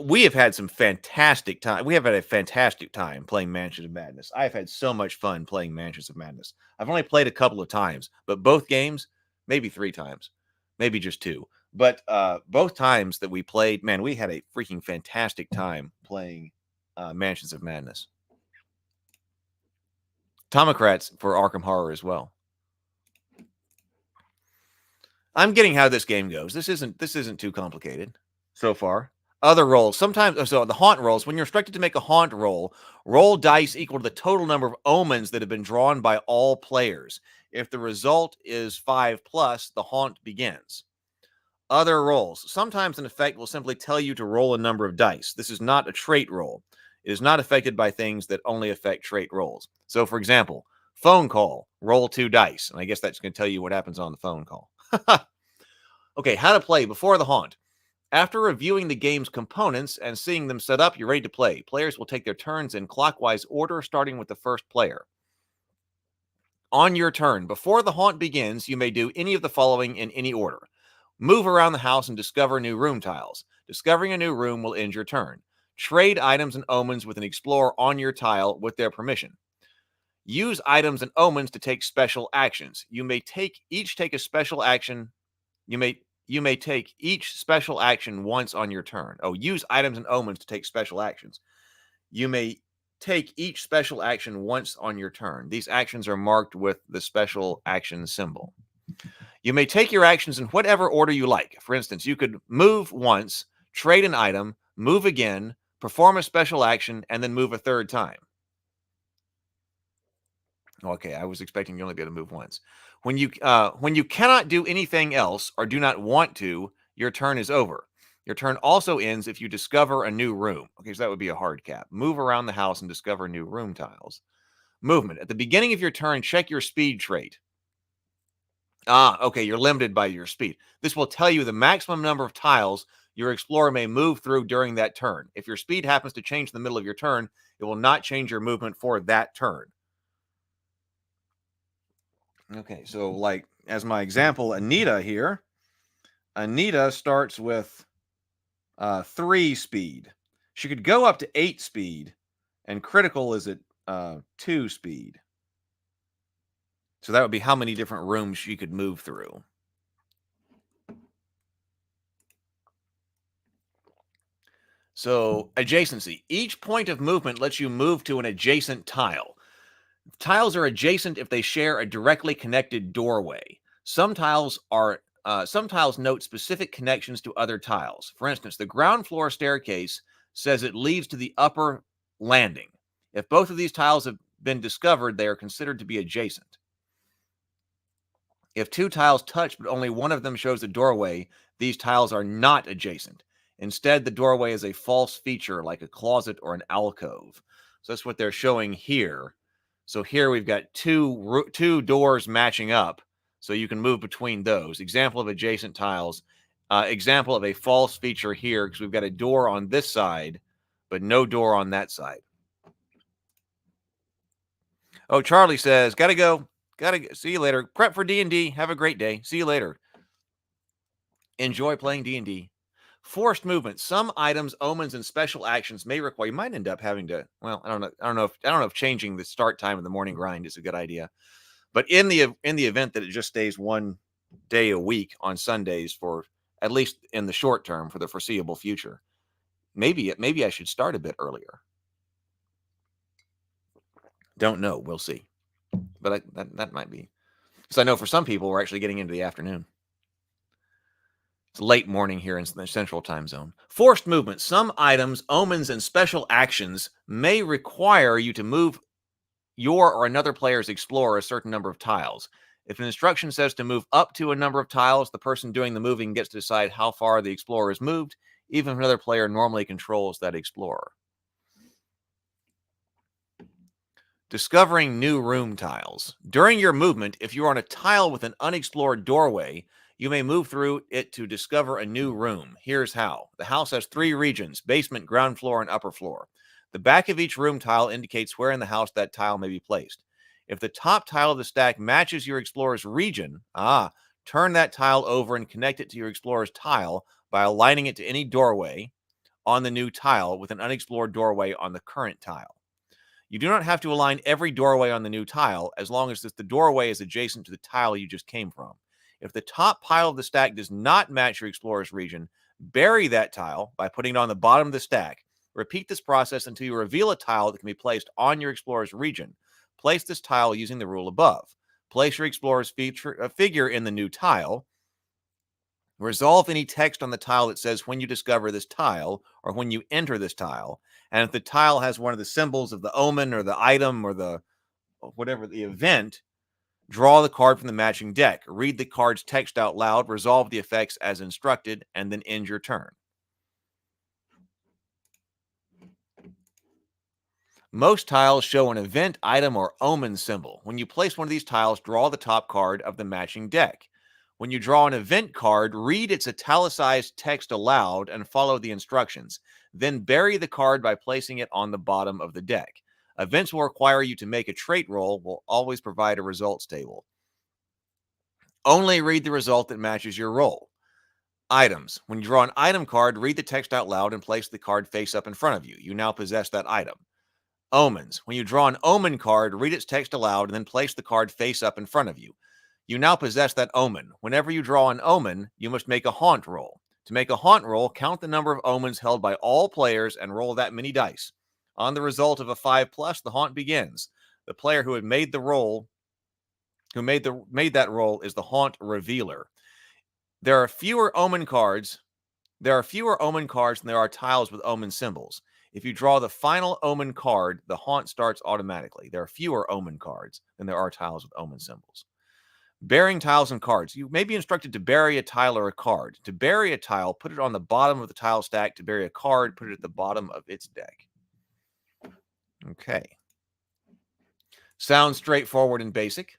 Speaker 1: we have had some fantastic time. We have had a fantastic time playing Mansions of Madness. I've had so much fun playing Mansions of Madness. I've only played a couple of times, but both games, maybe 3 times, maybe just 2. But both times that we played, man, we had a freaking fantastic time playing Mansions of Madness. Tomocrats for Arkham Horror as well. I'm getting how this game goes. This isn't too complicated so far. Other rolls. Sometimes, so the haunt rolls, when you're instructed to make a haunt roll, roll dice equal to the total number of omens that have been drawn by all players. If the result is 5+, the haunt begins. Other rolls. Sometimes an effect will simply tell you to roll a number of dice. This is not a trait roll. It is not affected by things that only affect trait rolls. So, for example, phone call, roll 2 dice. And I guess that's going to tell you what happens on the phone call. Okay, how to play before the haunt. After reviewing the game's components and seeing them set up, you're ready to play. Players will take their turns in clockwise order, starting with the first player. On your turn, before the haunt begins, you may do any of the following in any order. Move around the house and discover new room tiles. Discovering a new room will end your turn. Trade items and omens with an explorer on your tile with their permission. Use items and omens to take special actions. You may take a special action. You may take each special action once on your turn. Oh, use items and omens to take special actions. You may take each special action once on your turn. These actions are marked with the special action symbol. You may take your actions in whatever order you like. For instance, you could move once, trade an item, move again, perform a special action, and then move a third time. Okay, I was expecting you only be able to move once. When you cannot do anything else or do not want to, your turn is over. Your turn also ends if you discover a new room. Okay, so that would be a hard cap. Move around the house and discover new room tiles. Movement. At the beginning of your turn, check your speed trait. Okay, you're limited by your speed. This will tell you the maximum number of tiles your explorer may move through during that turn. If your speed happens to change in the middle of your turn, it will not change your movement for that turn. Okay, so like as my example, Anita here. Anita starts with 3 speed. She could go up to 8 speed, and critical is at 2 speed. So that would be how many different rooms she could move through. So adjacency. Each point of movement lets you move to an adjacent tile. Tiles are adjacent if they share a directly connected doorway. Some tiles note specific connections to other tiles. For instance, the ground floor staircase says it leads to the upper landing. If both of these tiles have been discovered, they are considered to be adjacent. If 2 tiles touch but only one of them shows a doorway, these tiles are not adjacent. Instead, the doorway is a false feature like a closet or an alcove. So that's what they're showing here. So here we've got two doors matching up, so you can move between those. Example of adjacent tiles. Example of a false feature here, because we've got a door on this side, but no door on that side. Oh, Charlie says, gotta go. See you later. Prep for D&D. Have a great day. See you later. Enjoy playing D&D. Forced movement. Some items, omens, and special actions may require. You might end up having to. Well, I don't know if changing the start time of the morning grind is a good idea. But in the event that it just stays 1 day a week on Sundays for at least in the short term for the foreseeable future, maybe I should start a bit earlier. Don't know. We'll see. But that might be, because I know for some people we're actually getting into the afternoon. It's late morning here in the central time zone. Forced movement. Some items, omens, and special actions may require you to move your or another player's explorer a certain number of tiles. If an instruction says to move up to a number of tiles, the person doing the moving gets to decide how far the explorer is moved, even if another player normally controls that explorer. Discovering new room tiles. During your movement, if you're on a tile with an unexplored doorway, you may move through it to discover a new room. Here's how. The house has 3 regions: basement, ground floor, and upper floor. The back of each room tile indicates where in the house that tile may be placed. If the top tile of the stack matches your explorer's region, turn that tile over and connect it to your explorer's tile by aligning it to any doorway on the new tile with an unexplored doorway on the current tile. You do not have to align every doorway on the new tile as long as the doorway is adjacent to the tile you just came from. If the top pile of the stack does not match your explorer's region, bury that tile by putting it on the bottom of the stack. Repeat this process until you reveal a tile that can be placed on your explorer's region. Place this tile using the rule above. Place your explorer's figure in the new tile. Resolve any text on the tile that says when you discover this tile or when you enter this tile. And if the tile has one of the symbols of the omen or the item or the whatever the event, draw the card from the matching deck. Read the card's text out loud, resolve the effects as instructed, and then end your turn. Most tiles show an event, item, or omen symbol. When you place one of these tiles, draw the top card of the matching deck. When you draw an event card, read its italicized text aloud and follow the instructions. Then bury the card by placing it on the bottom of the deck. Events will require you to make a trait roll. Will always provide a results table. Only read the result that matches your roll. Items. When you draw an item card, read the text out loud and place the card face up in front of you. You now possess that item. Omens. When you draw an omen card, read its text aloud and then place the card face up in front of you. You now possess that omen. Whenever you draw an omen, you must make a haunt roll. To make a haunt roll, count the number of omens held by all players and roll that many dice. On the result of a 5+, the haunt begins. The player who had made the roll, made that roll, is the haunt revealer. There are fewer omen cards. There are fewer omen cards than there are tiles with omen symbols. If you draw the final omen card, the haunt starts automatically. There are fewer omen cards than there are tiles with omen symbols. Burying tiles and cards. You may be instructed to bury a tile or a card. To bury a tile, put it on the bottom of the tile stack. To bury a card, put it at the bottom of its deck. Okay. Sounds straightforward and basic.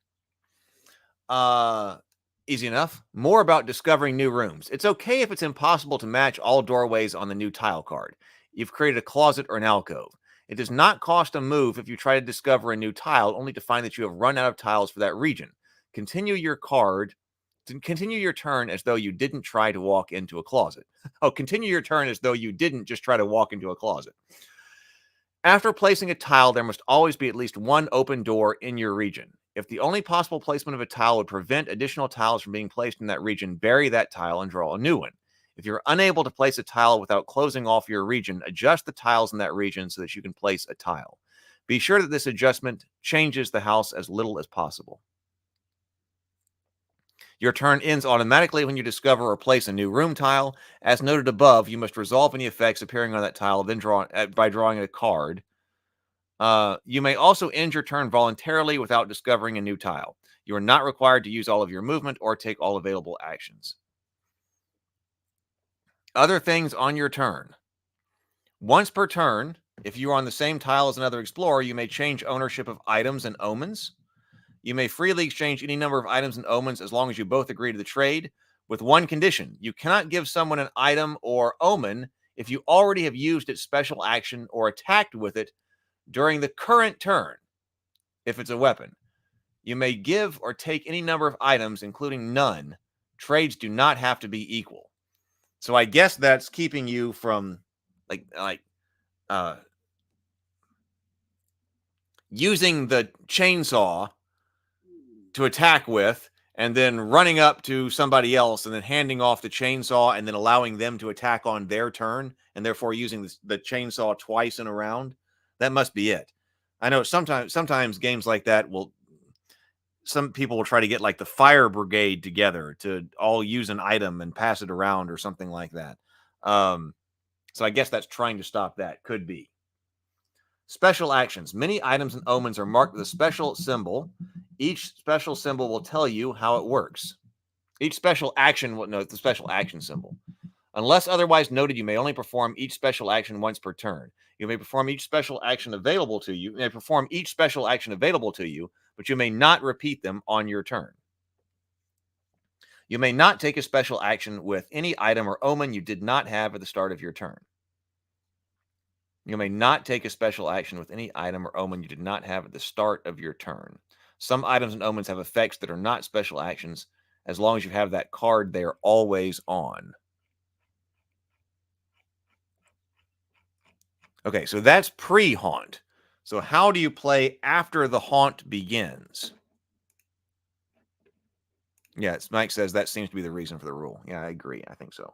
Speaker 1: Easy enough. More about discovering new rooms. It's okay if it's impossible to match all doorways on the new tile card. You've created a closet or an alcove. It does not cost a move if you try to discover a new tile, only to find that you have run out of tiles for that region. Continue your turn as though you didn't try to walk into a closet. Continue your turn as though you didn't just try to walk into a closet. After placing a tile, there must always be at least one open door in your region. If the only possible placement of a tile would prevent additional tiles from being placed in that region, bury that tile and draw a new one. If you're unable to place a tile without closing off your region, adjust the tiles in that region so that you can place a tile. Be sure that this adjustment changes the house as little as possible. Your turn ends automatically when you discover or place a new room tile. As noted above, you must resolve any effects appearing on that tile, then by drawing a card. You may also end your turn voluntarily without discovering a new tile. You are not required to use all of your movement or take all available actions. Other things on your turn. Once per turn, if you are on the same tile as another explorer, you may change ownership of items and omens. You may freely exchange any number of items and omens as long as you both agree to the trade, with one condition. You cannot give someone an item or omen if you already have used its special action or attacked with it during the current turn, if it's a weapon. You may give or take any number of items, including none. Trades do not have to be equal. So I guess that's keeping you from using the chainsaw to attack with, and then running up to somebody else and then handing off the chainsaw and then allowing them to attack on their turn, and therefore using the chainsaw twice in a round. That must be it. I know sometimes games like that some people will try to get like the fire brigade together to all use an item and pass it around or something like that. So I guess that's trying to stop that. Could be. Special actions. Many items and omens are marked with a special symbol. Each special symbol will tell you how it works. Each special action will note the special action symbol. Unless otherwise noted, you may only perform each special action once per turn. You may perform each special action available to you. But you may not repeat them on your turn. You may not take a special action with any item or omen you did not have at the start of your turn. You may not take a special action with any item or omen you did not have at the start of your turn. Some items and omens have effects that are not special actions. As long as you have that card, they are always on. Okay, so that's pre-haunt. So how do you play after the haunt begins? Yeah, Mike says that seems to be the reason for the rule. Yeah, I agree. I think so.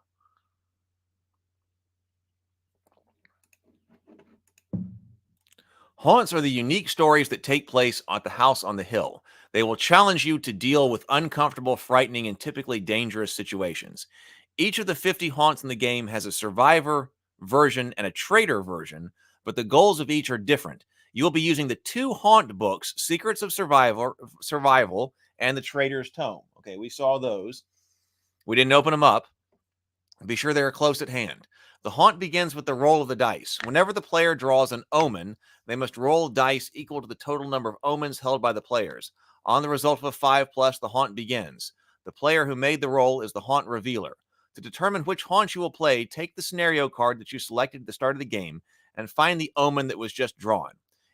Speaker 1: Haunts are the unique stories that take place at the house on the hill. They will challenge you to deal with uncomfortable, frightening, and typically dangerous situations. Each of the 50 haunts in the game has a survivor version and a traitor version, but the goals of each are different. You'll be using the 2 haunt books, Secrets of Survival and the Traitor's Tome. Okay, we saw those. We didn't open them up. Be sure they are close at hand. The haunt begins with the roll of the dice. Whenever the player draws an omen, they must roll dice equal to the total number of omens held by the players. On the result of a 5+, the haunt begins. The player who made the roll is the haunt revealer. To determine which haunt you will play, take the scenario card that you selected at the start of the game and find the omen that was just drawn.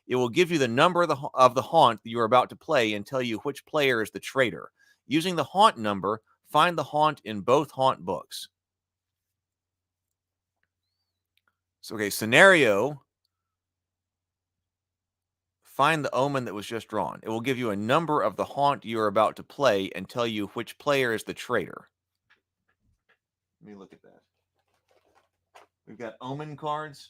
Speaker 1: It will give you the number of the haunt that you are about to play and tell you which player is the traitor. Using the haunt number, find the haunt in both haunt books. So, okay, scenario, find the omen that was just drawn. It will give you a number of the haunt you are about to play and tell you which player is the traitor. Let me look at that. We've got omen cards.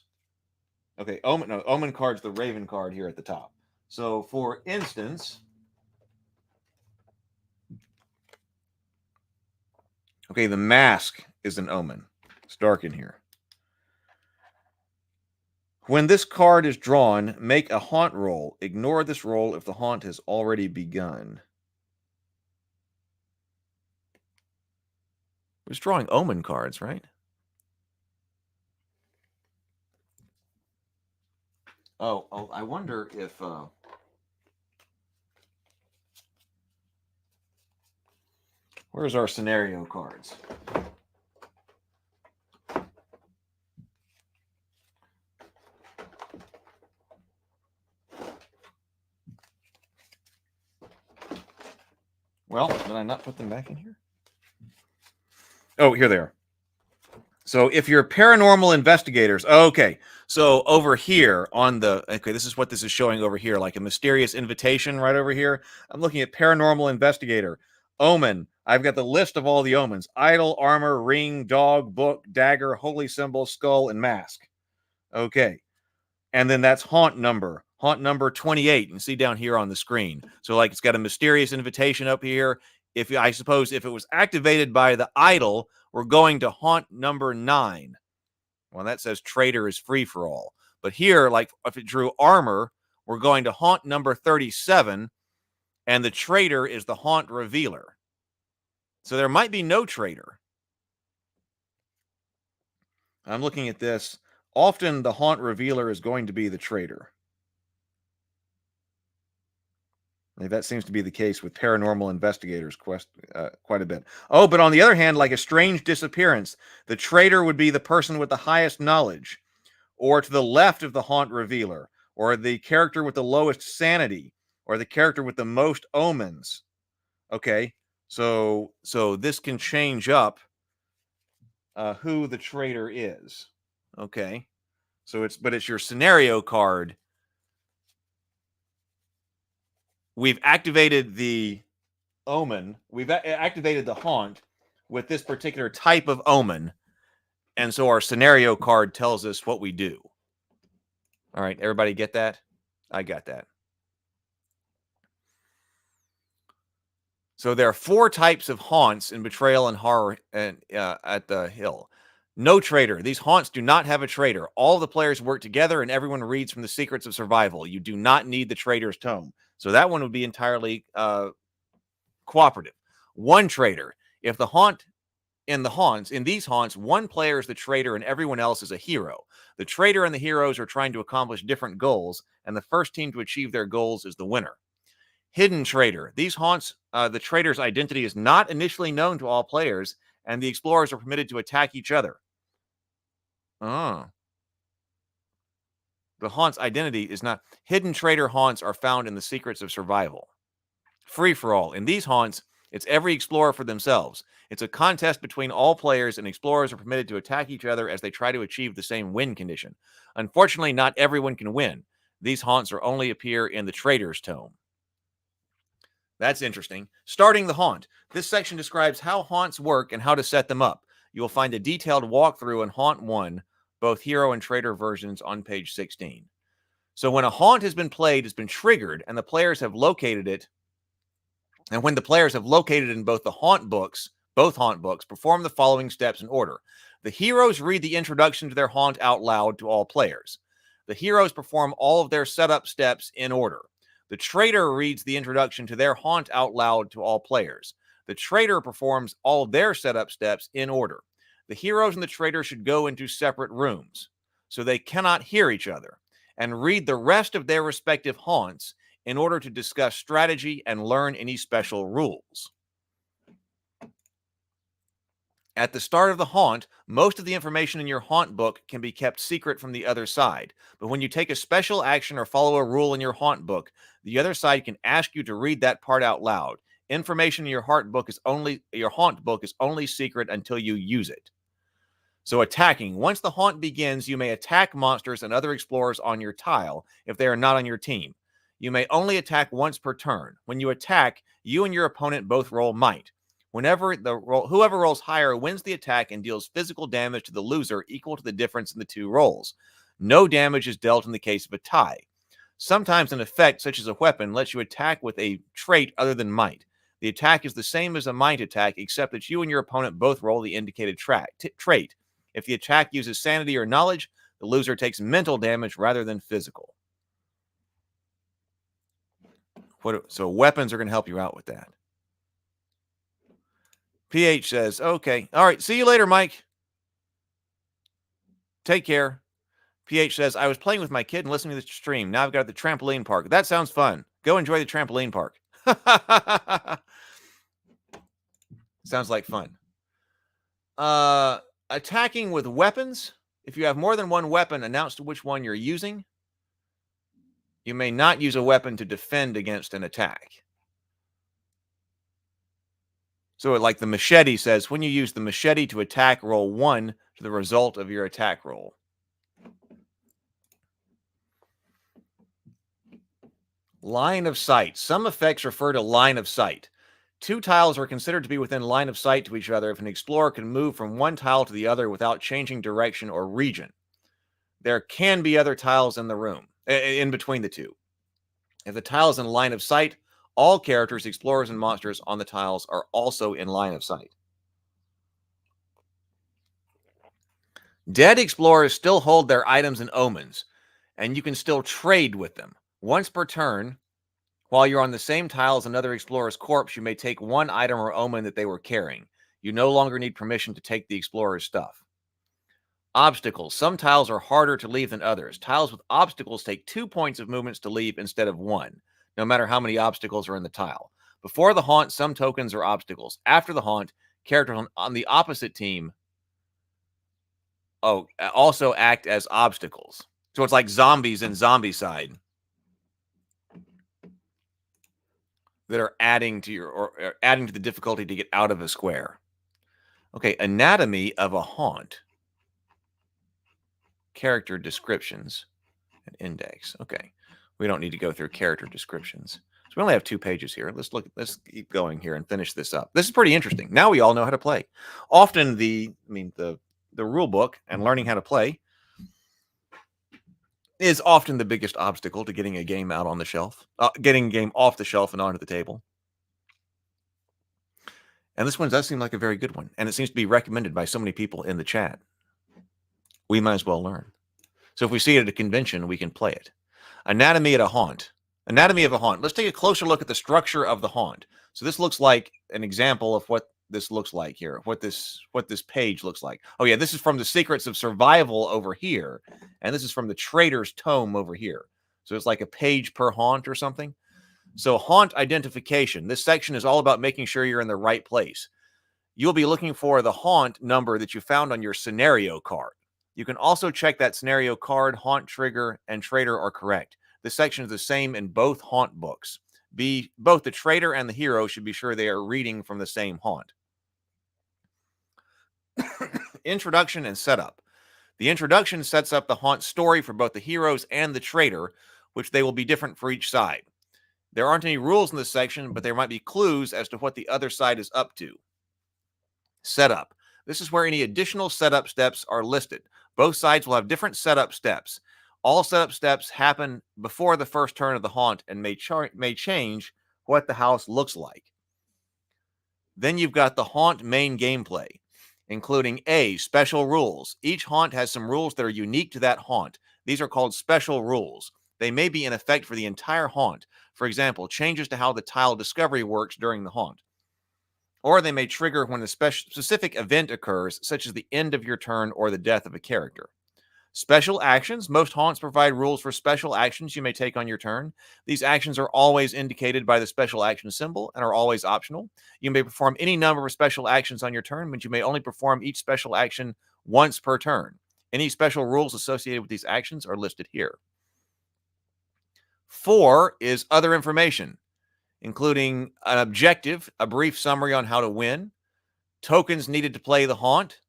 Speaker 1: Okay, omen card's the raven card here at the top. So, for instance, okay, the mask is an omen. It's dark in here. When this card is drawn, make a haunt roll. Ignore this roll if the haunt has already begun. We're just drawing omen cards, right? Oh, I wonder if... where's our scenario cards? Well, did I not put them back in here? Oh, here they are. So if you're paranormal investigators, okay. So over here on the, okay, this is what this is showing over here, like a mysterious invitation right over here. I'm looking at paranormal investigator. Omen. I've got the list of all the omens. Idol, armor, ring, dog, book, dagger, holy symbol, skull, and mask. Okay. And then that's haunt number 28. You can see down here on the screen. So like it's got a mysterious invitation up here. I suppose if it was activated by the idol, we're going to haunt number 9. Well, that says traitor is free for all. But here, like if it drew armor, we're going to haunt number 37, and the traitor is the haunt revealer. So there might be no traitor. I'm looking at this. Often the haunt revealer is going to be the traitor. That seems to be the case with paranormal investigators quite a bit. Oh, but on the other hand, like a strange disappearance, the traitor would be the person with the highest knowledge, or to the left of the haunt revealer, or the character with the lowest sanity, or the character with the most omens. Okay, so this can change up who the traitor is. Okay, so it's your scenario card. We've activated the omen. We've activated the haunt with this particular type of omen. And so our scenario card tells us what we do. All right, everybody get that? I got that. So there are 4 types of haunts in Betrayal and Horror at the Hill. No traitor. These haunts do not have a traitor. All the players work together and everyone reads from the Secrets of Survival. You do not need the Traitor's Tome. So that one would be entirely cooperative. 1 traitor. If the haunt in these haunts, one player is the traitor and everyone else is a hero. The traitor and the heroes are trying to accomplish different goals, and the first team to achieve their goals is the winner. Hidden traitor. These haunts, the traitor's identity is not initially known to all players, and the explorers are permitted to attack each other. The haunt's identity is not... Hidden traitor haunts are found in the Secrets of Survival. Free for all. In these haunts, It's every explorer for themselves. It's a contest between all players, and explorers are permitted to attack each other as they try to achieve the same win condition. Unfortunately, not everyone can win. These haunts are only appear in the Trader's Tome. That's interesting. Starting the haunt. This section describes how haunts work and how to set them up. You will find a detailed walkthrough in Haunt 1, both hero and trader versions, on page 16. So when a haunt has been played, it's been triggered, and the players have located it, and when the players have located in both haunt books, perform the following steps in order. The heroes read the introduction to their haunt out loud to all players. The heroes perform all of their setup steps in order. The trader reads the introduction to their haunt out loud to all players. The trader performs all their setup steps in order. The heroes and the trader should go into separate rooms, so they cannot hear each other, and read the rest of their respective haunts in order to discuss strategy and learn any special rules. At the start of the haunt, most of the information in your haunt book can be kept secret from the other side, but when you take a special action or follow a rule in your haunt book, the other side can ask you to read that part out loud. Information in your haunt book is only secret until you use it. So attacking. Once the haunt begins, you may attack monsters and other explorers on your tile if they are not on your team. You may only attack once per turn. When you attack, you and your opponent both roll might. Whoever rolls higher wins the attack and deals physical damage to the loser equal to the difference in the two rolls. No damage is dealt in the case of a tie. Sometimes an effect, such as a weapon, lets you attack with a trait other than might. The attack is the same as a might attack, except that you and your opponent both roll the indicated trait. If the attack uses sanity or knowledge, the loser takes mental damage rather than physical. So weapons are going to help you out with that. PH says, okay. All right. See you later, Mike. Take care. PH says, I was playing with my kid and listening to the stream. Now I've got the trampoline park. That sounds fun. Go enjoy the trampoline park. Sounds like fun. Attacking with weapons. If you have more than one weapon, announce to which one you're using. You may not use a weapon to defend against an attack. So like the machete says, when you use the machete to attack, roll 1 to the result of your attack roll. Line of sight. Some effects refer to line of sight. Two tiles are considered to be within line of sight to each other if an explorer can move from one tile to the other without changing direction or region. There can be other tiles in the room, in between the two. If the tile is in line of sight, all characters, explorers, and monsters on the tiles are also in line of sight. Dead explorers still hold their items and omens, and you can still trade with them. Once per turn, while you're on the same tile as another explorer's corpse, you may take one item or omen that they were carrying. You no longer need permission to take the explorer's stuff. Obstacles. Some tiles are harder to leave than others. Tiles with obstacles take 2 points of movements to leave instead of 1, no matter how many obstacles are in the tile. Before the haunt, some tokens are obstacles. After the haunt, characters on the opposite team also act as obstacles. So it's like zombies in Zombicide that are adding to adding to the difficulty to get out of a square. Okay, anatomy of a haunt. Character descriptions and index. Okay, we don't need to go through character descriptions. So we only have 2 pages here. Let's keep going here and finish this up. This is pretty interesting. Now we all know how to play. Often the rule book and learning how to play is often the biggest obstacle to getting a game out on the shelf, getting a game off the shelf and onto the table. And this one does seem like a very good one, and it seems to be recommended by so many people in the chat. We might as well learn. So if we see it at a convention, we can play it. Anatomy of a haunt. Let's take a closer look at the structure of the haunt. So this looks like an example of what this looks like here, what this page looks like. Oh yeah, this is from the Secrets of Survival over here, and this is from the Trader's Tome over here. So it's like a page per haunt or something. So haunt identification. This section is all about making sure you're in the right place. You'll be looking for the haunt number that you found on your scenario card. You can also check that scenario card, haunt trigger, and trader are correct. This section is the same in both haunt books. both the traitor and the hero should be sure they are reading from the same haunt. Introduction and setup. The introduction sets up the haunt story for both the heroes and the traitor, which they will be different for each side. There aren't any rules in this section, but there might be clues as to what the other side is up to. Setup. This is where any additional setup steps are listed. Both sides will have different setup steps. All setup steps happen before the first turn of the haunt and may change what the house looks like. Then you've got the haunt main gameplay, including A, special rules. Each haunt has some rules that are unique to that haunt. These are called special rules. They may be in effect for the entire haunt. For example, changes to how the tile discovery works during the haunt. Or they may trigger when a specific event occurs, such as the end of your turn or the death of a character. Special actions. Most haunts provide rules for special actions you may take on your turn. These actions are always indicated by the special action symbol and are always optional. You may perform any number of special actions on your turn, but you may only perform each special action once per turn. Any special rules associated with these actions are listed here. 4 is other information, including an objective, a brief summary on how to win, tokens needed to play the haunt,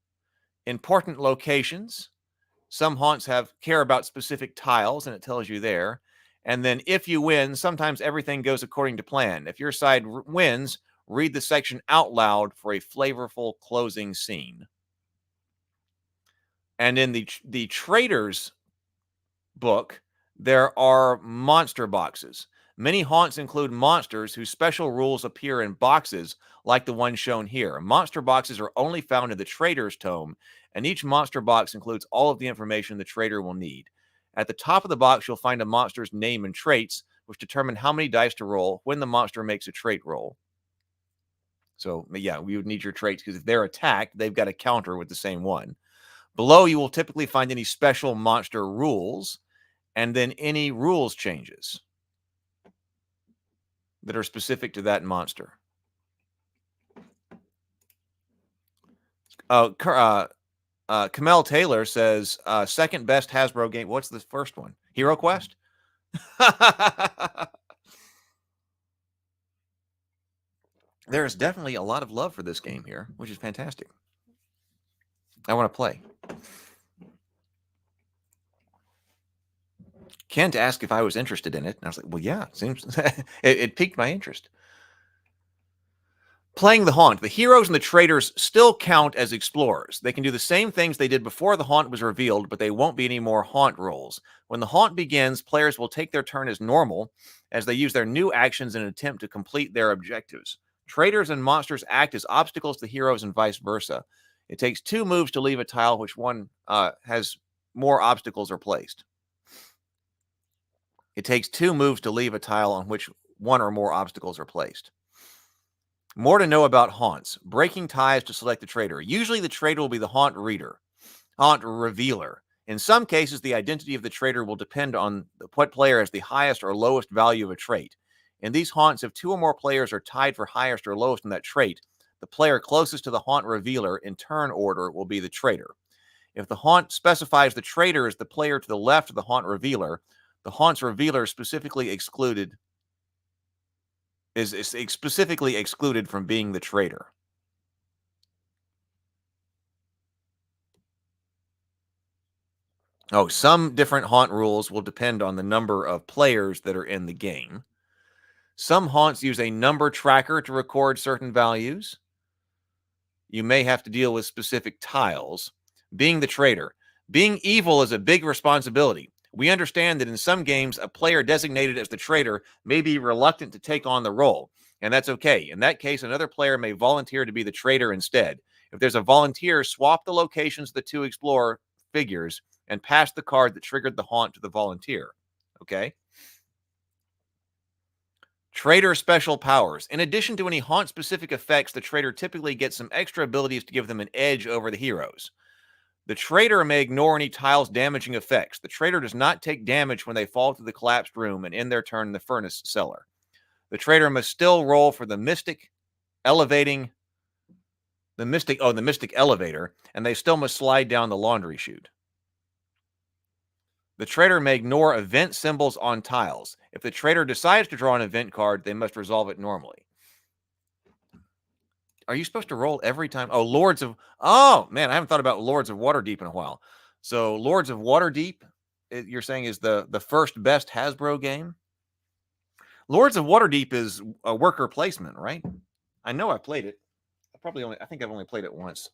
Speaker 1: important locations. Some haunts care about specific tiles, and it tells you there. And then if you win, sometimes everything goes according to plan. If your side wins, read the section out loud for a flavorful closing scene. And in the Traitor's book, there are monster boxes. Many haunts include monsters whose special rules appear in boxes like the one shown here. Monster boxes are only found in the Traitor's tome, and each monster box includes all of the information the traitor will need. At the top of the box, you'll find a monster's name and traits, which determine how many dice to roll when the monster makes a trait roll. So, yeah, we would need your traits because if they're attacked, they've got a counter with the same one. Below, you will typically find any special monster rules, and then any rules changes that are specific to that monster. Kamel Taylor says, second best Hasbro game. What's the first one? Hero Quest? There is definitely a lot of love for this game here, which is fantastic. I want to play. Kent asked if I was interested in it, and I was like, well, yeah, seems it piqued my interest. Playing the haunt. The heroes and the traitors still count as explorers. They can do the same things they did before the haunt was revealed, but they won't be any more haunt rolls. When the haunt begins, players will take their turn as normal as they use their new actions in an attempt to complete their objectives. Traitors and monsters act as obstacles to heroes and vice versa. It takes 2 moves to leave a tile which one has more obstacles are placed. It takes 2 moves to leave a tile on which 1 or more obstacles are placed. More to know about haunts. Breaking ties to select the traitor. Usually the traitor will be the haunt revealer. In some cases, the identity of the traitor will depend on what player has the highest or lowest value of a trait. In these haunts, if 2 or more players are tied for highest or lowest in that trait, the player closest to the haunt revealer in turn order will be the traitor. If the haunt specifies the traitor as the player to the left of the haunt revealer, the haunt's revealer is specifically excluded from being the traitor. Oh, some different haunt rules will depend on the number of players that are in the game. Some haunts use a number tracker to record certain values. You may have to deal with specific tiles. Being the traitor. Being evil is a big responsibility. We understand that in some games, a player designated as the traitor may be reluctant to take on the role, and that's okay. In that case, another player may volunteer to be the traitor instead. If there's a volunteer, swap the locations of the 2 explorer figures and pass the card that triggered the haunt to the volunteer. Okay? Traitor special powers. In addition to any haunt-specific effects, the traitor typically gets some extra abilities to give them an edge over the heroes. The traitor may ignore any tiles damaging effects. The traitor does not take damage when they fall to the collapsed room and end their turn in the furnace cellar. The traitor must still roll for the mystic elevator, and they still must slide down the laundry chute. The trader may ignore event symbols on tiles. If the trader decides to draw an event card, they must resolve it normally. Are you supposed to roll every time? Oh, Lords of... Oh, man, I haven't thought about Lords of Waterdeep in a while. So Lords of Waterdeep, you're saying, is the first best Hasbro game? Lords of Waterdeep is a worker placement, right? I know I played it. I think I've only played it once.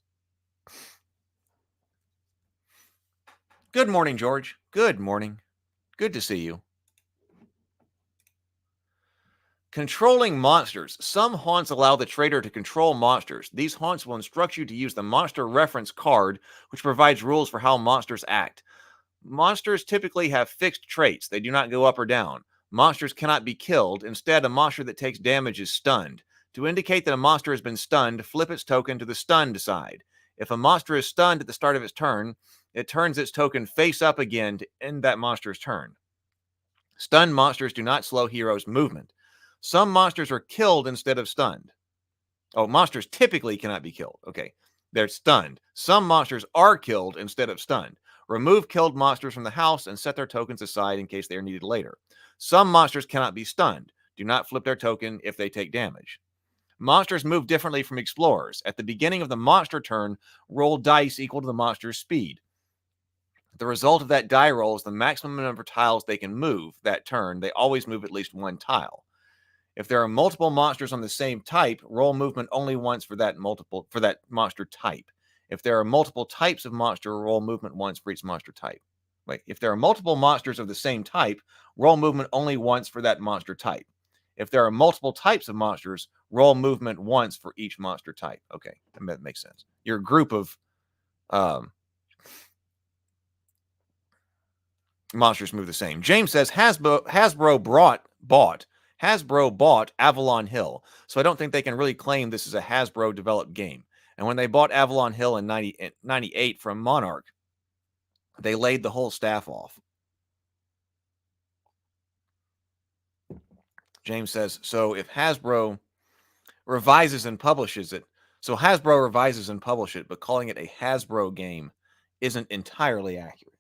Speaker 1: Good morning, George. Good morning. Good to see you. Controlling monsters. Some haunts allow the trader to control monsters. These haunts will instruct you to use the monster reference card, which provides rules for how monsters act. Monsters typically have fixed traits. They do not go up or down. Monsters cannot be killed. Instead, a monster that takes damage is stunned. To indicate that a monster has been stunned, flip its token to the stunned side. If a monster is stunned at the start of its turn, it turns its token face up again to end that monster's turn. Stunned monsters do not slow heroes' movement. Some monsters are killed instead of stunned. Oh, monsters typically cannot be killed. Okay, they're stunned. Some monsters are killed instead of stunned. Remove killed monsters from the house and set their tokens aside in case they are needed later. Some monsters cannot be stunned. Do not flip their token if they take damage. Monsters move differently from explorers. At the beginning of the monster turn, roll dice equal to the monster's speed. The result of that die roll is the maximum number of tiles they can move that turn. They always move at least one tile. If there are multiple monsters on the same type, roll movement only once for that monster type. If there are multiple types of monster, roll movement once for each monster type. Wait, if there are multiple monsters of the same type, roll movement only once for that monster type. If there are multiple types of monsters, roll movement once for each monster type. Okay, that makes sense. Your group of monsters move the same. James says Hasbro bought Avalon Hill, so I don't think they can really claim this is a Hasbro developed game. And when they bought Avalon Hill in 98 from Monarch, they laid the whole staff off. James says, so if Hasbro revises and publishes it, so Hasbro revises and publishes it, but calling it a Hasbro game isn't entirely accurate.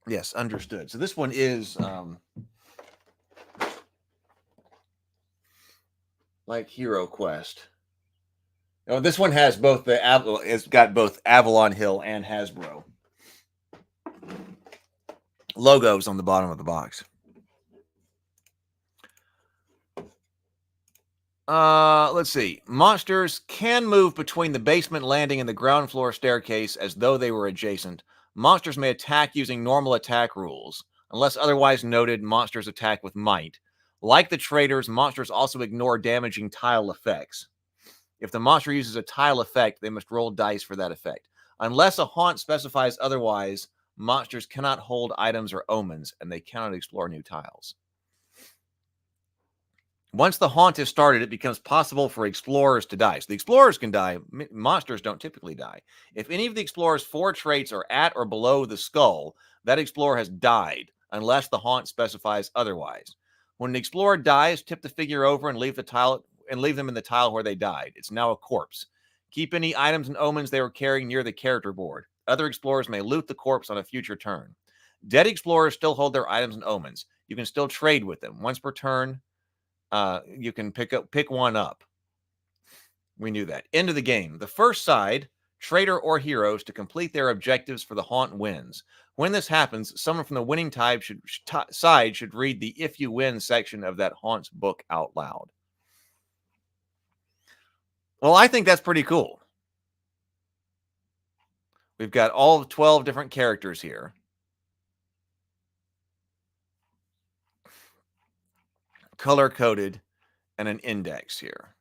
Speaker 1: Yes, understood. So this one is like Hero Quest. Oh, this one has both it's got both Avalon Hill and Hasbro logos on the bottom of the box. Let's see. Monsters can move between the basement landing and the ground floor staircase as though they were adjacent. Monsters may attack using normal attack rules. Unless otherwise noted, monsters attack with might. Like the traders, monsters also ignore damaging tile effects. If the monster uses a tile effect, they must roll dice for that effect. Unless a haunt specifies otherwise, monsters cannot hold items or omens, and they cannot explore new tiles. Once the haunt is started, it becomes possible for explorers to die. So the explorers can die. Monsters don't typically die. If any of the explorer's 4 traits are at or below the skull, that explorer has died, unless the haunt specifies otherwise. When an explorer dies, tip the figure over and leave them in the tile where they died. It's now a corpse. Keep any items and omens they were carrying near the character board. Other explorers may loot the corpse on a future turn. Dead explorers still hold their items and omens. You can still trade with them. Once per turn, you can pick one up. We knew that. End of the game. The first side, trader or heroes, to complete their objectives for the haunt wins. When this happens, someone from the winning side should read the "If You Win" section of that haunt's book out loud. Well, I think that's pretty cool. We've got all 12 different characters here. Color-coded and an index here.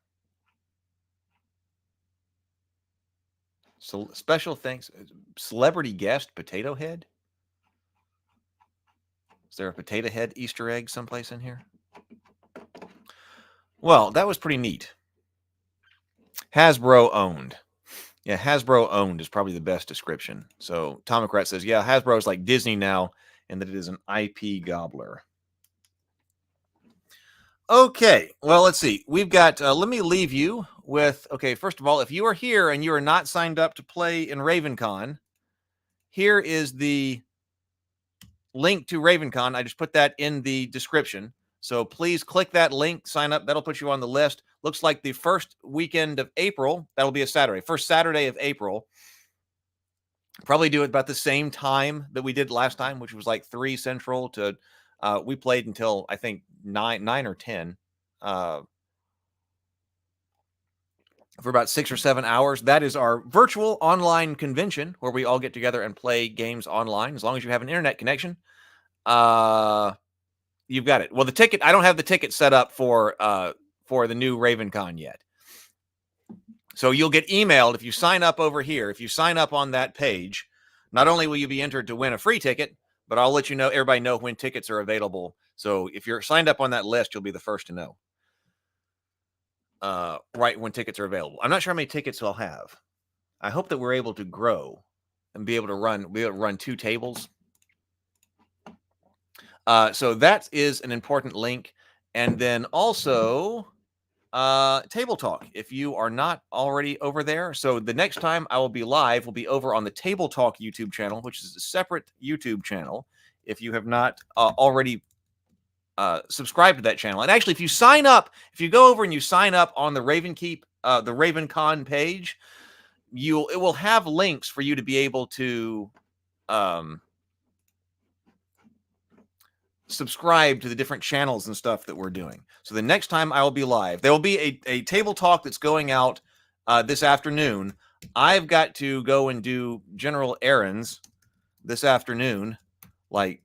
Speaker 1: So special thanks. Celebrity guest, Potato Head? Is there a Potato Head Easter egg someplace in here? Well, that was pretty neat. Hasbro owned. Yeah, Hasbro owned is probably the best description. So Tomocrat says, yeah, Hasbro is like Disney now, and that it is an IP gobbler. Okay, well, let's see. We've got, let me leave you with, okay, first of all, if you are here and you are not signed up to play in RavenCon, here is the link to RavenCon. I just put that in the description. So please click that link, sign up. That'll put you on the list. Looks like the first weekend of April, that'll be a Saturday, first Saturday of April. Probably do it about the same time that we did last time, which was like 3 Central to, we played until I think 9 or 10. For about 6 or 7 hours. That is our virtual online convention where we all get together and play games online. As long as you have an internet connection, you've got it. Well, the ticket, I don't have the ticket set up for the new RavenCon yet. So you'll get emailed if you sign up over here. If you sign up on that page, not only will you be entered to win a free ticket, but I'll let you know, everybody know when tickets are available. So if you're signed up on that list, you'll be the first to know. Right when tickets are available. I'm not sure how many tickets I'll have. I hope that we're able to grow and be able to run 2 tables. So that is an important link. And then also Table Talk. If you are not already over there, so the next time I will be live will be over on the Table Talk YouTube channel, which is a separate YouTube channel. If you have not already subscribe to that channel. And actually, if you sign up, if you go over and you sign up on the RavenKeep, the RavenCon page, it will have links for you to be able to subscribe to the different channels and stuff that we're doing. So the next time I will be live, there will be a Table Talk that's going out this afternoon. I've got to go and do general errands this afternoon, like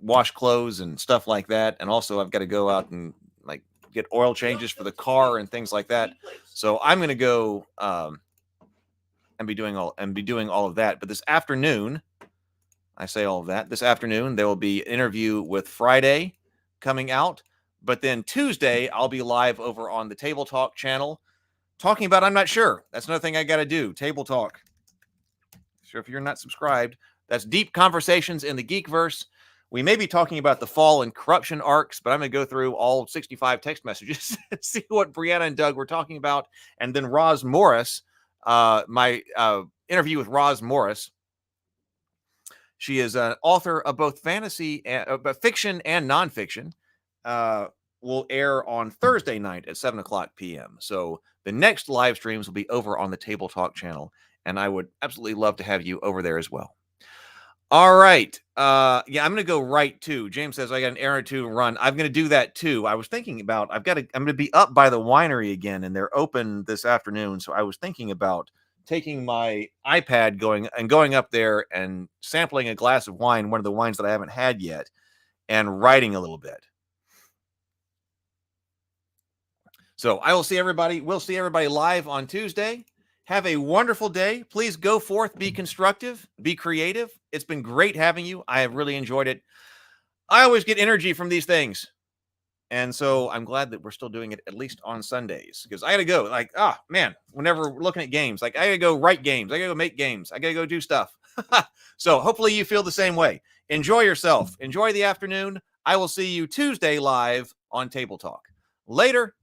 Speaker 1: wash clothes and stuff like that. And also I've got to go out and like get oil changes for the car and things like that. So I'm going to go and be doing all of that. But this afternoon, I say all of that, this afternoon, there will be an interview with Friday coming out. But then Tuesday, I'll be live over on the Table Talk channel talking about, I'm not sure. That's another thing I got to do. Table Talk. So if you're not subscribed, that's deep conversations in the Geekverse. We may be talking about the fall and corruption arcs, but I'm going to go through all 65 text messages and see what Brianna and Doug were talking about. And then Roz Morris, my interview with Roz Morris. She is an author of both fantasy, fiction and nonfiction. Will air on Thursday night at 7:00 p.m. So the next live streams will be over on the Table Talk channel. And I would absolutely love to have you over there as well. All right. Yeah, I'm going to go right to. James says I got an errand to run. I'm going to do that too. I was thinking about, I'm going to be up by the winery again, and they're open this afternoon. So I was thinking about taking my iPad going up there and sampling a glass of wine, one of the wines that I haven't had yet, and writing a little bit. So I will see everybody. We'll see everybody live on Tuesday. Have a wonderful day. Please go forth, be constructive, be creative. It's been great having you. I have really enjoyed it. I always get energy from these things. And so I'm glad that we're still doing it at least on Sundays, because I got to go. Like, man, whenever we're looking at games, like I got to go write games. I got to go make games. I got to go do stuff. So hopefully you feel the same way. Enjoy yourself. Enjoy the afternoon. I will see you Tuesday live on Table Talk. Later.